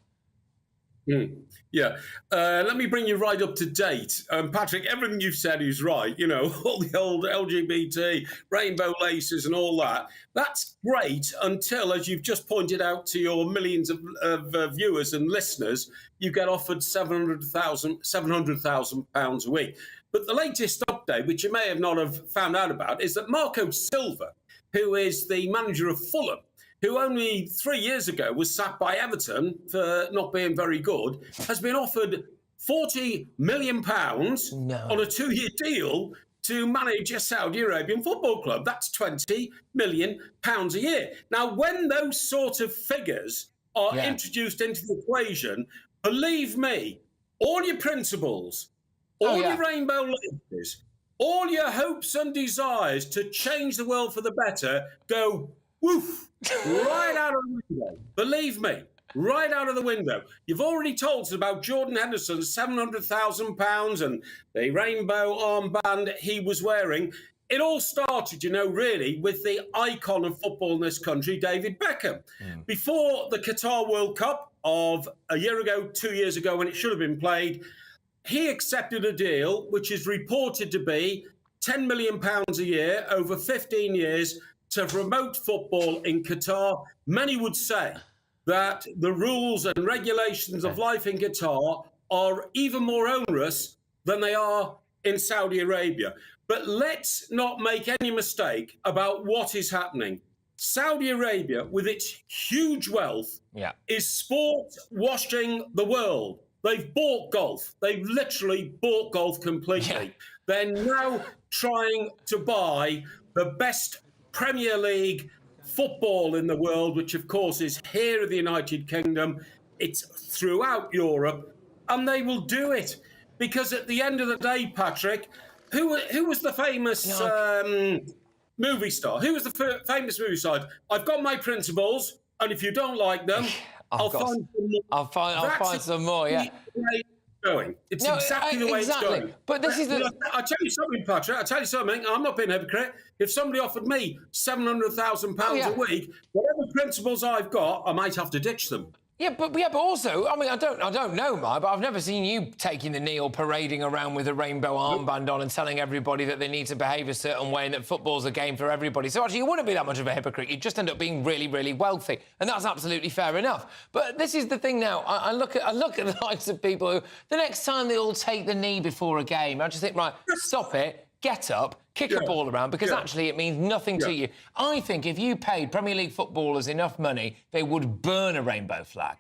Let me bring you right up to date. Patrick, everything you've said is right. You know, all the old LGBT, rainbow laces and all that. That's great until, as you've just pointed out to your millions of viewers and listeners, you get offered £700,000 a week. But the latest update, which you may have not have found out about, is that Marco Silva, who is the manager of Fulham, who only 3 years ago was sacked by Everton for not being very good, has been offered £40 million on a 2-year deal to manage a Saudi Arabian football club. That's £20 million a year. Now, when those sort of figures are introduced into the equation, believe me, all your principles, all your rainbow laces, all your hopes and desires to change the world for the better go woof, right out of the window. Believe me, right out of the window. You've already told us about Jordan Henderson's £700,000 and the rainbow armband he was wearing. It all started, you know, really, with the icon of football in this country, David Beckham. Before the Qatar World Cup of a year ago, 2 years ago, when it should have been played, he accepted a deal which is reported to be £10 million a year over 15 years to promote football in Qatar. Many would say that the rules and regulations of life in Qatar are even more onerous than they are in Saudi Arabia. But let's not make any mistake about what is happening. Saudi Arabia, with its huge wealth, is sport washing the world. They've bought golf. They've literally bought golf completely. They're now trying to buy the best Premier League football in the world, which of course is here in the United Kingdom. It's throughout Europe, and they will do it because at the end of the day, Patrick, who was the famous movie star? Who was the famous movie star? I've got my principles, and if you don't like them, I'll find some more. Going. It's exactly the way it's going. But this is the... I'll tell you something, Patrick. I'll tell you something. I'm not being a hypocrite. If somebody offered me £700,000 a week, whatever principles I've got, I might have to ditch them. But also, I mean, I don't know, Mike, but I've never seen you taking the knee or parading around with a rainbow armband on and telling everybody that they need to behave a certain way and that football's a game for everybody. So actually, you wouldn't be that much of a hypocrite. You'd just end up being really, really wealthy, and that's absolutely fair enough. But this is the thing now. I look at the likes of people who, the next time they all take the knee before a game, I just think, right, stop it. Get up, kick a ball around, because actually it means nothing to you. I think if you paid Premier League footballers enough money, they would burn a rainbow flag.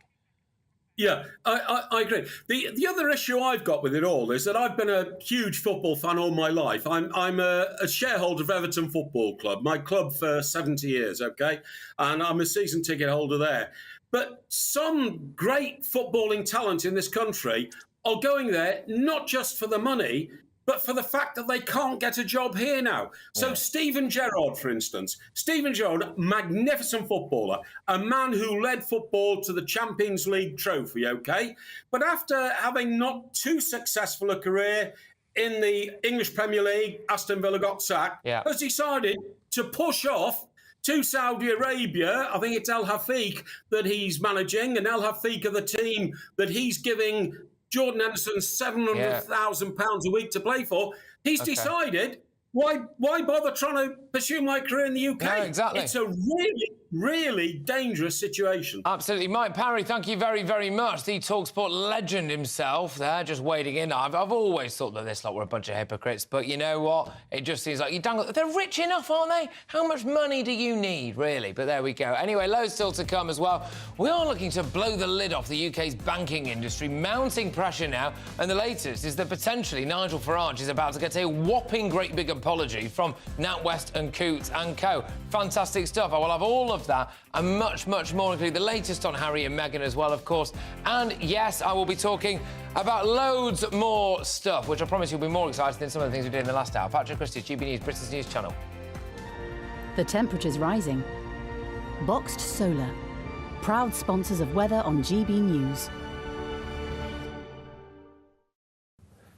Yeah, I agree. The other issue I've got with it all is that I've been a huge football fan all my life. I'm a shareholder of Everton Football Club, my club for 70 years, OK? And I'm a season ticket holder there. But some great footballing talent in this country are going there not just for the money, but for the fact that they can't get a job here now. So Steven Gerrard, for instance. Steven Gerrard, magnificent footballer, a man who led football to the Champions League trophy, OK? But after having not too successful a career in the English Premier League, Aston Villa got sacked, has decided to push off to Saudi Arabia. I think it's Al Hafiq that he's managing, and Al Hafiq are the team that he's giving Jordan Henderson's £700,000 a week to play for. He's decided, why bother trying to pursue my career in the UK? No, exactly. It's a really, really dangerous situation. Absolutely. Mike Parry, thank you very, very much. The TalkSport legend himself there, just wading in. I've always thought that this lot were a bunch of hypocrites, but you know what? It just seems like they're rich enough, aren't they? How much money do you need, really? But there we go. Anyway, loads still to come as well. We are looking to blow the lid off the UK's banking industry, mounting pressure now, and the latest is that potentially Nigel Farage is about to get a whopping great big apology from NatWest and Coutts and Co. Fantastic stuff. I will have all of that and much, much more, including the latest on Harry and Meghan as well, of course. And yes, I will be talking about loads more stuff, which I promise you'll be more excited than some of the things we did in the last hour. Patrick Christys, GB News, Britain's news channel. The temperature's rising. Boxed Solar, proud sponsors of weather on GB News.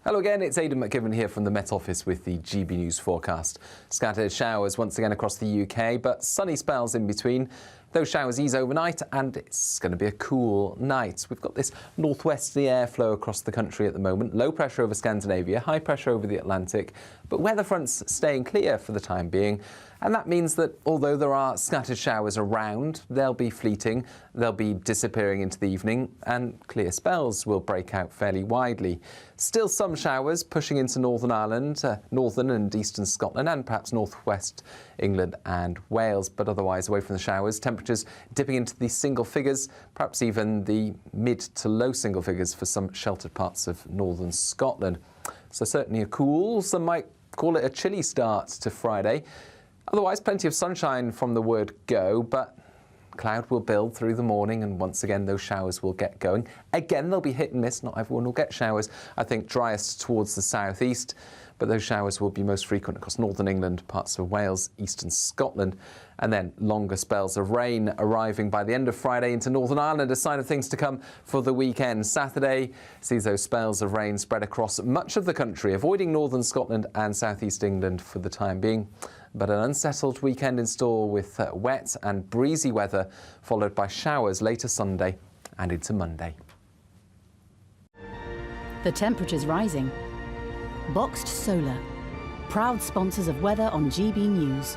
Hello again, it's Aidan McGivern here from the Met Office with the GB News forecast. Scattered showers once again across the UK, but sunny spells in between. Those showers ease overnight and it's going to be a cool night. We've got this northwesterly airflow across the country at the moment. Low pressure over Scandinavia, high pressure over the Atlantic, but weather fronts staying clear for the time being. And that means that although there are scattered showers around, they'll be fleeting, they'll be disappearing into the evening, and clear spells will break out fairly widely. Still some showers pushing into Northern Ireland, northern and eastern Scotland, and perhaps northwest England and Wales, but otherwise away from the showers. Temperatures dipping into the single figures, perhaps even the mid to low single figures for some sheltered parts of northern Scotland. So certainly a cool, some might call it a chilly start to Friday. Otherwise, plenty of sunshine from the word go, but cloud will build through the morning and once again those showers will get going. Again, they'll be hit and miss. Not everyone will get showers. I think driest towards the southeast, but those showers will be most frequent across northern England, parts of Wales, eastern Scotland, and then longer spells of rain arriving by the end of Friday into Northern Ireland, a sign of things to come for the weekend. Saturday sees those spells of rain spread across much of the country, avoiding northern Scotland and southeast England for the time being. But an unsettled weekend in store with wet and breezy weather, followed by showers later Sunday and into Monday. The temperature's rising. Boxed Solar, proud sponsors of weather on GB News.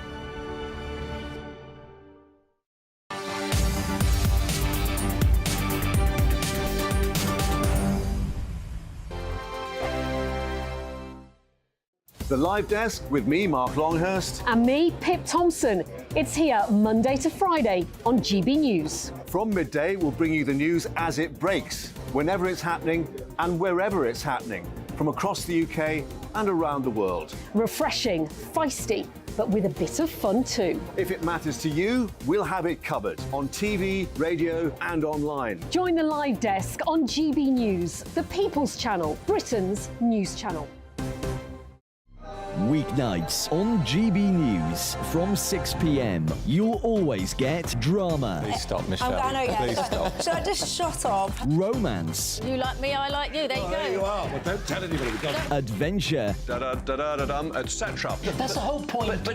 The Live Desk with me, Mark Longhurst. And me, Pip Thompson. It's here Monday to Friday on GB News. From midday, we'll bring you the news as it breaks, whenever it's happening and wherever it's happening, from across the UK and around the world. Refreshing, feisty, but with a bit of fun too. If it matters to you, we'll have it covered on TV, radio and online. Join the Live Desk on GB News, the People's Channel, Britain's news channel. Weeknights on GB News from 6 p.m. You'll always get drama. Please stop, Michelle. I know, yeah. Please stop. Should I just shut up? Romance. You like me, I like you. There you go. There you are. Well, don't tell anybody. Adventure. Etc. That's the whole point.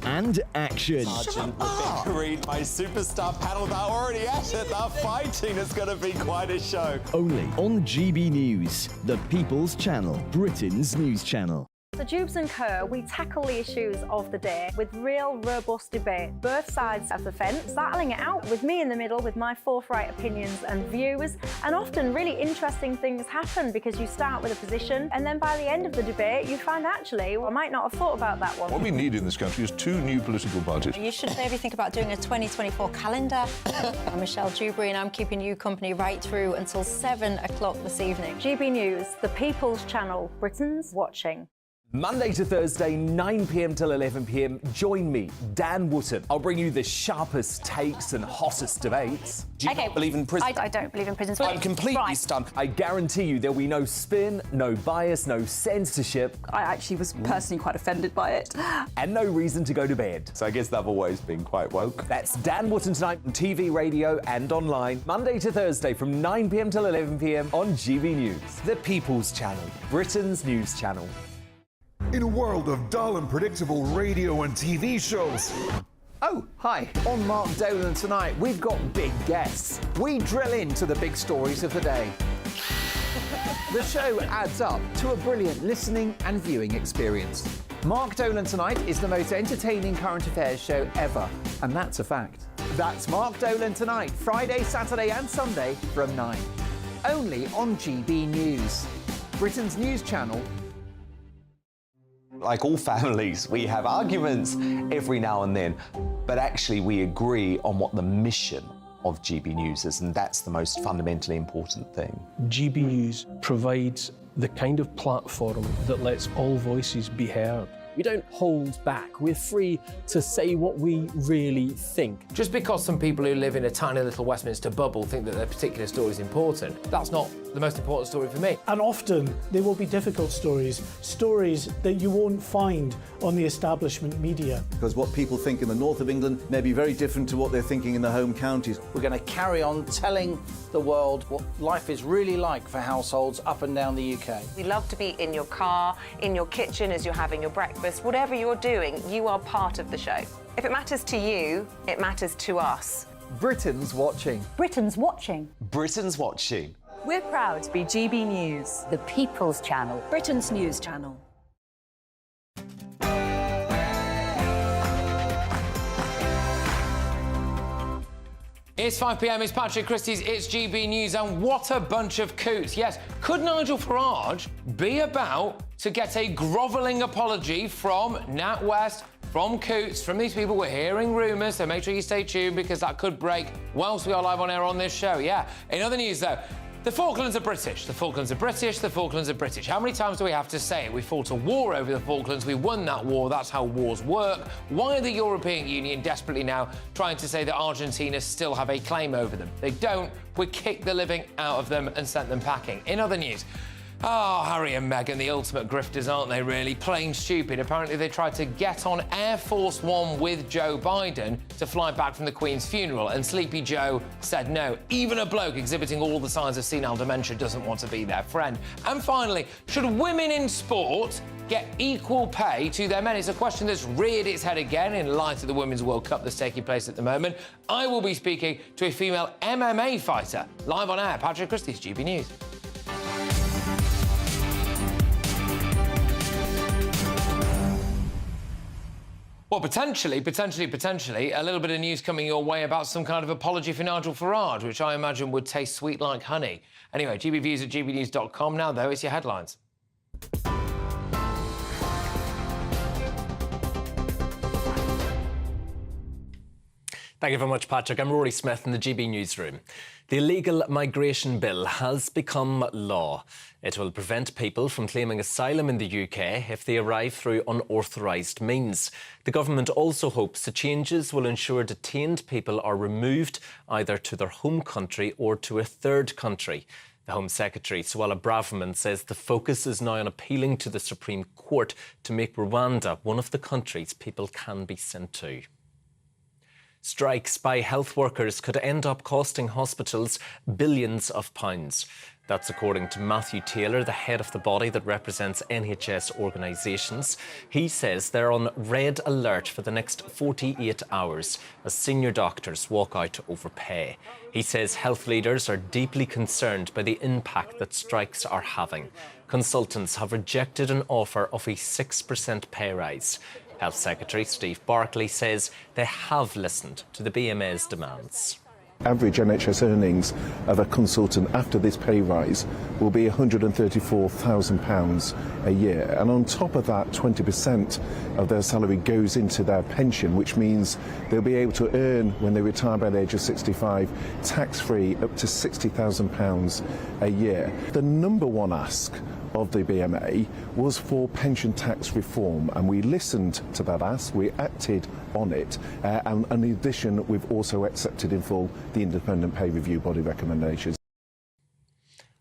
And action. Sergeant, the big read, my superstar panel, they're already at it. They're fighting. It's going to be quite a show. Only on GB News, the People's Channel, Britain's news channel. So Jubes and Kerr, we tackle the issues of the day with real robust debate, both sides of the fence, battling it out with me in the middle with my forthright opinions and views. And often really interesting things happen because you start with a position and then by the end of the debate you find actually, well, I might not have thought about that one. What we need in this country is 2 new political parties. You should maybe think about doing a 2024 calendar. I'm Michelle Dewberry and I'm keeping you company right through until 7 o'clock this evening. GB News, the People's Channel, Britain's watching. Monday to Thursday, 9 p.m. till 11 p.m. Join me, Dan Wootton. I'll bring you the sharpest takes and hottest debates. Do you not believe in prison? I don't believe in prisons. I'm completely stunned. I guarantee you there'll be no spin, no bias, no censorship. I actually was personally quite offended by it. And no reason to go to bed. So I guess they've always been quite woke. That's Dan Wootton tonight on TV, radio and online. Monday to Thursday from 9 p.m. till 11 p.m. on GB News. The People's Channel, Britain's news channel. In a world of dull and predictable radio and TV shows. Oh, hi. On Mark Dolan tonight, we've got big guests. We drill into the big stories of the day. The show adds up to a brilliant listening and viewing experience. Mark Dolan Tonight is the most entertaining current affairs show ever, and that's a fact. That's Mark Dolan Tonight, Friday, Saturday and Sunday from 9. Only on GB News, Britain's news channel. Like all families, we have arguments every now and then, but actually we agree on what the mission of GB News is, and that's the most fundamentally important thing. GB News provides the kind of platform that lets all voices be heard. We don't hold back. We're free to say what we really think. Just because some people who live in a tiny little Westminster bubble think that their particular story is important, that's not the most important story for me. And often they will be difficult stories, stories that you won't find on the establishment media. Because what people think in the north of England may be very different to what they're thinking in the home counties. We're going to carry on telling the world what life is really like for households up and down the UK. We love to be in your car, in your kitchen as you're having your breakfast. Whatever you're doing, you are part of the show. If it matters to you, it matters to us. Britain's watching. Britain's watching. Britain's watching. We're proud to be GB News, The People's Channel. Britain's news channel. It's 5 p.m, it's Patrick Christys, it's GB News, and what a bunch of Coutts. Yes, could Nigel Farage be about to get a grovelling apology from NatWest, from Coutts, from these people? We're hearing rumours, so make sure you stay tuned because that could break whilst we are live on air on this show, yeah. In other news, though, the Falklands are British. The Falklands are British. The Falklands are British. How many times do we have to say it? We fought a war over the Falklands. We won that war. That's how wars work. Why are the European Union desperately now trying to say that Argentina still have a claim over them? They don't. We kicked the living out of them and sent them packing. In other news, Harry and Meghan, the ultimate grifters, aren't they, really? Plain stupid. Apparently they tried to get on Air Force One with Joe Biden to fly back from the Queen's funeral, and Sleepy Joe said no. Even a bloke exhibiting all the signs of senile dementia doesn't want to be their friend. And finally, should women in sport get equal pay to their men? It's a question that's reared its head again in light of the Women's World Cup that's taking place at the moment. I will be speaking to a female MMA fighter. Live on air, Patrick Christys, GB News. Well, potentially, a little bit of news coming your way about some kind of apology for Nigel Farage, which I imagine would taste sweet like honey. Anyway, GBViews at gbnews.com. Now, though, it's your headlines. Thank you very much, Patrick. I'm Rory Smith in the GB newsroom. The illegal migration bill has become law. It will prevent people from claiming asylum in the UK if they arrive through unauthorised means. The government also hopes the changes will ensure detained people are removed either to their home country or to a third country. The Home Secretary, Suella Braverman, says the focus is now on appealing to the Supreme Court to make Rwanda one of the countries people can be sent to. Strikes by health workers could end up costing hospitals billions of pounds. That's according to Matthew Taylor, the head of the body that represents NHS organisations. He says they're on red alert for the next 48 hours as senior doctors walk out to overpay. He says health leaders are deeply concerned by the impact that strikes are having. Consultants have rejected an offer of a 6% pay rise. Health Secretary Steve Barclay says they have listened to the BMA's demands. Average NHS earnings of a consultant after this pay rise will be £134,000 a year. And on top of that, 20% of their salary goes into their pension, which means they'll be able to earn, when they retire by the age of 65, tax-free up to £60,000 a year. The number one ask of the BMA was for pension tax reform, and we listened to that ask, we acted on it, and in addition we've also accepted in full the independent pay review body recommendations.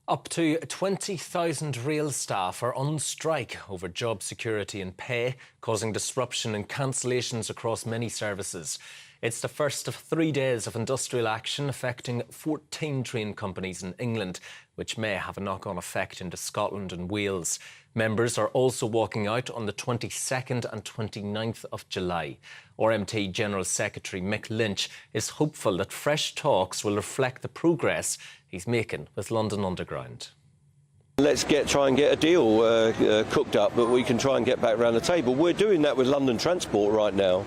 Up to 20,000 rail staff are on strike over job security and pay, causing disruption and cancellations across many services. It's the first of 3 days of industrial action affecting 14 train companies in England, which may have a knock-on effect into Scotland and Wales. Members are also walking out on the 22nd and 29th of July. RMT General Secretary Mick Lynch is hopeful that fresh talks will reflect the progress he's making with London Underground. Let's try and get a deal cooked up that we can try and get back around the table. We're doing that with London Transport right now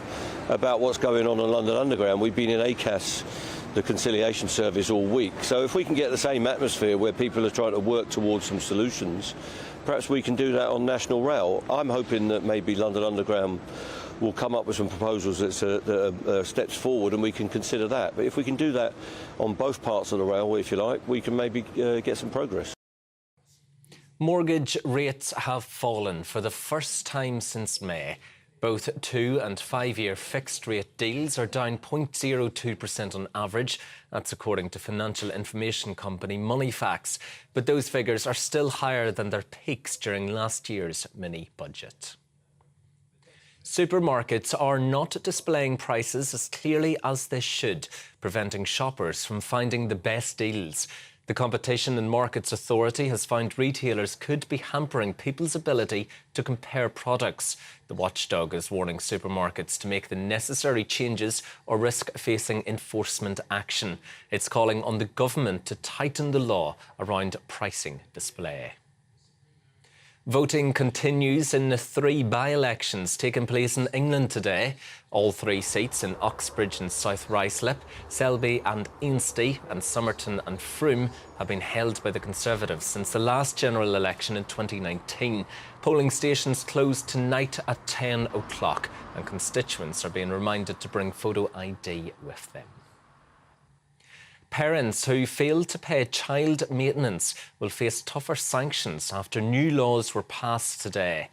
about what's going on London Underground. We've been in ACAS, the conciliation service, all week. So if we can get the same atmosphere where people are trying to work towards some solutions, perhaps we can do that on National Rail. I'm hoping that maybe London Underground will come up with some proposals that are steps forward, and we can consider that. But if we can do that on both parts of the railway, if you like, we can maybe get some progress. Mortgage rates have fallen for the first time since May. Both 2- and 5-year fixed-rate deals are down 0.02% on average. That's according to financial information company Moneyfacts. But those figures are still higher than their peaks during last year's mini-budget. Supermarkets are not displaying prices as clearly as they should, preventing shoppers from finding the best deals. The Competition and Markets Authority has found retailers could be hampering people's ability to compare products. The watchdog is warning supermarkets to make the necessary changes or risk facing enforcement action. It's calling on the government to tighten the law around pricing display. Voting continues in the 3 by-elections taking place in England today. All 3 seats in Uxbridge and South Ruislip, Selby and Ainsty, and Somerton and Frome have been held by the Conservatives since the last general election in 2019. Polling stations close tonight at 10 o'clock, and constituents are being reminded to bring photo ID with them. Parents who fail to pay child maintenance will face tougher sanctions after new laws were passed today.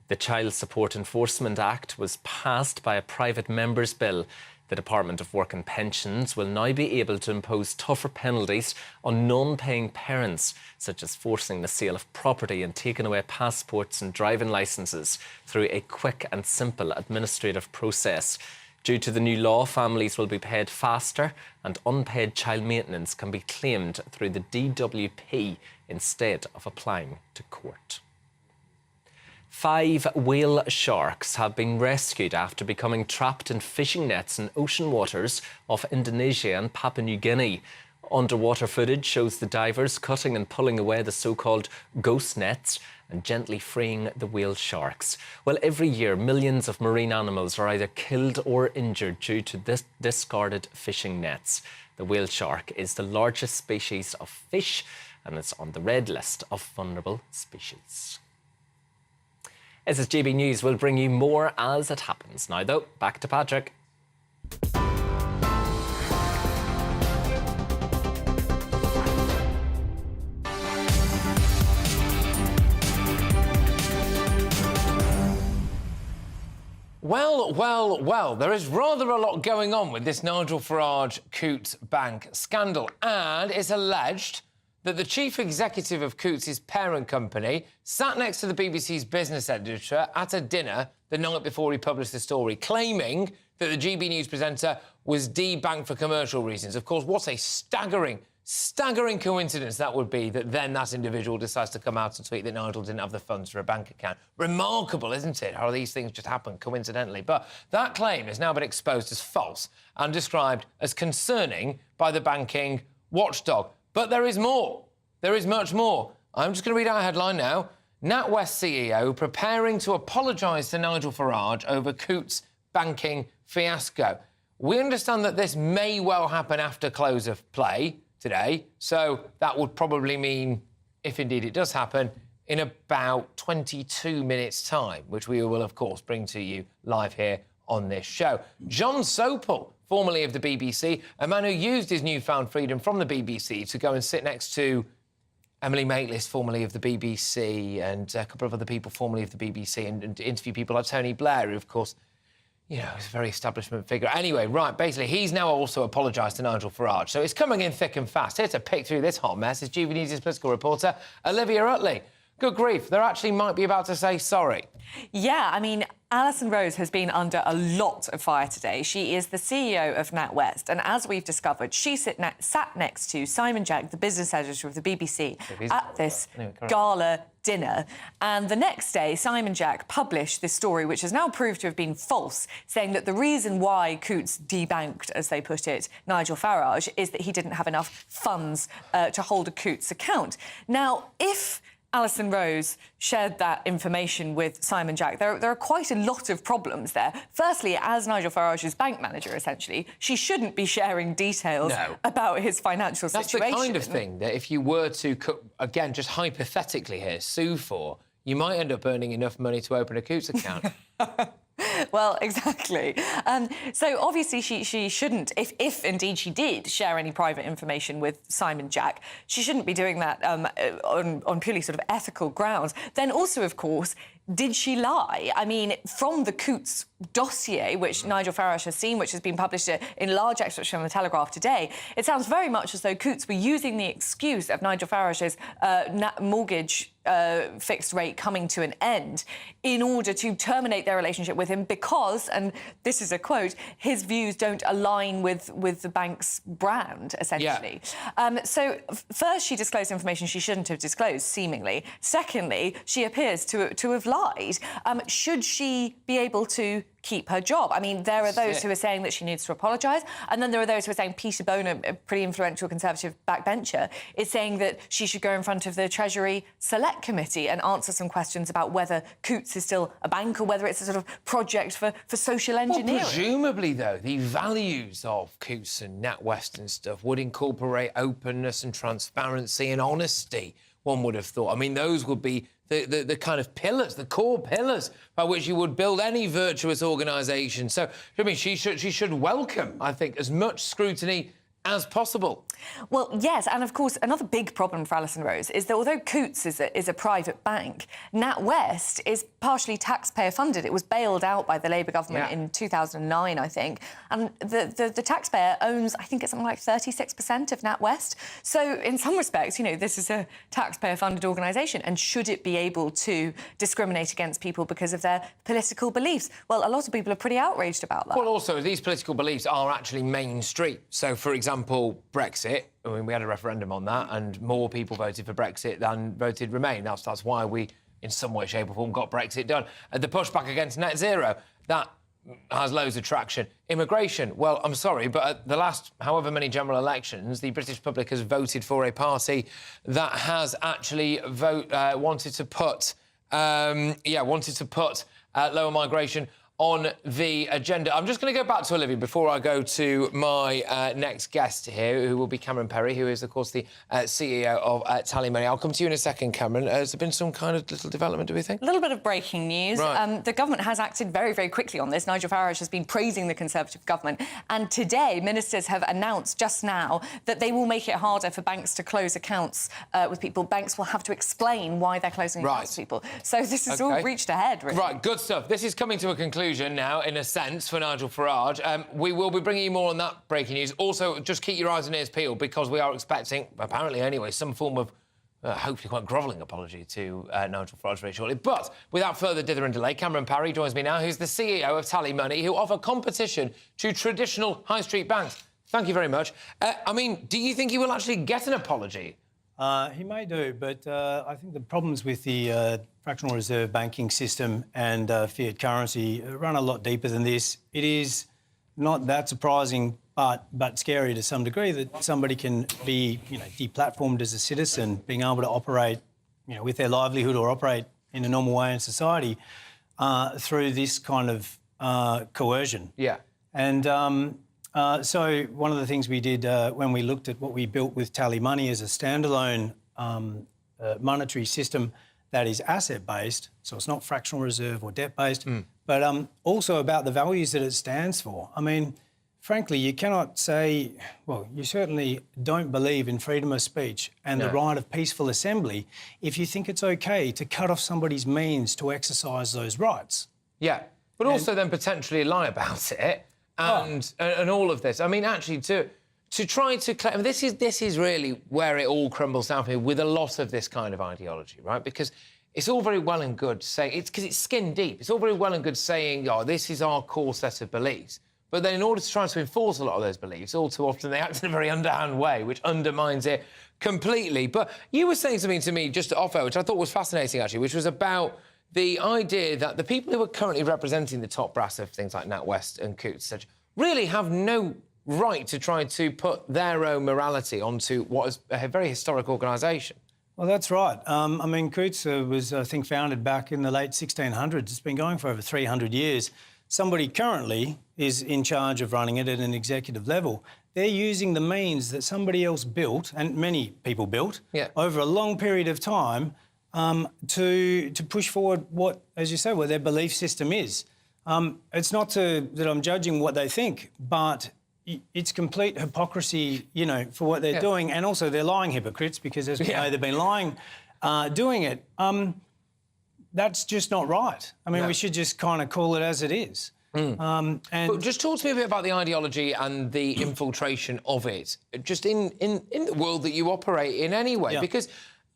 The Child Support Enforcement Act was passed by a private member's bill. The Department of Work and Pensions will now be able to impose tougher penalties on non-paying parents, such as forcing the sale of property and taking away passports and driving licences through a quick and simple administrative process. Due to the new law, families will be paid faster and unpaid child maintenance can be claimed through the DWP instead of applying to court. 5 whale sharks have been rescued after becoming trapped in fishing nets in ocean waters off Indonesia and Papua New Guinea. Underwater footage shows the divers cutting and pulling away the so-called ghost nets and gently freeing the whale sharks. Well, every year, millions of marine animals are either killed or injured due to this discarded fishing nets. The whale shark is the largest species of fish and it's on the red list of vulnerable species. This is GB News. We'll bring you more as it happens. Now, though, back to Patrick. Well, there is rather a lot going on with this Nigel Farage Coutts Bank scandal, and it's alleged that the chief executive of Coutts' parent company sat next to the BBC's business editor at a dinner the night before he published the story, claiming that the GB News presenter was debanked for commercial reasons. Of course, what a staggering coincidence that would be, that then that individual decides to come out and tweet that Nigel didn't have the funds for a bank account. Remarkable, isn't it, how these things just happen coincidentally. But that claim has now been exposed as false and described as concerning by the banking watchdog. But there is more. There is much more. I'm just going to read out a headline now. NatWest CEO preparing to apologise to Nigel Farage over Coutts' banking fiasco. We understand that this may well happen after close of play today, so that would probably mean, if indeed it does happen, in about 22 minutes' time, which we will, of course, bring to you live here on this show. John Sopel, formerly of the BBC, a man who used his newfound freedom from the BBC to go and sit next to Emily Maitlis, formerly of the BBC, and a couple of other people formerly of the BBC, and interview people like Tony Blair, who, of course, you know, he's a very establishment figure. Anyway, right, basically, he's now also apologised to Nigel Farage. So it's coming in thick and fast. Here to pick through this hot mess is GBNews' political reporter, Olivia Utley. Good grief, they actually might be about to say sorry. Yeah, I mean, Alison Rose has been under a lot of fire today. She is the CEO of NatWest, and as we've discovered, she sat next to Simon Jack, the business editor of the BBC, at this gala dinner. And the next day, Simon Jack published this story, which has now proved to have been false, saying that the reason why Coutts debanked, as they put it, Nigel Farage, is that he didn't have enough funds to hold a Coutts account. Now, if Alison Rose shared that information with Simon Jack, there are quite a lot of problems there. Firstly, as Nigel Farage's bank manager, essentially, she shouldn't be sharing details about his financial situation. That's the kind of thing that if you were to, again, just hypothetically here, sue for, you might end up earning enough money to open a Coutts account. Well, exactly. So obviously she shouldn't, if indeed she did share any private information with Simon Jack, she shouldn't be doing that on purely sort of ethical grounds. Then also, of course, did she lie? I mean, from the Coutts dossier, which Nigel Farage has seen, which has been published in large extraction on The Telegraph today, it sounds very much as though Coutts were using the excuse of Nigel Farage's mortgage fixed rate coming to an end in order to terminate their relationship with him because, and this is a quote, his views don't align with the bank's brand, essentially. Yeah. So first, she disclosed information she shouldn't have disclosed, seemingly. Secondly, she appears to have lied. Should she be able to keep her job? I mean, there are those who are saying that she needs to apologise, and then there are those who are saying Peter Bone, a pretty influential Conservative backbencher, is saying that she should go in front of the Treasury Select Committee and answer some questions about whether Coutts is still a bank or whether it's a sort of project for social engineering. Well, presumably, though, the values of Coutts and NatWest and stuff would incorporate openness and transparency and honesty, one would have thought. I mean, those would be the kind of pillars, the core pillars by which you would build any virtuous organisation. So, I mean, she should welcome, I think, as much scrutiny as possible. Well, yes, and of course, another big problem for Alison Rose is that although Coutts is a private bank, NatWest is partially taxpayer-funded. It was bailed out by the Labour government in 2009, I think, and the taxpayer owns, I think it's something like 36% of NatWest. So, in some respects, you know, this is a taxpayer-funded organisation, and should it be able to discriminate against people because of their political beliefs? Well, a lot of people are pretty outraged about that. Well, also, these political beliefs are actually mainstream. So, for example, Brexit, I mean, we had a referendum on that, and more people voted for Brexit than voted Remain. That's why we, in some way, shape or form, got Brexit done. The pushback against net zero, that has loads of traction. Immigration, well, I'm sorry, but at the last however many general elections, the British public has voted for a party that has actually wanted to put lower migration on the agenda. I'm just going to go back to Olivia before I go to my next guest here, who will be Cameron Perry, who is, of course, the CEO of Tally Money. I'll come to you in a second, Cameron. Has there been some kind of little development, do we think? A little bit of breaking news. Right. The government has acted very, very quickly on this. Nigel Farage has been praising the Conservative government. And today, ministers have announced just now that they will make it harder for banks to close accounts with people. Banks will have to explain why they're closing accounts with people. So this has all reached ahead, really. Right, good stuff. This is coming to a conclusion now, in a sense, for Nigel Farage. We will be bringing you more on that breaking news. Also, just keep your eyes and ears peeled, because we are expecting, apparently anyway, some form of hopefully quite grovelling apology to Nigel Farage very shortly. But without further dither and delay, Cameron Parry joins me now, who's the CEO of Tally Money, who offer competition to traditional high street banks. Thank you very much. I mean, do you think he will actually get an apology? He may do, but I think the problems with the fractional reserve banking system and fiat currency run a lot deeper than this. It is not that surprising, but scary to some degree, that somebody can be, deplatformed as a citizen, being able to operate, with their livelihood or operate in a normal way in society through this kind of coercion. Yeah. And so one of the things we did when we looked at what we built with Tally Money as a standalone monetary system that is asset-based, so it's not fractional reserve or debt-based, but also about the values that it stands for. I mean, frankly, you cannot say, well, you certainly don't believe in freedom of speech and the right of peaceful assembly if you think it's OK to cut off somebody's means to exercise those rights. Yeah, but also then potentially lie about it. And all of this. I mean, actually, to try to claim... This is really where it all crumbles down for me with a lot of this kind of ideology, right? Because it's all very well and good saying... Because it's skin deep. It's all very well and good saying, oh, this is our core set of beliefs. But then in order to try to enforce a lot of those beliefs, all too often they act in a very underhand way, which undermines it completely. But you were saying something to me just off air, which I thought was fascinating, actually, which was about the idea that the people who are currently representing the top brass of things like NatWest and Coutts really have no right to try to put their own morality onto what is a very historic organisation. Well, that's right. I mean, Coutts was, I think, founded back in the late 1600s. It's been going for over 300 years. Somebody currently is in charge of running it at an executive level. They're using the means that somebody else built, and many people built, over a long period of time to push forward what, as you say, what their belief system is. It's not that I'm judging what they think, but it's complete hypocrisy, you know, for what they're doing, and also they're lying hypocrites because, as we know, they've been lying doing it. That's just not right. I mean, we should just kind of call it as it is. But just talk to me a bit about the ideology and the infiltration of it, just in the world that you operate in anyway. Because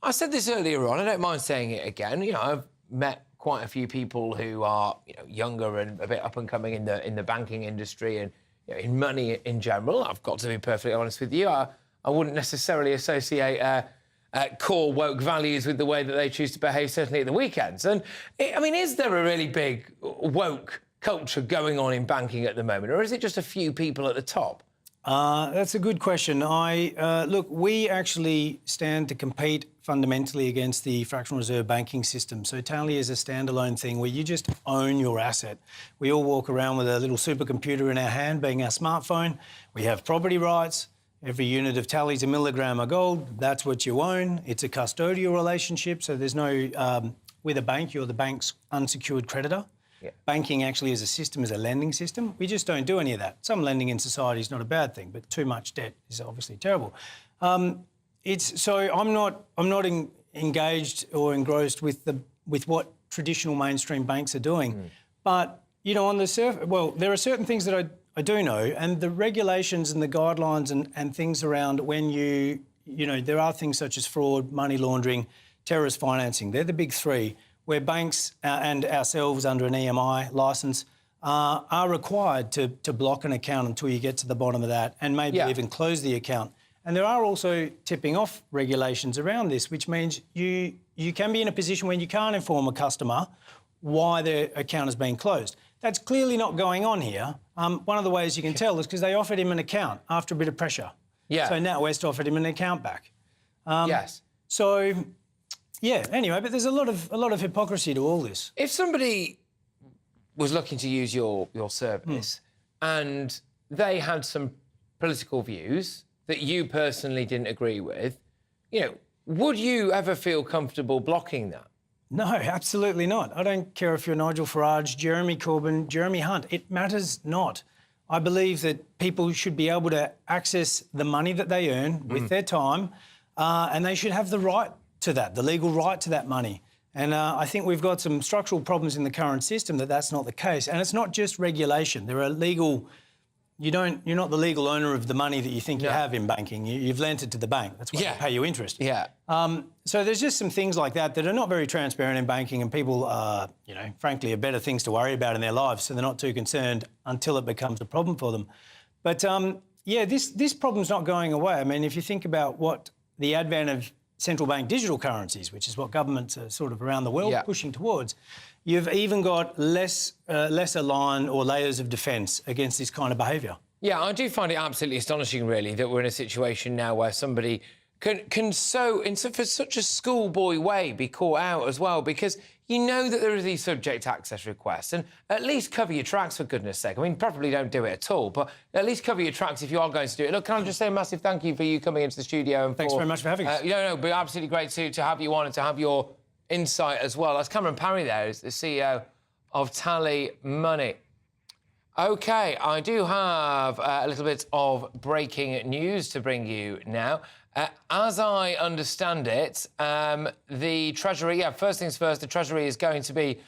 I said this earlier on, I don't mind saying it again. You know, I've met quite a few people who are, you know, younger and a bit up and coming in the banking industry and, you know, in money in general. I've got to be perfectly honest with you. I wouldn't necessarily associate core woke values with the way that they choose to behave, certainly at the weekends. And I mean, is there a really big woke culture going on in banking at the moment, or is it just a few people at the top? That's a good question. Look, we actually stand to compete fundamentally against the fractional reserve banking system. So Tally is a standalone thing where you just own your asset. We all walk around with a little supercomputer in our hand, being our smartphone. We have property rights. Every unit of Tally's a milligram of gold. That's what you own. It's a custodial relationship, so there's no... with a bank, you're the bank's unsecured creditor. Banking actually as a system is a lending system. We just don't do any of that. Some lending in society is not a bad thing, but too much debt is obviously terrible. So I'm not engaged or engrossed with what traditional mainstream banks are doing. But, you know, on the surface, well, there are certain things that I do know, and the regulations and the guidelines and things around when you know, there are things such as fraud, money laundering, terrorist financing. They're the big three, where banks and ourselves under an EMI licence are required to block an account until you get to the bottom of that and maybe even close the account. And there are also tipping off regulations around this, which means you can be in a position where you can't inform a customer why their account has been closed. That's clearly not going on here. One of the ways you can tell is because they offered him an account after a bit of pressure. So NatWest offered him an account back. So... yeah, anyway, but there's a lot of hypocrisy to all this. If somebody was looking to use your service and they had some political views that you personally didn't agree with, you know, would you ever feel comfortable blocking that? No, absolutely not. I don't care if you're Nigel Farage, Jeremy Corbyn, Jeremy Hunt. It matters not. I believe that people should be able to access the money that they earn with their time, and they should have the right to that, the legal right to that money. And I think we've got some structural problems in the current system that's not the case. And it's not just regulation. There are legal... You're not the legal owner of the money that you think you have in banking. You've lent it to the bank. That's why they pay you interest. So there's just some things like that are not very transparent in banking, and people, you know, frankly, are better things to worry about in their lives, so they're not too concerned until it becomes a problem for them. But, yeah, this problem's not going away. I mean, if you think about what the advent of central bank digital currencies, which is what governments are sort of around the world pushing towards, you've even got lesser line or layers of defence against this kind of behaviour. Yeah, I do find it absolutely astonishing, really, that we're in a situation now where somebody can so, for such a schoolboy way, be caught out as well, because you know that there are these subject access requests, and at least cover your tracks, for goodness sake. I mean, probably don't do it at all, but at least cover your tracks if you are going to do it. Look, can I just say a massive thank you for you coming into the studio. And thanks very much for having us. It'd be absolutely great to have you on and to have your insight as well. That's Cameron Parry there, is the CEO of Tally Money. OK, I do have a little bit of breaking news to bring you now. As I understand it, the Treasury... Yeah, first things first, the Treasury is going to be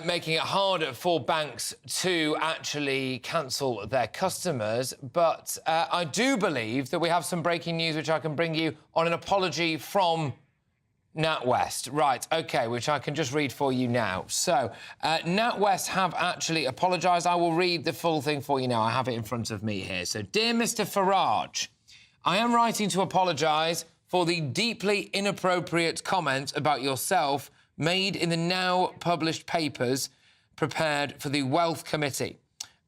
making it harder for banks to actually cancel their customers. But I do believe that we have some breaking news which I can bring you on an apology from NatWest. Right, OK, which I can just read for you now. So, NatWest have actually apologised. I will read the full thing for you now. I have it in front of me here. So, dear Mr Farage, I am writing to apologise for the deeply inappropriate comment about yourself made in the now published papers prepared for the Wealth Committee.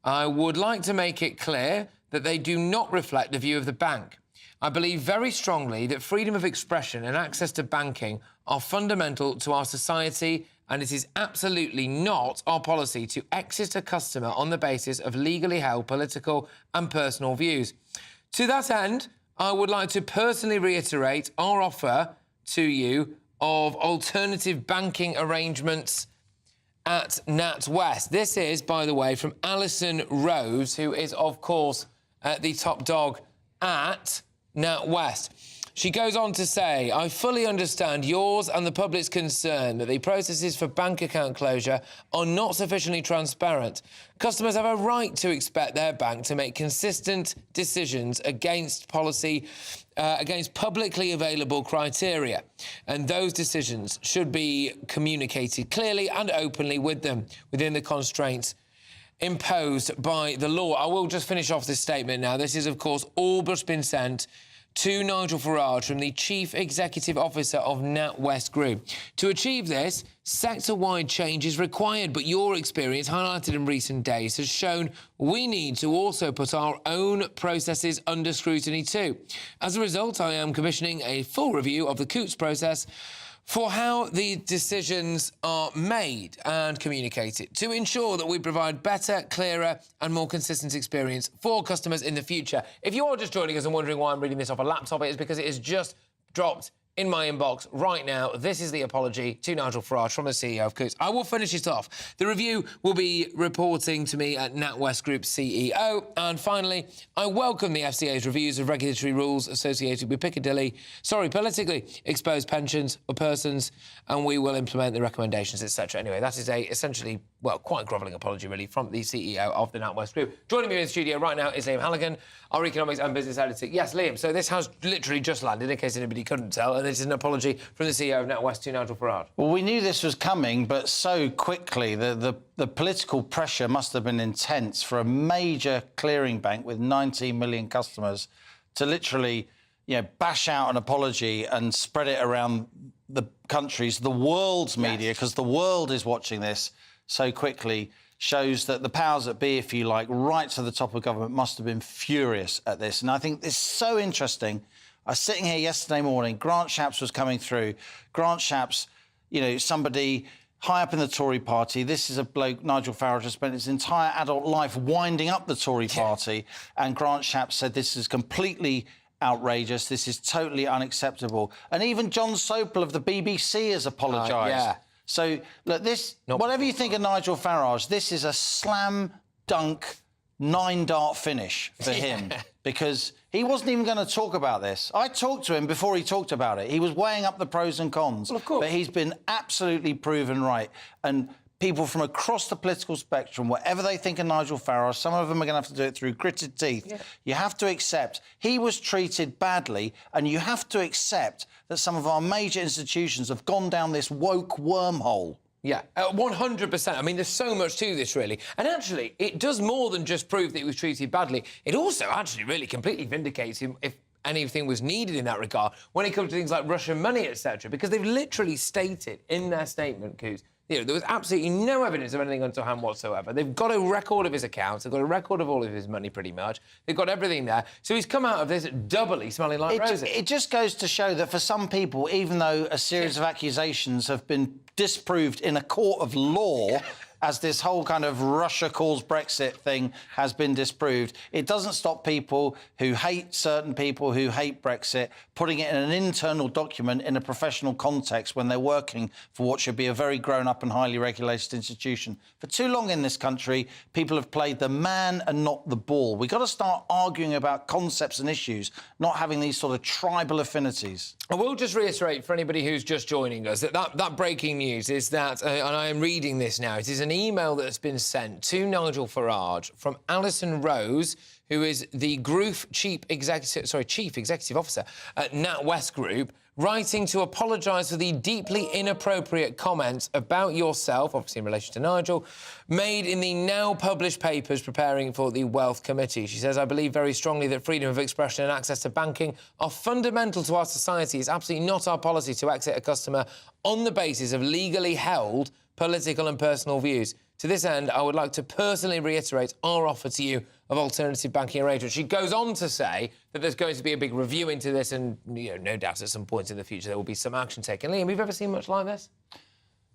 I would like to make it clear that they do not reflect the view of the bank. I believe very strongly that freedom of expression and access to banking are fundamental to our society, and it is absolutely not our policy to exit a customer on the basis of legally held political and personal views. To that end, I would like to personally reiterate our offer to you of alternative banking arrangements at NatWest. This is, by the way, from Alison Rose, who is, of course, the top dog at NatWest. She goes on to say, I fully understand yours and the public's concern that the processes for bank account closure are not sufficiently transparent. Customers have a right to expect their bank to make consistent decisions against policy, against publicly available criteria. And those decisions should be communicated clearly and openly with them within the constraints imposed by the law. I will just finish off this statement now. This is, of course, all but been sent to Nigel Farage from the Chief Executive Officer of NatWest Group. To achieve this, sector-wide change is required, but your experience, highlighted in recent days, has shown we need to also put our own processes under scrutiny too. As a result, I am commissioning a full review of the Coutts process for how the decisions are made and communicated to ensure that we provide better, clearer and more consistent experience for customers in the future. If you are just joining us and wondering why I'm reading this off a laptop, it is because it is just dropped in my inbox right now. This is the apology to Nigel Farage from the CEO of Coutts. I will finish it off. The review will be reporting to me at NatWest Group CEO. And finally, I welcome the FCA's reviews of regulatory rules associated with politically exposed pensions or persons, and we will implement the recommendations, etc. Anyway, that is a essentially, well, quite grovelling apology, really, from the CEO of the NatWest Group. Joining me in the studio right now is Liam Halligan, our economics and business editor. Yes, Liam, so this has literally just landed, in case anybody couldn't tell, and this is an apology from the CEO of NatWest to Nigel Farage. Well, we knew this was coming, but so quickly. The political pressure must have been intense for a major clearing bank with 19 million customers to literally, bash out an apology and spread it around the country's, the world's media, because the world is watching this so quickly, shows that the powers that be, if you like, right to the top of government must have been furious at this. And I think it's so interesting. I was sitting here yesterday morning, Grant Shapps was coming through. Grant Shapps, somebody high up in the Tory party. This is a bloke, Nigel Farage, has spent his entire adult life winding up the Tory party. And Grant Shapps said this is completely outrageous. This is totally unacceptable. And even John Sopel of the BBC has apologised. So, look, whatever you think of Nigel Farage, this is a slam dunk 9-dart finish for him because he wasn't even going to talk about this. I talked to him before he talked about it. He was weighing up the pros and cons. Well, of course. But he's been absolutely proven right. And people from across the political spectrum, whatever they think of Nigel Farage, some of them are going to have to do it through gritted teeth. Yeah. You have to accept he was treated badly, and you have to accept that some of our major institutions have gone down this woke wormhole. Yeah, 100%. I mean, there's so much to this, really. And actually, it does more than just prove that he was treated badly. It also actually really completely vindicates him if anything was needed in that regard when it comes to things like Russian money, etc., because they've literally stated in their statement, Coutts, there was absolutely no evidence of anything onto hand whatsoever. They've got a record of his accounts. They've got a record of all of his money, pretty much. They've got everything there. So he's come out of this doubly smelling like roses. It just goes to show that for some people, even though a series of accusations have been disproved in a court of law, as this whole kind of Russia calls Brexit thing has been disproved, it doesn't stop people who hate certain people who hate Brexit putting it in an internal document in a professional context when they're working for what should be a very grown-up and highly regulated institution. For too long in this country, people have played the man and not the ball. We've got to start arguing about concepts and issues, not having these sort of tribal affinities. I will just reiterate for anybody who's just joining us that breaking news is that, and I am reading this now, it is an email that has been sent to Nigel Farage from Alison Rose, who is the Group Chief Executive Officer at NatWest Group, writing to apologise for the deeply inappropriate comments about yourself, obviously in relation to Nigel, made in the now published papers preparing for the Wealth Committee. She says, I believe very strongly that freedom of expression and access to banking are fundamental to our society. It's absolutely not our policy to exit a customer on the basis of legally held political and personal views. To this end, I would like to personally reiterate our offer to you of alternative banking arrangements. She goes on to say that there's going to be a big review into this and, no doubt at some point in the future there will be some action taken. Liam, have you ever seen much like this?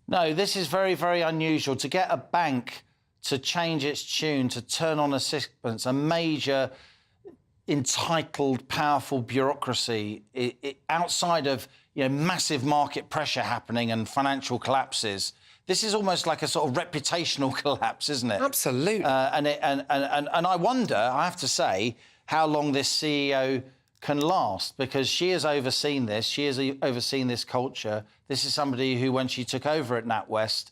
No, this is very, very unusual. To get a bank to change its tune, to turn on a sixpence, a major, entitled, powerful bureaucracy outside of massive market pressure happening and financial collapses. This is almost like a sort of reputational collapse, isn't it? Absolutely. And I wonder, I have to say, how long this CEO can last, because she has overseen this. She has overseen this culture. This is somebody who, when she took over at NatWest,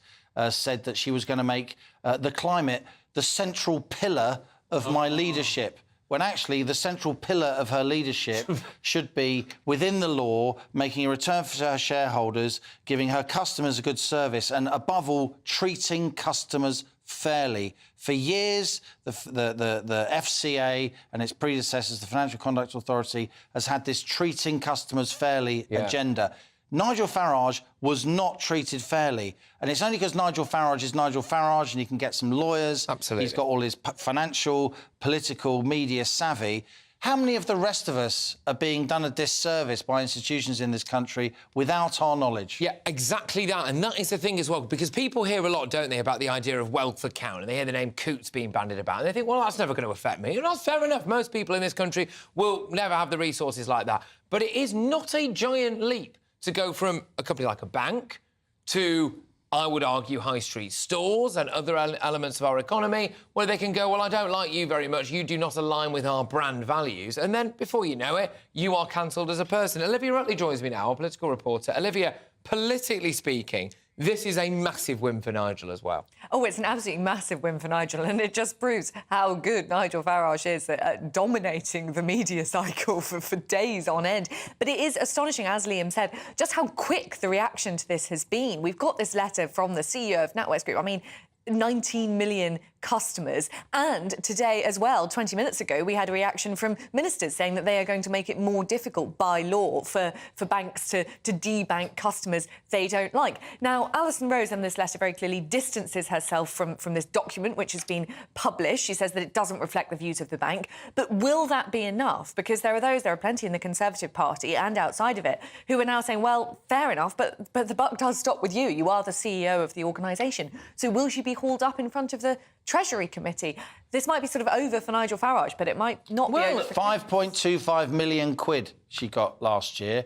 said that she was going to make the climate the central pillar of my leadership, when actually the central pillar of her leadership should be within the law, making a return for her shareholders, giving her customers a good service, and above all, treating customers fairly. For years, the FCA and its predecessors, the Financial Conduct Authority, has had this treating customers fairly agenda. Nigel Farage was not treated fairly. And it's only because Nigel Farage is Nigel Farage and he can get some lawyers. Absolutely. He's got all his financial, political, media savvy. How many of the rest of us are being done a disservice by institutions in this country without our knowledge? Yeah, exactly that. And that is the thing as well, because people hear a lot, don't they, about the idea of wealth account, and they hear the name Coutts being bandied about, and they think, well, that's never going to affect me. And that's fair enough. Most people in this country will never have the resources like that. But it is not a giant leap to go from a company like a bank to, I would argue, high street stores and other elements of our economy where they can go, well, I don't like you very much, you do not align with our brand values. And then, before you know it, you are cancelled as a person. Olivia Rutley joins me now, our political reporter. Olivia, politically speaking, this is a massive win for Nigel as well. Oh, it's an absolutely massive win for Nigel, and it just proves how good Nigel Farage is at dominating the media cycle for days on end. But it is astonishing, as Liam said, just how quick the reaction to this has been. We've got this letter from the CEO of NatWest Group. I mean, 19 million customers. And today as well, 20 minutes ago, we had a reaction from ministers saying that they are going to make it more difficult by law for banks to debank customers they don't like. Now, Alison Rose in this letter very clearly distances herself from this document, which has been published. She says that it doesn't reflect the views of the bank. But will that be enough? Because there are plenty in the Conservative Party and outside of it who are now saying, well, fair enough, but the buck does stop with you. You are the CEO of the organisation. So will she be hauled up in front of the Treasury Committee? This might be sort of over for Nigel Farage, but it might not be over for... 5.25 million quid she got last year,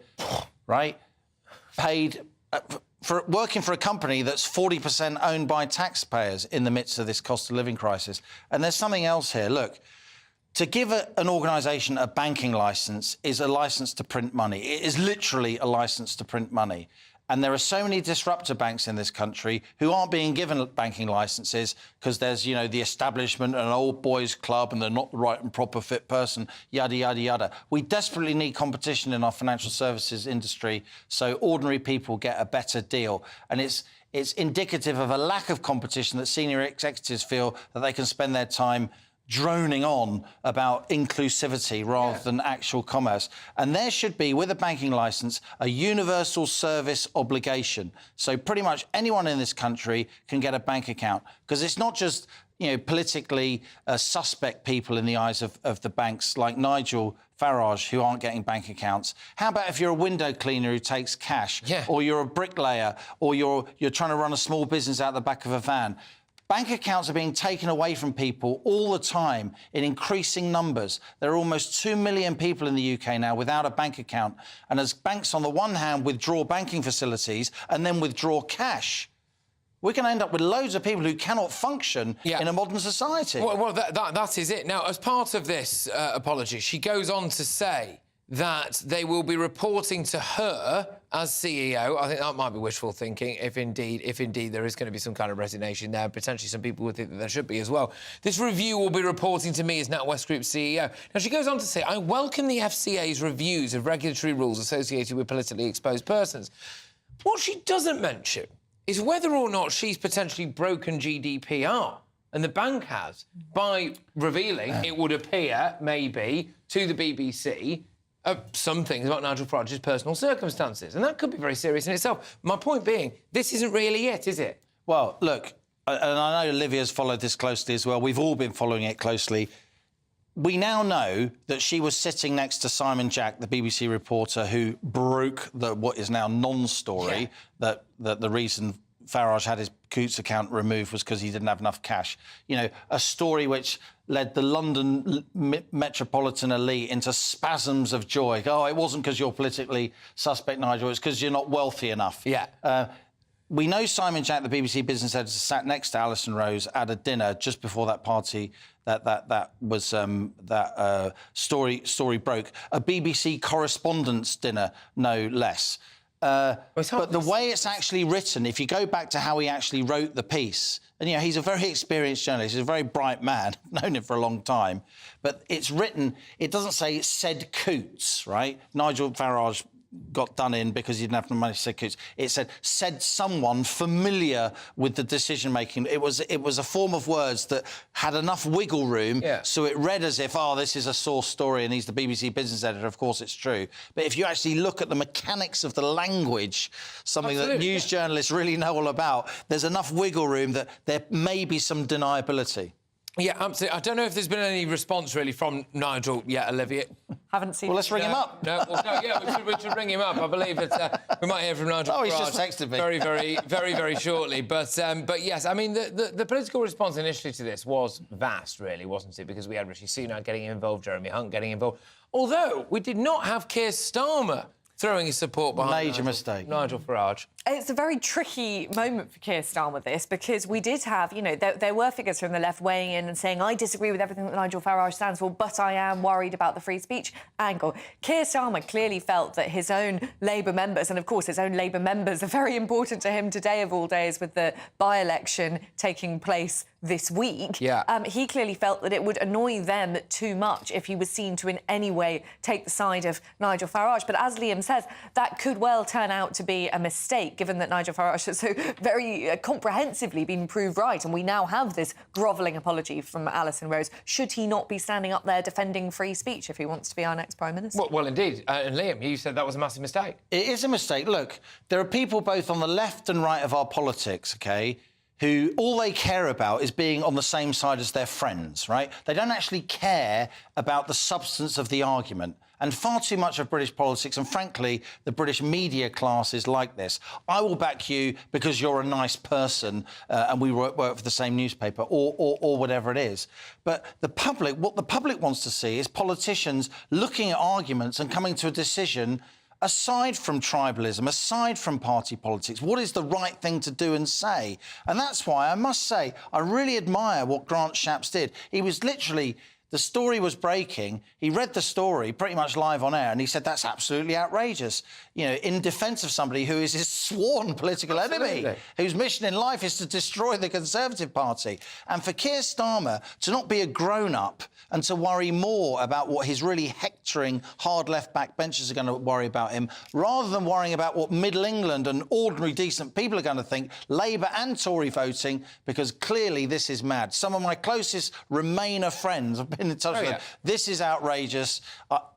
right? Paid for working for a company that's 40% owned by taxpayers in the midst of this cost of living crisis. And there's something else here. Look, to give an organisation a banking licence is a licence to print money. It is literally a licence to print money. And there are so many disruptor banks in this country who aren't being given banking licences because there's, the establishment and an old boys club and they're not the right and proper fit person, yada, yada, yada. We desperately need competition in our financial services industry so ordinary people get a better deal. And it's indicative of a lack of competition that senior executives feel that they can spend their time droning on about inclusivity rather than actual commerce. And there should be, with a banking licence, a universal service obligation. So pretty much anyone in this country can get a bank account. Because it's not just, politically suspect people in the eyes of the banks like Nigel Farage who aren't getting bank accounts. How about if you're a window cleaner who takes cash? Or you're a bricklayer, or you're trying to run a small business out the back of a van? Bank accounts are being taken away from people all the time in increasing numbers. There are almost 2 million people in the UK now without a bank account. And as banks, on the one hand, withdraw banking facilities and then withdraw cash, we're going to end up with loads of people who cannot function in a modern society. Well, that is it. Now, as part of this apology, she goes on to say that they will be reporting to her as CEO. I think that might be wishful thinking, if indeed there is going to be some kind of resignation there. Potentially some people would think that there should be as well. This review will be reporting to me as NatWest Group CEO. Now, she goes on to say, I welcome the FCA's reviews of regulatory rules associated with politically exposed persons. What she doesn't mention is whether or not she's potentially broken GDPR. And the bank has, by revealing, it would appear, maybe, to the BBC, some things about Nigel Farage's personal circumstances. And that could be very serious in itself. My point being, this isn't really it, is it? Well, look, and I know Olivia's followed this closely as well. We've all been following it closely. we now know that she was sitting next to Simon Jack, the BBC reporter who broke what is now non-story, that the reason Farage had his Coutts account removed was because he didn't have enough cash. You know, a story which led the London metropolitan elite into spasms of joy. Oh, it wasn't because you're politically suspect, Nigel, it's because you're not wealthy enough. Yeah. We know Simon Jack, the BBC business editor, sat next to Alison Rose at a dinner just before that party story broke. A BBC correspondence dinner, no less. But the way it's actually written, if you go back to how he actually wrote the piece, and, you know, he's a very experienced journalist, he's a very bright man, I've known him for a long time, but it's written, it doesn't say said Coutts, right? Nigel Farage got done in because he didn't have the money to say Coutts. It said someone familiar with the decision-making. It was a form of words that had enough wiggle room, so it read as if, oh, this is a source story and he's the BBC business editor. Of course it's true. But if you actually look at the mechanics of the language, something that news journalists really know all about, there's enough wiggle room that there may be some deniability. Yeah, absolutely. I don't know if there's been any response, really, from Nigel yet, Olivia. Haven't seen. Well, let's ring him up. No, we should ring him up. I believe it's, we might hear from Nigel. Oh, he's just texted me. Very shortly. But yes, I mean, the political response initially to this was vast, really, wasn't it? Because we had Rishi Sunak getting involved, Jeremy Hunt getting involved. Although we did not have Keir Starmer throwing his support behind Major mistake. Nigel Farage. It's a very tricky moment for Keir Starmer, this, because we did have, you know, there were figures from the left weighing in and saying, I disagree with everything that Nigel Farage stands for, but I am worried about the free speech angle. Keir Starmer clearly felt that his own Labour members, and of course his own Labour members are very important to him today of all days with the by-election taking place this week. He clearly felt that it would annoy them too much if he was seen to in any way take the side of Nigel Farage. But as Liam says, that could well turn out to be a mistake, given that Nigel Farage has so very comprehensively been proved right, and we now have this grovelling apology from Alison Rose. Should he not be standing up there defending free speech if he wants to be our next Prime Minister? Well, indeed. And Liam, you said that was a massive mistake. It is a mistake. Look, there are people both on the left and right of our politics, OK, who all they care about is being on the same side as their friends, right? They don't actually care about the substance of the argument. And far too much of British politics, and frankly, the British media class is like this. I will back you because you're a nice person and we work for the same newspaper or whatever it is. But the public, what the public wants to see is politicians looking at arguments and coming to a decision aside from tribalism, aside from party politics. What is the right thing to do and say? And that's why I must say I really admire what Grant Shapps did. He was literally... The story was breaking. He read the story pretty much live on air and he said, that's absolutely outrageous. You know, in defence of somebody who is his sworn political enemy, whose mission in life is to destroy the Conservative Party. And for Keir Starmer to not be a grown-up and to worry more about what his really hectoring hard left backbenchers are going to worry about him, rather than worrying about what Middle England and ordinary decent people are going to think, Labour and Tory voting, because clearly this is mad. Some of my closest Remainer friends have been in touch with them. This is outrageous.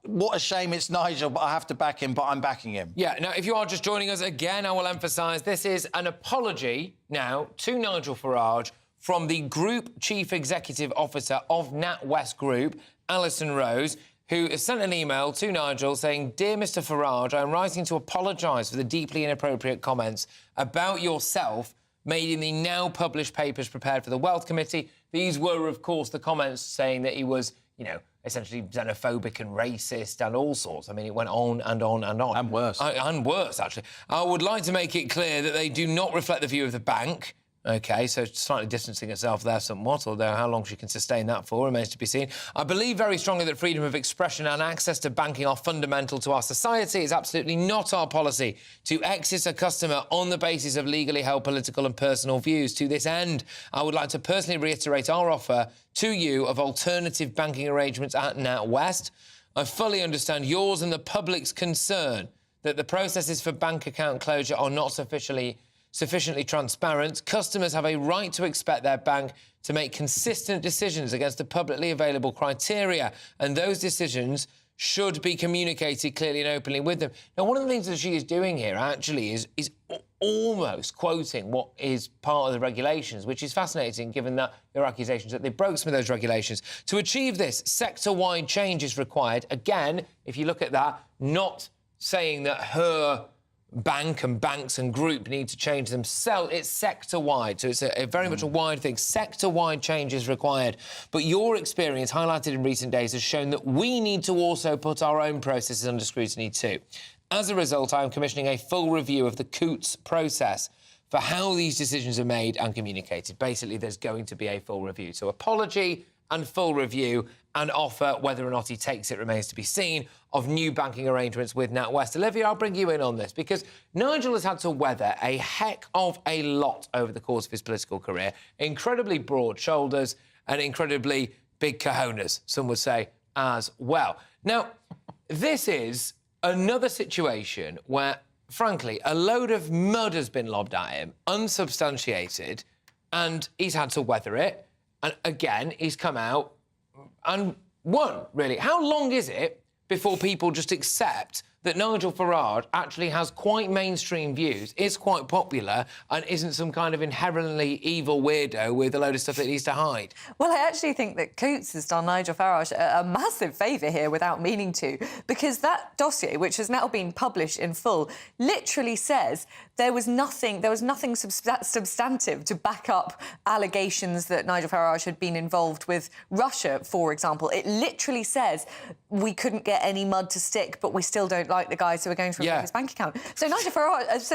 What a shame it's Nigel, but I have to back him, but I'm backing him. Yeah, now, if you are just joining us again, I will emphasise this is an apology now to Nigel Farage from the Group Chief Executive Officer of NatWest Group, Alison Rose, who has sent an email to Nigel saying, Dear Mr Farage, I'm writing to apologise for the deeply inappropriate comments about yourself made in the now published papers prepared for the Wealth Committee. These were, of course, the comments saying that he was, you know, essentially xenophobic and racist and all sorts. I mean, it went on and on and on. And worse. And worse, actually. I would like to make it clear that they do not reflect the view of the bank. OK, so slightly distancing herself there somewhat, although how long she can sustain that for remains to be seen. I believe very strongly that freedom of expression and access to banking are fundamental to our society. It's absolutely not our policy to exit a customer on the basis of legally held political and personal views. To this end, I would like to personally reiterate our offer to you of alternative banking arrangements at NatWest. I fully understand yours and the public's concern that the processes for bank account closure are not sufficiently transparent. Customers have a right to expect their bank to make consistent decisions against the publicly available criteria, and those decisions should be communicated clearly and openly with them. Now, one of the things that she is doing here, actually, is almost quoting what is part of the regulations, which is fascinating given that there are accusations that they broke some of those regulations. To achieve this, sector-wide change is required. Again, if you look at that, not saying that her bank and banks and group need to change themselves. It's sector-wide, so it's a very much a wide thing. Sector-wide change is required. But your experience, highlighted in recent days, has shown that we need to also put our own processes under scrutiny too. As a result, I am commissioning a full review of the Coutts process for how these decisions are made and communicated. Basically, there's going to be a full review. So apology and full review, and offer, whether or not he takes it remains to be seen, of new banking arrangements with NatWest. Olivia, I'll bring you in on this, because Nigel has had to weather a heck of a lot over the course of his political career. Incredibly broad shoulders and incredibly big cojones, some would say, as well. Now, this is another situation where, frankly, a load of mud has been lobbed at him, unsubstantiated, and he's had to weather it. And again, he's come out and won, really. How long is it before people just accept that Nigel Farage actually has quite mainstream views, is quite popular, and isn't some kind of inherently evil weirdo with a load of stuff that he needs to hide? Well, I actually think that Coutts has done Nigel Farage a massive favour here without meaning to, because that dossier, which has now been published in full, literally says there was nothing substantive to back up allegations that Nigel Farage had been involved with Russia, for example. It literally says we couldn't get any mud to stick, but we still don't like the guys who are going to remove his bank account. So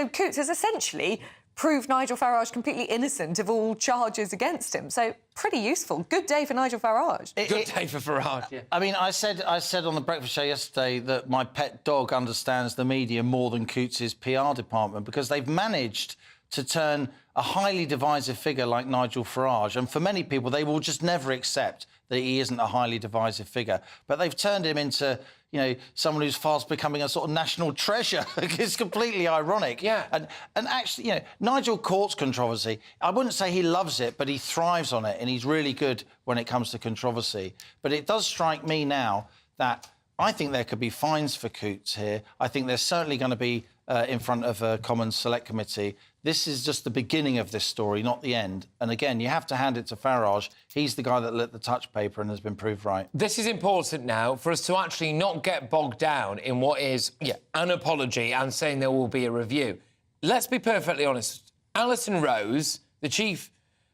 Coutts has essentially proved Nigel Farage completely innocent of all charges against him. So pretty useful. Good day for Nigel Farage. Good day for Farage, yeah. I mean, I said on the breakfast show yesterday that my pet dog understands the media more than Coutts' PR department, because they've managed to turn a highly divisive figure like Nigel Farage, and for many people, they will just never accept that he isn't a highly divisive figure. But they've turned him into, you know, someone who's fast becoming a sort of national treasure. It's completely ironic. Yeah. And actually, you know, Nigel Court's controversy, I wouldn't say he loves it, but he thrives on it, and he's really good when it comes to controversy. But it does strike me now that I think there could be fines for Coutts here. I think there's certainly going to be in front of a Commons Select Committee. This is just the beginning of this story, not the end. And again, you have to hand it to Farage. He's the guy that lit the touch paper and has been proved right. This is important now for us to actually not get bogged down in what is an apology and saying there will be a review. Let's be perfectly honest. Alison Rose, the chief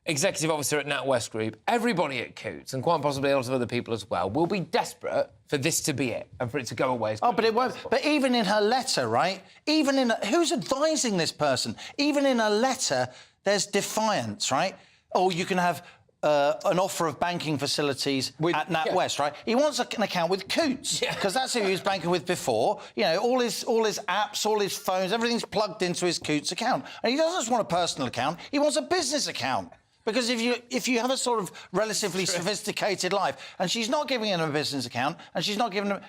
executive officer at NatWest Group, everybody at Coutts, and quite possibly a lot of other people as well, will be desperate for this to be it and for it to go away. Oh, but it won't. But even in her letter, right? Who's advising this person? Even in her letter, there's defiance, right? Oh, you can have an offer of banking facilities at NatWest, right? He wants an account with Coutts, because that's who he was banking with before. You know, all his apps, all his phones, everything's plugged into his Coutts account. And he doesn't just want a personal account, he wants a business account. Because if you have a sort of relatively sophisticated life, and she's not giving him a business account, and she's not giving him...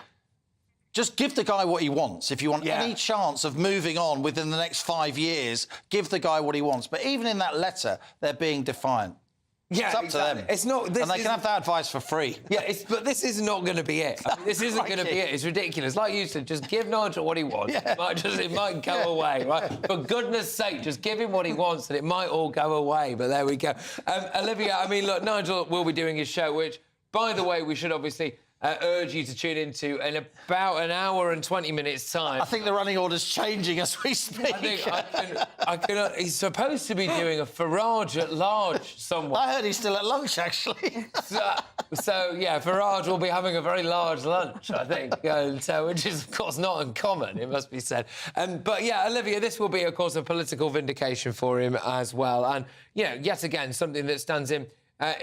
Just give the guy what he wants. If you want any chance of moving on within the next 5 years, give the guy what he wants. But even in that letter, they're being defiant. Yeah, it's up to them. It's not, and they can have that advice for free. Yeah, but this is not going to be it. I mean, this isn't going to be it. It's ridiculous. Like you said, just give Nigel what he wants. It might go away, right? For goodness sake, just give him what he wants and it might all go away. But there we go. Olivia, I mean, look, Nigel will be doing his show, which, by the way, we should obviously... urge you to tune into in about an hour and 20 minutes' time. I think the running order's changing as we speak. He's supposed to be doing a Farage at large somewhere. I heard he's still at lunch, actually. So, yeah, Farage will be having a very large lunch, I think, which is, of course, not uncommon, it must be said. But, yeah, Olivia, this will be, of course, a political vindication for him as well. And, you know, yet again, something that stands him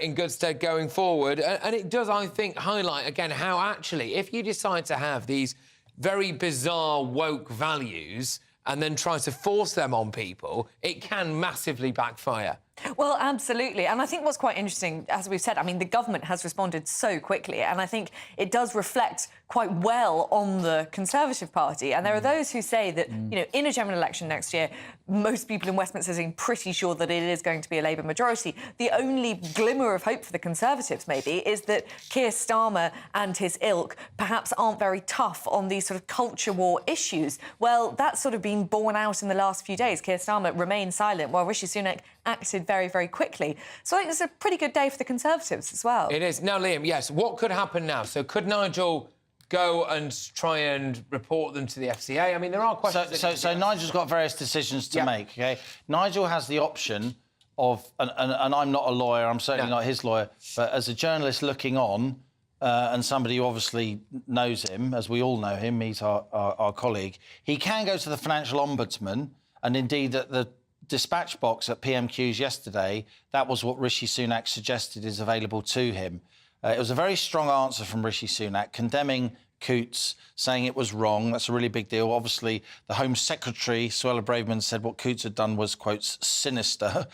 in good stead going forward. And it does, I think, highlight, again, how actually, if you decide to have these very bizarre woke values and then try to force them on people, it can massively backfire. Well, absolutely. And I think what's quite interesting, as we've said, I mean, the government has responded so quickly, and I think it does reflect quite well on the Conservative Party. And there are those who say that, you know, in a general election next year, most people in Westminster seem pretty sure that it is going to be a Labour majority. The only glimmer of hope for the Conservatives, maybe, is that Keir Starmer and his ilk perhaps aren't very tough on these sort of culture war issues. Well, that's sort of been borne out in the last few days. Keir Starmer remained silent while Rishi Sunak acted very, very quickly. So I think it's a pretty good day for the Conservatives as well. It is. Now, Liam, yes, what could happen now? So could Nigel go and try and report them to the FCA? I mean, there are questions... So Nigel's got various decisions to make, OK? Nigel has the option of... And I'm not a lawyer, I'm certainly not his lawyer, but as a journalist looking on, and somebody who obviously knows him, as we all know him, he's our colleague, he can go to the Financial Ombudsman, and indeed at the dispatch box at PMQs yesterday, that was what Rishi Sunak suggested is available to him. It was a very strong answer from Rishi Sunak, condemning Coutts, saying it was wrong. That's a really big deal. Obviously, the Home Secretary, Suella Braverman, said what Coutts had done was, quotes, sinister,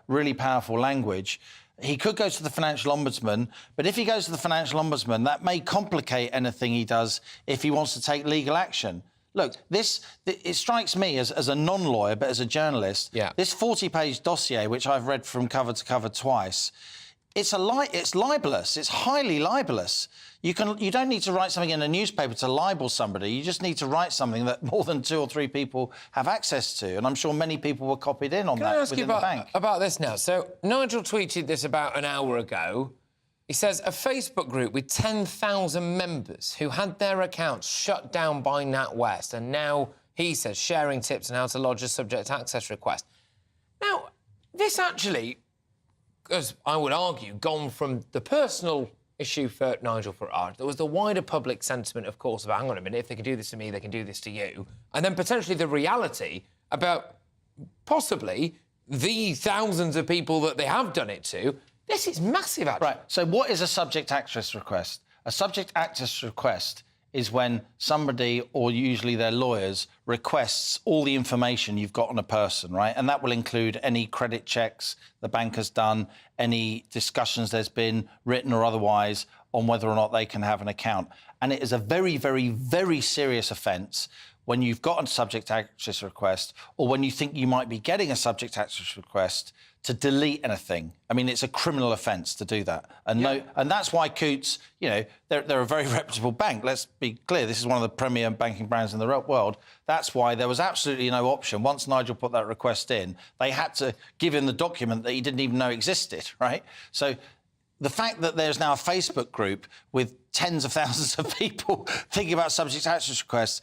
really powerful language. He could go to the Financial Ombudsman, but if he goes to the Financial Ombudsman, that may complicate anything he does if he wants to take legal action. Look, it strikes me as a non-lawyer, but as a journalist, this 40-page dossier, which I've read from cover to cover twice, it's libelous. It's highly libelous. You don't need to write something in a newspaper to libel somebody. You just need to write something that more than 2 or 3 people have access to. And I'm sure many people were copied in on that within the bank. About this now? So Nigel tweeted this about an hour ago. He says, a Facebook group with 10,000 members who had their accounts shut down by NatWest and now, he says, sharing tips on how to lodge a subject access request. Now, this actually, as I would argue, gone from the personal issue for Nigel Farage. There was the wider public sentiment, of course, about, hang on a minute, if they can do this to me, they can do this to you. And then potentially the reality about possibly the thousands of people that they have done it to. This is massive, actually. Right, so what is a subject access request? A subject access request is when somebody, or usually their lawyers, requests all the information you've got on a person, right? And that will include any credit checks the bank has done, any discussions there's been, written or otherwise, on whether or not they can have an account. And it is a very, very, very serious offence when you've got a subject access request or when you think you might be getting a subject access request to delete anything. I mean, it's a criminal offence to do that. And and that's why Coutts, you know, they're a very reputable bank. Let's be clear, this is one of the premier banking brands in the world. That's why there was absolutely no option. Once Nigel put that request in, they had to give him the document that he didn't even know existed, right? So the fact that there's now a Facebook group with tens of thousands of people thinking about subject access requests,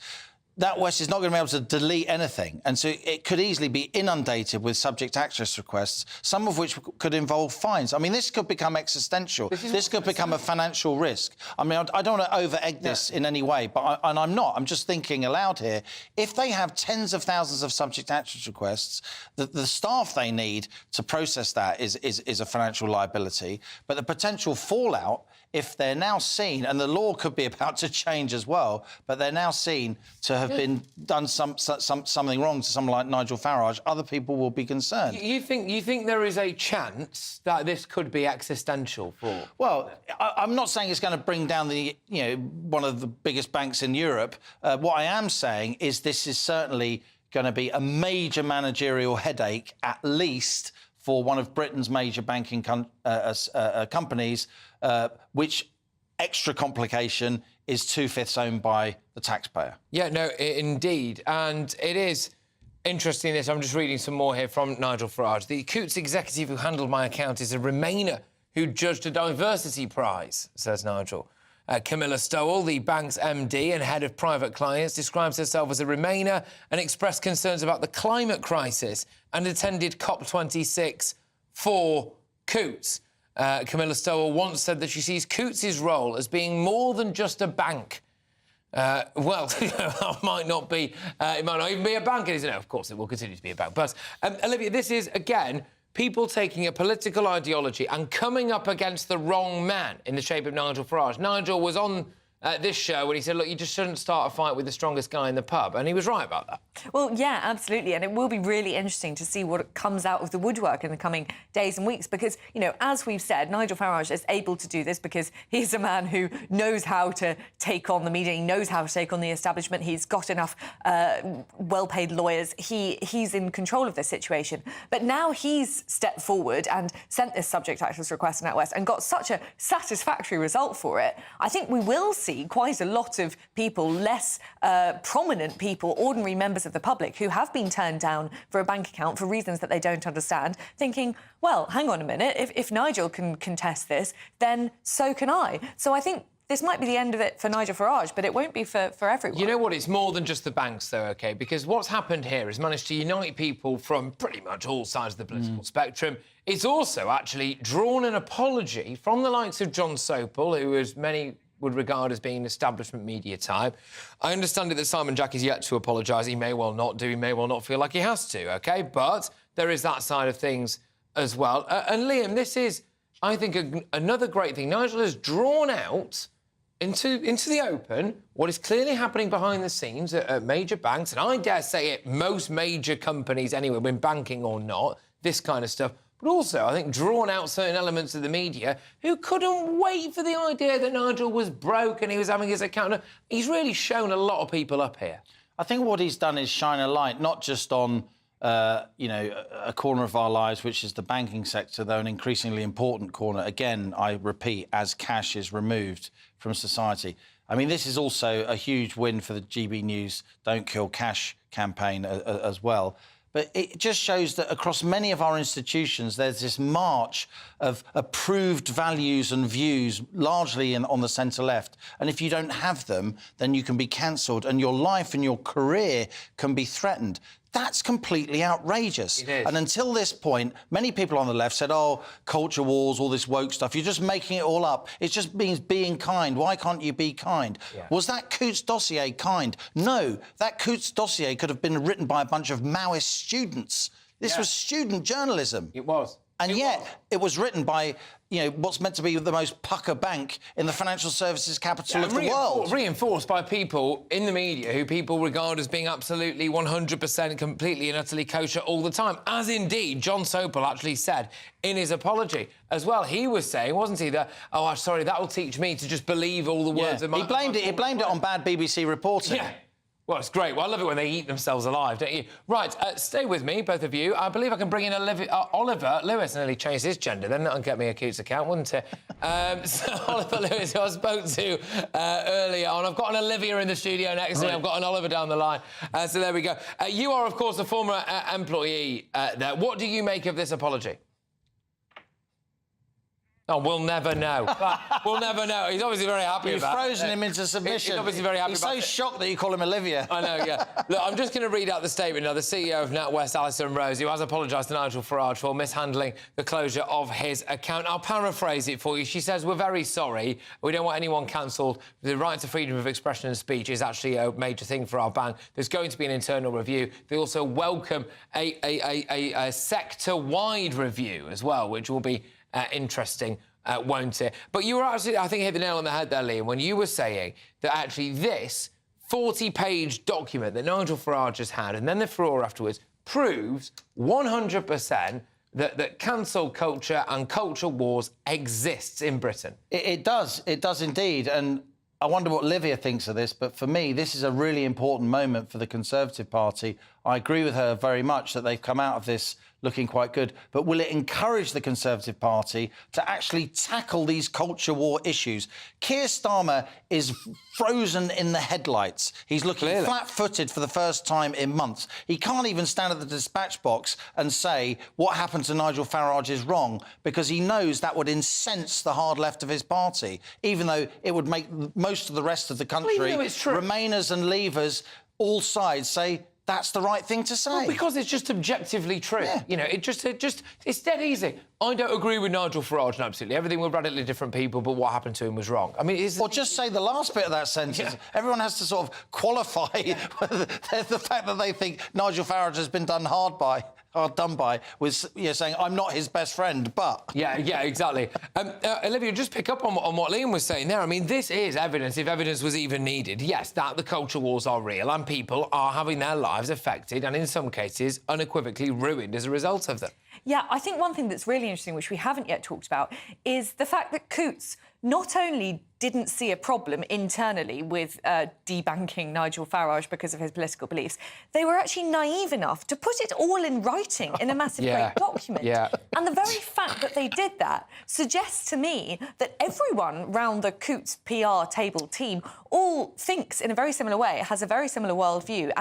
NatWest is not going to be able to delete anything. And so it could easily be inundated with subject access requests, some of which could involve fines. I mean, this could become existential. This could become a financial risk. I mean, I don't want to over-egg this in any way, but and I'm not. I'm just thinking aloud here. If they have tens of thousands of subject access requests, the staff they need to process that is a financial liability. But the potential fallout, if they're now seen, and the law could be about to change as well, but they're now seen to have been done something wrong to someone like Nigel Farage, other people will be concerned. You think there is a chance that this could be existential for? Well, I'm not saying it's going to bring down one of the biggest banks in Europe. What I am saying is this is certainly going to be a major managerial headache, at least for one of Britain's major banking companies, which extra complication is 2/5 owned by the taxpayer. Yeah, no, indeed. And it is interesting this. I'm just reading some more here from Nigel Farage. The Coutts executive who handled my account is a Remainer who judged a diversity prize, says Nigel. Camilla Stowell, the bank's MD and head of private clients, describes herself as a Remainer and expressed concerns about the climate crisis and attended COP26 for Coutts. Camilla Stowell once said that she sees Coutts' role as being more than just a bank. Well, that might not be... it might not even be a bank. It isn't. Of course, it will continue to be a bank. But, Olivia, this is, again, people taking a political ideology and coming up against the wrong man in the shape of Nigel Farage. Nigel was on this show when he said, look, you just shouldn't start a fight with the strongest guy in the pub. And he was right about that. Well, yeah, absolutely. And it will be really interesting to see what comes out of the woodwork in the coming days and weeks because, you know, as we've said, Nigel Farage is able to do this because he's a man who knows how to take on the media, he knows how to take on the establishment, he's got enough well-paid lawyers, he's in control of this situation. But now he's stepped forward and sent this subject access request to NatWest and got such a satisfactory result for it. I think we will see quite a lot of people, less prominent people, ordinary members of the public who have been turned down for a bank account for reasons that they don't understand, thinking, well, hang on a minute, if Nigel can contest this, then so can I. So I think this might be the end of it for Nigel Farage, but it won't be for everyone. You know what? It's more than just the banks, though, OK? Because what's happened here is managed to unite people from pretty much all sides of the political spectrum. It's also actually drawn an apology from the likes of John Sopel, who, as many would regard as being an establishment media type. I understand it that Simon Jack is yet to apologise. He may well not do. He may well not feel like he has to, OK? But there is that side of things as well. And, Liam, this is, I think, another great thing. Nigel has drawn out into the open what is clearly happening behind the scenes at major banks, and I dare say it, most major companies anyway, when banking or not, this kind of stuff. But also, I think, drawn out certain elements of the media who couldn't wait for the idea that Nigel was broke and he was having his account. He's really shown a lot of people up here. I think what he's done is shine a light, not just on, you know, a corner of our lives, which is the banking sector, though an increasingly important corner, again, I repeat, as cash is removed from society. I mean, this is also a huge win for the GB News Don't Kill Cash campaign as well. But it just shows that across many of our institutions, there's this march of approved values and views, largely on the centre-left. And if you don't have them, then you can be cancelled and your life and your career can be threatened. That's completely outrageous. It is. And until this point, many people on the left said, oh, culture wars, all this woke stuff, you're just making it all up. It just means being kind. Why can't you be kind? Yeah. Was that Coutts dossier kind? No, that Coutts dossier could have been written by a bunch of Maoist students. This was student journalism. It was. And yet it was written by, you know, what's meant to be the most pucker bank in the financial services capital of the world. Reinforced by people in the media who people regard as being absolutely 100% completely and utterly kosher all the time, as indeed John Sopel actually said in his apology as well. He was saying, wasn't he, that, oh, I'm sorry, that will teach me to just believe all the words of my... He blamed it on bad BBC reporting. Yeah. Well, it's great. Well, I love it when they eat themselves alive, don't you? Right, stay with me, both of you. I believe I can bring in Oliver Lewis. Nearly changed his gender, then that'll get me a Coutts account, wouldn't it? So Oliver Lewis, who I spoke to earlier on. I've got an Olivia in the studio next to me. I've got an Oliver down the line. So there we go. You are, of course, a former employee there. What do you make of this apology? Oh, we'll never know. We'll never know. He's obviously very happy You've about it. You've frozen him into submission. He's obviously very happy about it. He's so shocked that you call him Olivia. I know, yeah. Look, I'm just going to read out the statement now. The CEO of NatWest, Alison Rose, who has apologised to Nigel Farage for mishandling the closure of his account. I'll paraphrase it for you. She says, we're very sorry. We don't want anyone cancelled. The right to freedom of expression and speech is actually a major thing for our bank. There's going to be an internal review. They also welcome a sector-wide review as well, which will be interesting. Won't it? But you were actually, I think, hit the nail on the head there, Liam, when you were saying that actually this 40-page document that Nigel Farage has had, and then the furore afterwards, proves 100% that cancel culture and culture wars exists in Britain. It does indeed. And I wonder what Livia thinks of this, but for me, this is a really important moment for the Conservative Party. I agree with her very much that they've come out of this looking quite good, but will it encourage the Conservative Party to actually tackle these culture war issues? Keir Starmer is frozen in the headlights. He's looking flat-footed for the first time in months. He can't even stand at the dispatch box and say what happened to Nigel Farage is wrong, because he knows that would incense the hard left of his party, even though it would make most of the rest of the country, Remainers and Leavers, all sides, say that's the right thing to say. Well, because it's just objectively true. Yeah. You know, it's dead easy. I don't agree with Nigel Farage, and absolutely everything with radically different people, but what happened to him was wrong. I mean, or just say the last bit of that sentence. Yeah. Everyone has to sort of qualify the fact that they think Nigel Farage has been done hard by. hard done by with saying, I'm not his best friend, but... Yeah, exactly. Olivia, just pick up on what Liam was saying there. I mean, this is evidence, if evidence was even needed, yes, that the culture wars are real and people are having their lives affected and, in some cases, unequivocally ruined as a result of them. Yeah, I think one thing that's really interesting, which we haven't yet talked about, is the fact that Coutts not only didn't see a problem internally with debanking Nigel Farage because of his political beliefs, they were actually naive enough to put it all in writing in a massive great document. And the very fact that they did that suggests to me that everyone round the Coutts PR table team all thinks in a very similar way, has a very similar worldview,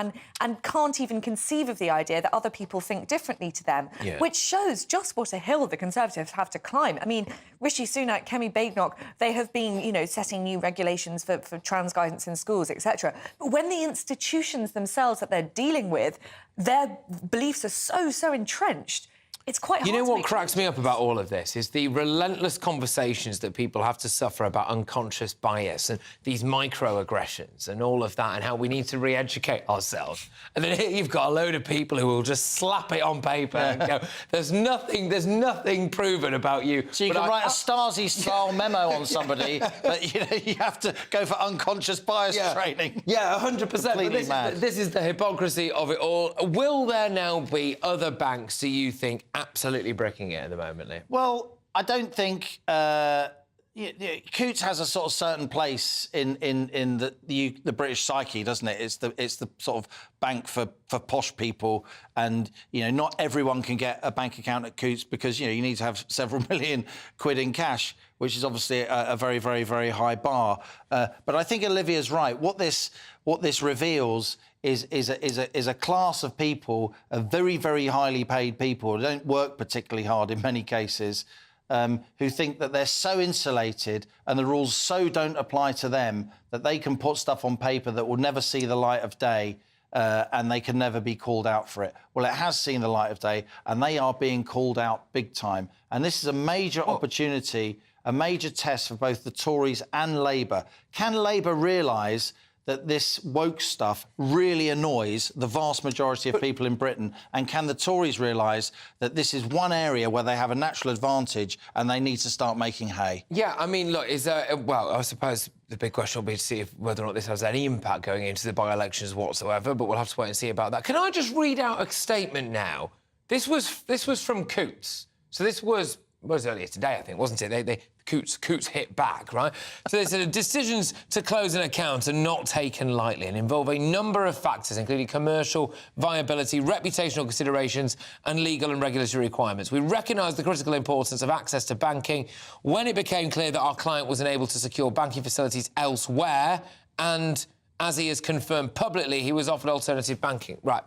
and can't even conceive of the idea that other people think differently to them, which shows just what a hill the Conservatives have to climb. I mean, Rishi Sunak, Kemi Badenoch, they have been, setting new regulations for trans guidance in schools, etc. But when the institutions themselves that they're dealing with, their beliefs are so entrenched, it's quite hard You know to what make cracks me up about all of this is the relentless conversations that people have to suffer about unconscious bias and these microaggressions and all of that and how we need to re-educate ourselves. And then here you've got a load of people who will just slap it on paper and go, there's nothing proven about you. So you can write a Stasi-style memo on somebody, but you have to go for unconscious bias training. Yeah, 100%. Completely mad. This is the hypocrisy of it all. Will there now be other banks, do you think, absolutely bricking it at the moment, Liam? Well, I don't think Coutts has a sort of certain place in the British psyche, doesn't it? It's the sort of bank for posh people, and not everyone can get a bank account at Coutts because you need to have several million quid in cash, which is obviously a very, very, very high bar. But I think Olivia's right. What this reveals is a class of people, very, very highly paid people who don't work particularly hard in many cases, who think that they're so insulated and the rules so don't apply to them that they can put stuff on paper that will never see the light of day and they can never be called out for it. Well, it has seen the light of day and they are being called out big time. And this is a major opportunity, a major test for both the Tories and Labour. Can Labour realise that this woke stuff really annoys the vast majority of people in Britain? And can the Tories realise that this is one area where they have a natural advantage and they need to start making hay? Yeah, I mean, look, well, I suppose the big question will be to see whether or not this has any impact going into the by-elections whatsoever, but we'll have to wait and see about that. Can I just read out a statement now? This was from Coutts. So this was earlier today, I think, wasn't it? Coutts hit back, right? So they said decisions to close an account are not taken lightly and involve a number of factors, including commercial viability, reputational considerations and legal and regulatory requirements. We recognise the critical importance of access to banking when it became clear that our client was unable to secure banking facilities elsewhere and, as he has confirmed publicly, he was offered alternative banking. Right.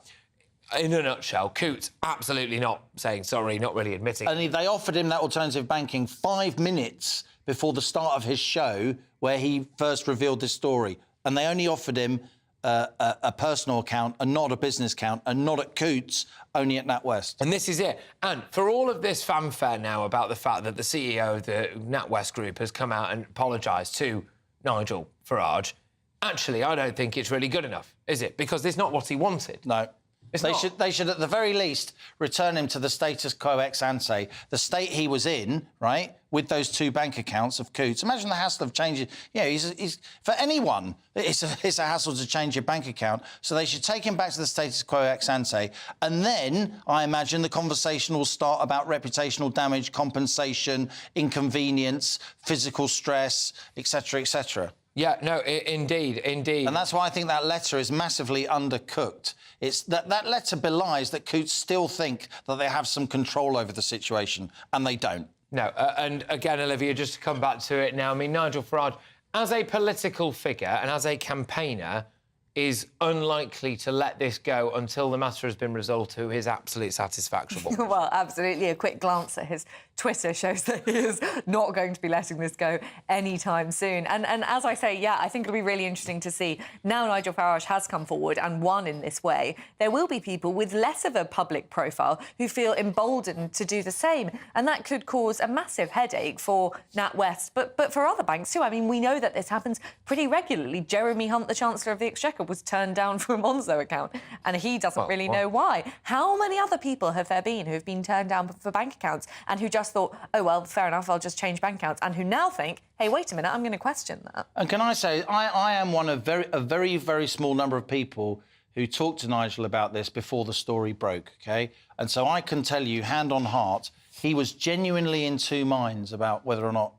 In a nutshell, Coutts absolutely not saying sorry, not really admitting. And they offered him that alternative banking 5 minutes before the start of his show where he first revealed this story. And they only offered him a personal account and not a business account, and not at Coutts, only at NatWest. And this is it. And for all of this fanfare now about the fact that the CEO of the NatWest Group has come out and apologised to Nigel Farage, actually, I don't think it's really good enough, is it? Because it's not what he wanted. No. They should, at the very least, return him to the status quo ex ante, the state he was in, right, with those two bank accounts of Coutts. Imagine the hassle of changing. He's for anyone, it's a hassle to change your bank account. So they should take him back to the status quo ex ante, and then I imagine the conversation will start about reputational damage, compensation, inconvenience, physical stress, etc., etc. Yeah, no, indeed. And that's why I think that letter is massively undercooked. It's that letter belies that Coutts still think that they have some control over the situation, and they don't. No, and again, Olivia, just to come back to it now, I mean, Nigel Farage, as a political figure and as a campaigner, is unlikely to let this go until the matter has been resolved to his absolute satisfaction. Well, absolutely. A quick glance at his Twitter shows that he is not going to be letting this go anytime soon. And as I say, yeah, I think it'll be really interesting to see. Now Nigel Farage has come forward and won in this way, there will be people with less of a public profile who feel emboldened to do the same. And that could cause a massive headache for NatWest, but for other banks too. I mean, we know that this happens pretty regularly. Jeremy Hunt, the Chancellor of the Exchequer, Jacob was turned down for a Monzo account, and he doesn't really know why. How many other people have there been who have been turned down for bank accounts and who just thought, oh, well, fair enough, I'll just change bank accounts, and who now think, hey, wait a minute, I'm going to question that? And can I say, I am one of a very, very small number of people who talked to Nigel about this before the story broke, OK? And so I can tell you, hand on heart, he was genuinely in two minds about whether or not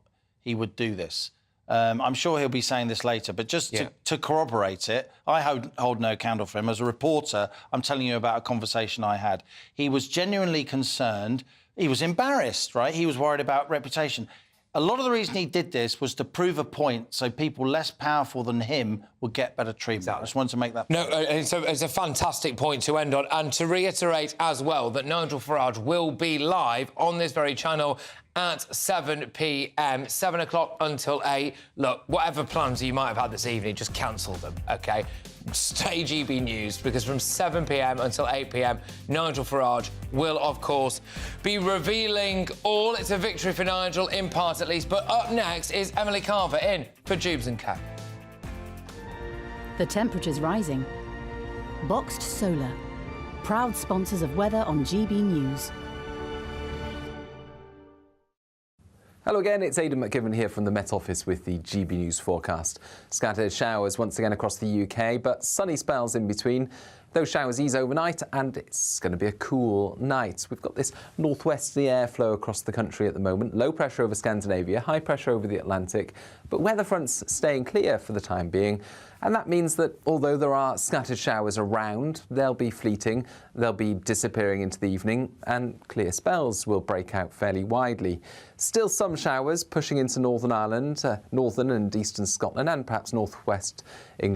he would do this. I'm sure he'll be saying this later, but just to corroborate it, I hold no candle for him. As a reporter, I'm telling you about a conversation I had. He was genuinely concerned. He was embarrassed, right? He was worried about reputation. A lot of the reason he did this was to prove a point so people less powerful than him would get better treatment. I just wanted to make that point. No, it's a fantastic point to end on. And to reiterate as well that Nigel Farage will be live on this very channel at 7 p.m, 7 o'clock until 8. Look, whatever plans you might have had this evening, just cancel them, OK? Stay GB News, because from 7 p.m. until 8 p.m, Nigel Farage will, of course, be revealing all. It's a victory for Nigel, in part at least. But up next is Emily Carver in for Jubes and Cat. The temperature's rising. Boxed Solar, proud sponsors of weather on GB News. Hello again, it's Aidan McGivern here from the Met Office with the GB News forecast. Scattered showers once again across the UK, but sunny spells in between. Those showers ease overnight and it's going to be a cool night. We've got this northwesterly airflow across the country at the moment. Low pressure over Scandinavia, high pressure over the Atlantic, but weather fronts staying clear for the time being. And that means that although there are scattered showers around, they'll be fleeting, they'll be disappearing into the evening, and clear spells will break out fairly widely. Still some showers pushing into Northern Ireland, northern and eastern Scotland, and perhaps northwest England.